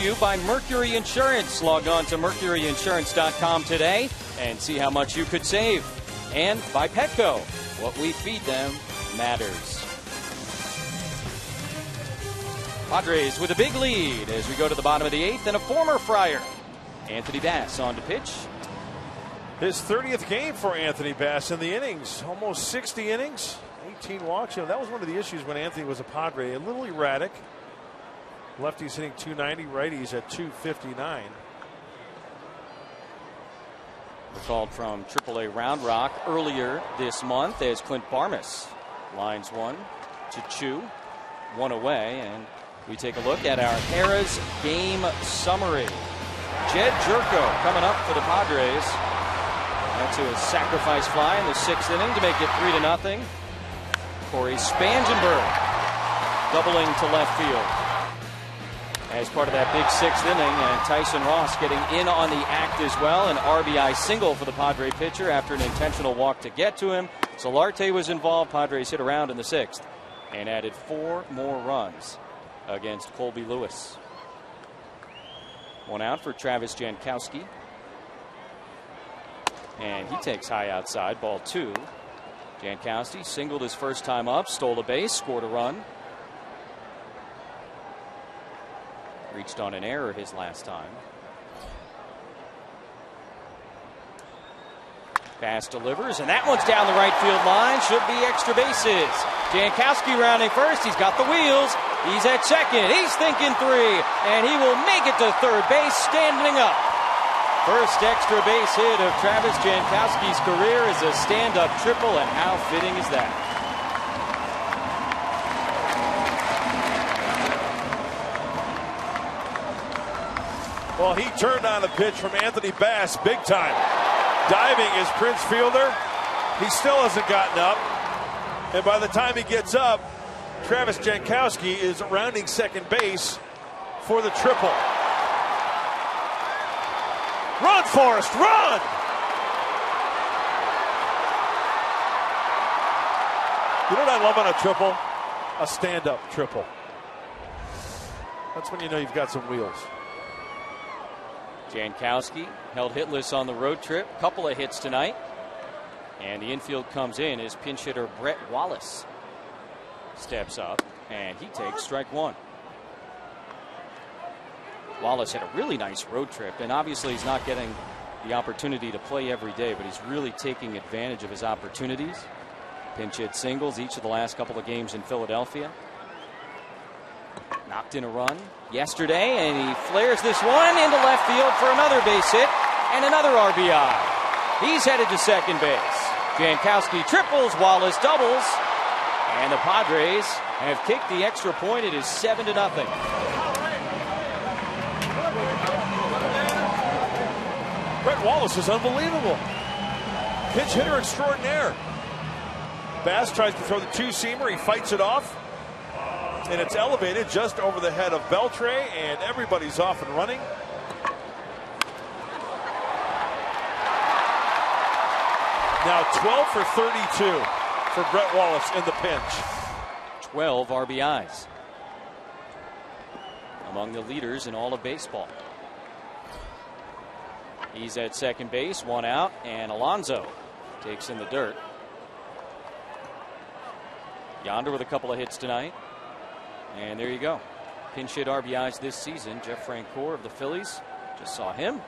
to you by Mercury Insurance. Log on to mercuryinsurance.com today and see how much you could save. And by Petco. What we feed them matters. Padres with a big lead as we go to the bottom of the 8th, and a former Friar, Anthony Bass, on to pitch. His 30th game for Anthony Bass in the innings. Almost 60 innings, 18 walks. You know, that was one of the issues when Anthony was a Padre. A little erratic. Lefty's hitting 290, righties at 259. Called from AAA Round Rock earlier this month as Clint Barmas lines one to Chu, one away, and we take a look at our Harrah's game summary. Jed Jerko coming up for the Padres. That's a sacrifice fly in the 6th inning to make it 3-0. Corey Spangenberg doubling to left field as part of that big 6th inning, and Tyson Ross getting in on the act as well. An RBI single for the Padre pitcher after an intentional walk to get to him. Solarte was involved. Padres hit around in the 6th and added 4 more runs against Colby Lewis. One out for Travis Jankowski. And he takes high outside, ball 2. Jankowski singled his first time up, stole a base, scored a run. Reached on an error his last time. Pass delivers, and that one's down the right field line. Should be extra bases. Jankowski rounding first. He's got the wheels. He's at second. He's thinking 3, and he will make it to third base standing up. First extra base hit of Travis Jankowski's career is a stand-up triple, and how fitting is that? Well, he turned on a pitch from Anthony Bass big time. Diving is Prince Fielder. He still hasn't gotten up. And by the time he gets up, Travis Jankowski is rounding second base for the triple. Run, Forrest, run! You know what I love on a triple? A stand-up triple. That's when you know you've got some wheels. Jankowski held hitless on the road trip. Couple of hits tonight. And the infield comes in as pinch hitter Brett Wallace steps up, and he takes strike 1. Wallace had a really nice road trip, and obviously he's not getting the opportunity to play every day, but he's really taking advantage of his opportunities. Pinch hit singles each of the last couple of games in Philadelphia. Knocked in a run yesterday, and he flares this one into left field for another base hit and another RBI. He's headed to second base. Jankowski triples, Wallace doubles, and the Padres have kicked the extra point. It is 7-0. Brett Wallace is unbelievable. Pinch hitter extraordinaire. Bass tries to throw the two-seamer. He fights it off. And it's elevated just over the head of Beltre, and everybody's off and running. Now 12 for 32 for Brett Wallace in the pinch. 12 RBIs. Among the leaders in all of baseball. He's at second base, 1 out, and Alonso takes in the dirt. Yonder with a couple of hits tonight. And there you go. Pinch hit RBIs this season. Jeff Francoeur of the Phillies. Just saw him.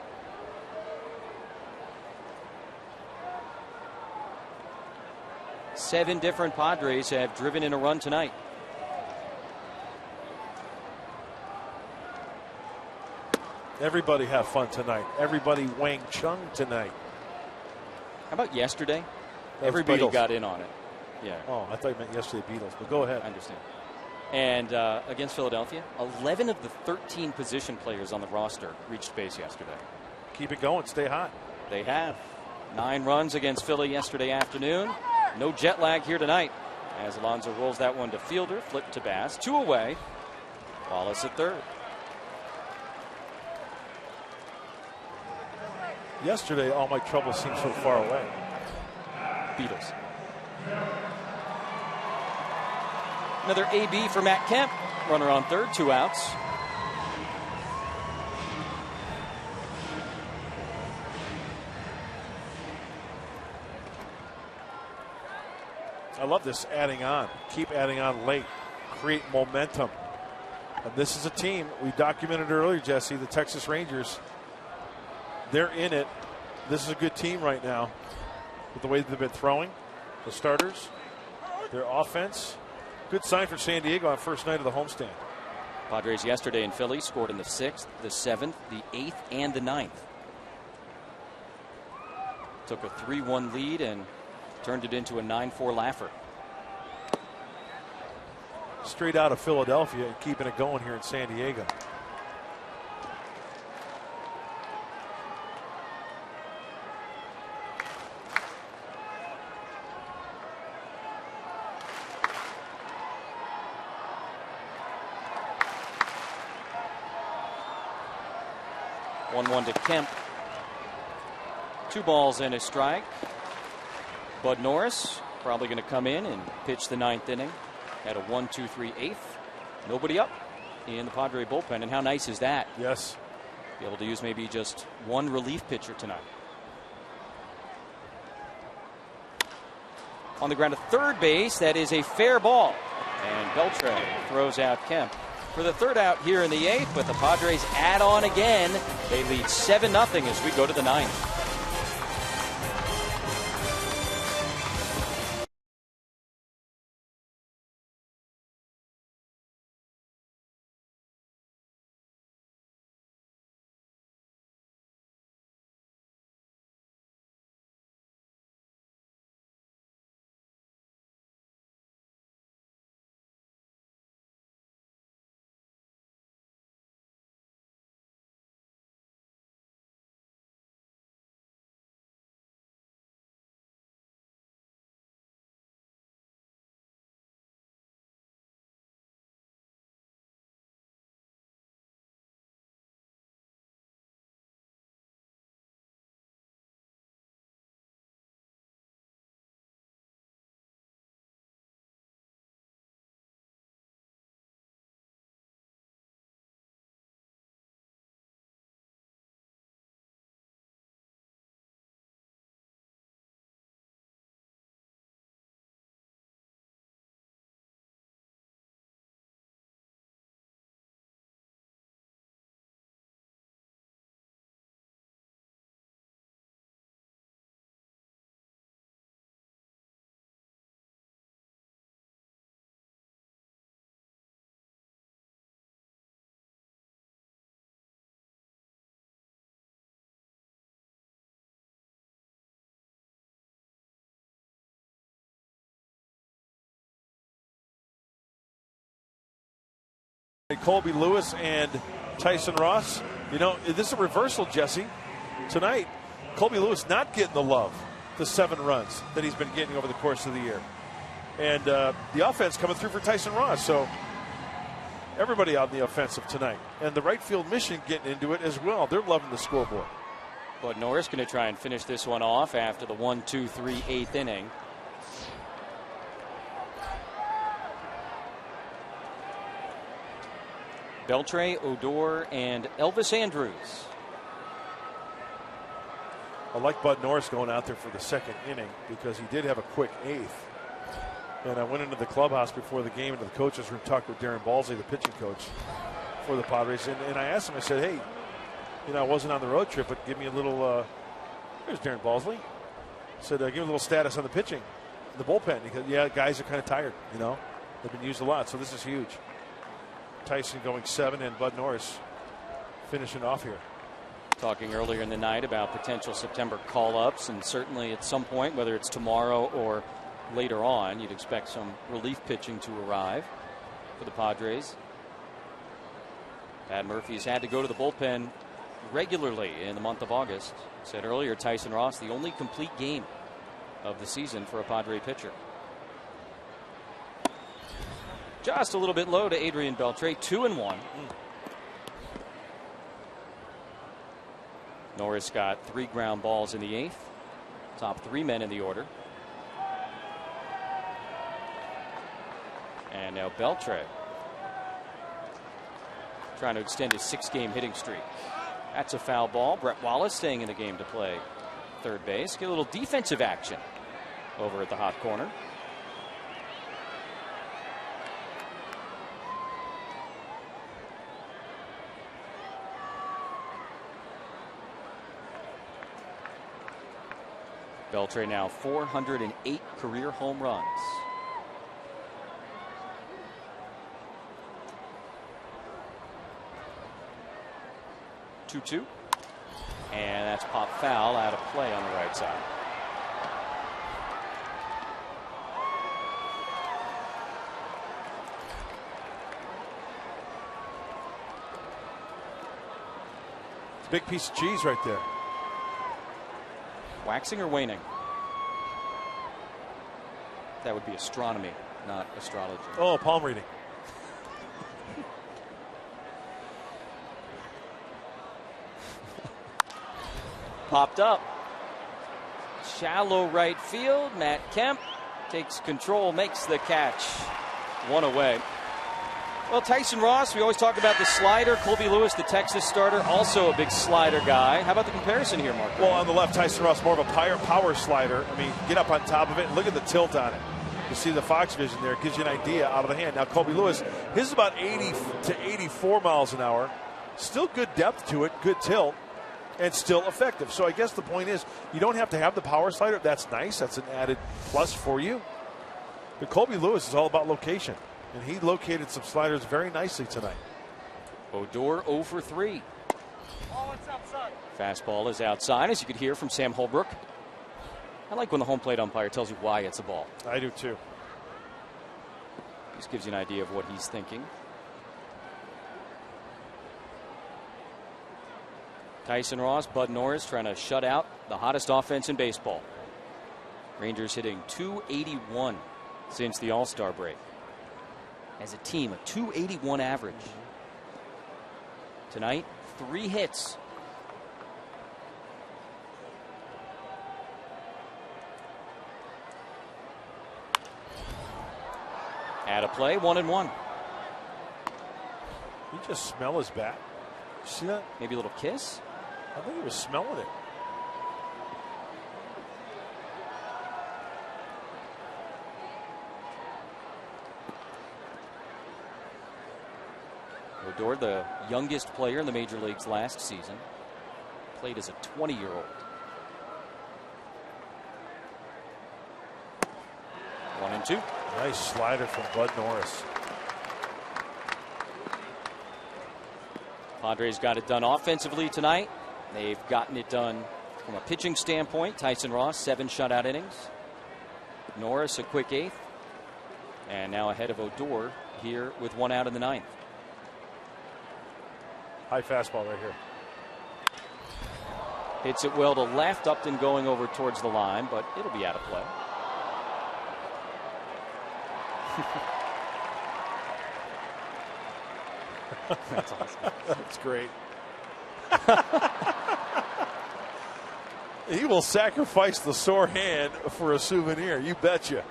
Seven different Padres have driven in a run tonight. Everybody have fun tonight. Everybody Wang Chung tonight. How about yesterday? Everybody Beatles. got in on it. Yeah. Oh, I thought you meant yesterday Beatles, but go ahead. I understand. And against Philadelphia, 11 of the 13 position players on the roster reached base yesterday. Keep it going. Stay hot. They have. 9 runs against Philly yesterday afternoon. No jet lag here tonight as Alonso rolls that one to Fielder, flip to Bass, 2 away. Wallace at third. Yesterday, all my trouble seemed so far away. Beatles. Another AB for Matt Kemp. Runner on third, 2 outs. I love this adding on. Keep adding on late. Create momentum. And this is a team, we documented earlier, Jesse, the Texas Rangers. They're in it. This is a good team right now with the way they've been throwing. The starters, their offense. Good sign for San Diego on first night of the homestand. Padres yesterday in Philly scored in the 6th, the 7th, the 8th, and the 9th. Took a 3-1 lead and turned it into a 9-4 laugher. Straight out of Philadelphia and keeping it going here in San Diego. One to Kemp. 2 balls and a strike. Bud Norris probably going to come in and pitch the 9th inning. At a 1-2-3-8. Nobody up in the Padre bullpen. And how nice is that? Yes. Be able to use maybe just one relief pitcher tonight. On the ground to third base, that is a fair ball. And Beltre throws out Kemp for the 3rd out here in the 8th, but the Padres add on again. They lead 7-0 as we go to the 9th. Colby Lewis and Tyson Ross. You know, this is a reversal, Jesse. Tonight, Colby Lewis not getting the love, the 7 runs that he's been getting over the course of the year. And the offense coming through for Tyson Ross. So everybody out in the offensive tonight. And the right field mission getting into it as well. They're loving the scoreboard. But Norris going to try and finish this one off after the 1-2-3-8 inning. Beltre, Odor, and Elvis Andrus. I like Bud Norris going out there for the 2nd inning because he did have a quick 8th. And I went into the clubhouse before the game, into the coach's room, talked with Darren Balsley, the pitching coach for the Padres. And I asked him, I said, hey, you know, I wasn't on the road trip, but give me a little, there's Darren Balsley. I said, give me a little status on the pitching, the bullpen. Because, yeah, guys are kind of tired, you know. They've been used a lot, so this is huge. Tyson going 7 and Bud Norris finishing off here. Talking earlier in the night about potential September call-ups, and certainly at some point, whether it's tomorrow or later on, you'd expect some relief pitching to arrive for the Padres. Pat Murphy's had to go to the bullpen regularly in the month of August. Said earlier, Tyson Ross, the only complete game of the season for a Padre pitcher. Just a little bit low to Adrian Beltre, 2-1. Norris got 3 ground balls in the 8th. Top 3 men in the order. And now Beltre trying to extend his 6-game hitting streak. That's a foul ball. Brett Wallace staying in the game to play third base. Get a little defensive action over at the hot corner. Beltre now 408 career home runs. Two, and that's pop foul out of play on the right side. It's a big piece of cheese right there. Waxing or waning? That would be astronomy, not astrology. Oh, palm reading. Popped up. Shallow right field. Matt Kemp takes control, makes the catch. One away. Well, Tyson Ross, we always talk about the slider. Colby Lewis, the Texas starter, also a big slider guy. How about the comparison here, Mark? Well, on the left, Tyson Ross, more of a power slider. I mean, get up on top of it and look at the tilt on it. You see the Fox vision there. It gives you an idea out of the hand. Now, Colby Lewis, his is about 80 to 84 miles an hour. Still good depth to it, good tilt, and still effective. So I guess the point is you don't have to have the power slider. That's nice. That's an added plus for you. But Colby Lewis is all about location, and he located some sliders very nicely tonight. Odor 0 for 3. Fastball is outside, as you could hear from Sam Holbrook. I like when the home plate umpire tells you why it's a ball. I do too. Just gives you an idea of what he's thinking. Tyson Ross, Bud Norris trying to shut out the hottest offense in baseball. Rangers hitting .281 since the All-Star break. As a team, a .281 average. Tonight, 3 hits. At a play, 1-1. You just smell his bat. You see that? Maybe a little kiss? I think he was smelling it. Odor, the youngest player in the major leagues last season, played as a 20-year-old. 1-2. Nice slider from Bud Norris. Padres got it done offensively tonight. They've gotten it done from a pitching standpoint. Tyson Ross, 7 shutout innings. Norris, a quick 8th. And now ahead of Odor here with 1 out in the 9th. High fastball right here. Hits it well to left. Upton going over towards the line, but it'll be out of play. That's awesome. That's great. He will sacrifice the sore hand for a souvenir. You betcha.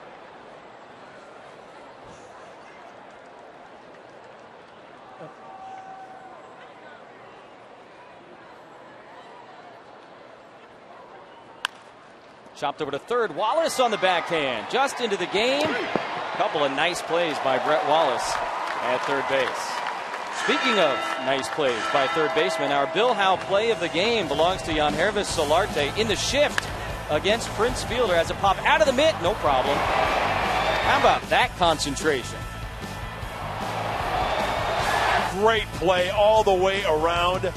Chopped over to third. Wallace on the backhand. Just into the game. A couple of nice plays by Brett Wallace at third base. Speaking of nice plays by third baseman, our Bill Howe play of the game belongs to Yangervis Solarte in the shift against Prince Fielder. Has a pop out of the mitt. No problem. How about that concentration? Great play all the way around.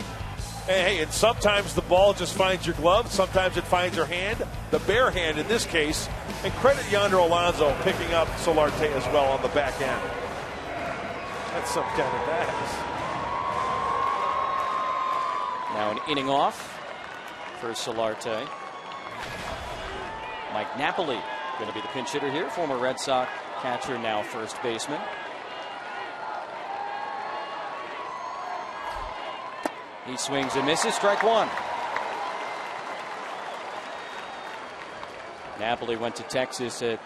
Hey, and sometimes the ball just finds your glove. Sometimes it finds your hand. The bare hand in this case. And credit Yonder Alonso picking up Solarte as well on the back end. That's some kind of badass. Now an inning off for Solarte. Mike Napoli going to be the pinch hitter here. Former Red Sox catcher, now first baseman. He swings and misses. Strike 1. Napoli went to Texas at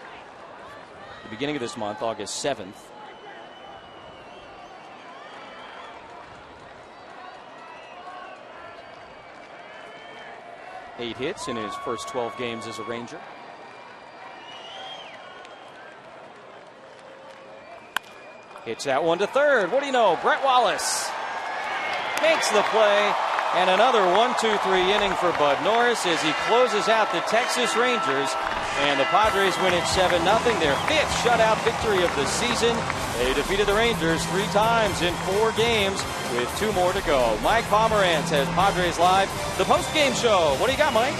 the beginning of this month, August 7th. Eight hits in his first 12 games as a Ranger. Hits that one to third. What do you know? Brett Wallace makes the play And another 1-2-3 inning for Bud Norris as he closes out the Texas Rangers. And the Padres win it 7-0, their 5th shutout victory of the season. They defeated the Rangers 3 times in 4 games with 2 more to go. Mike Pomerantz has Padres Live, the post-game show. What do you got, Mike?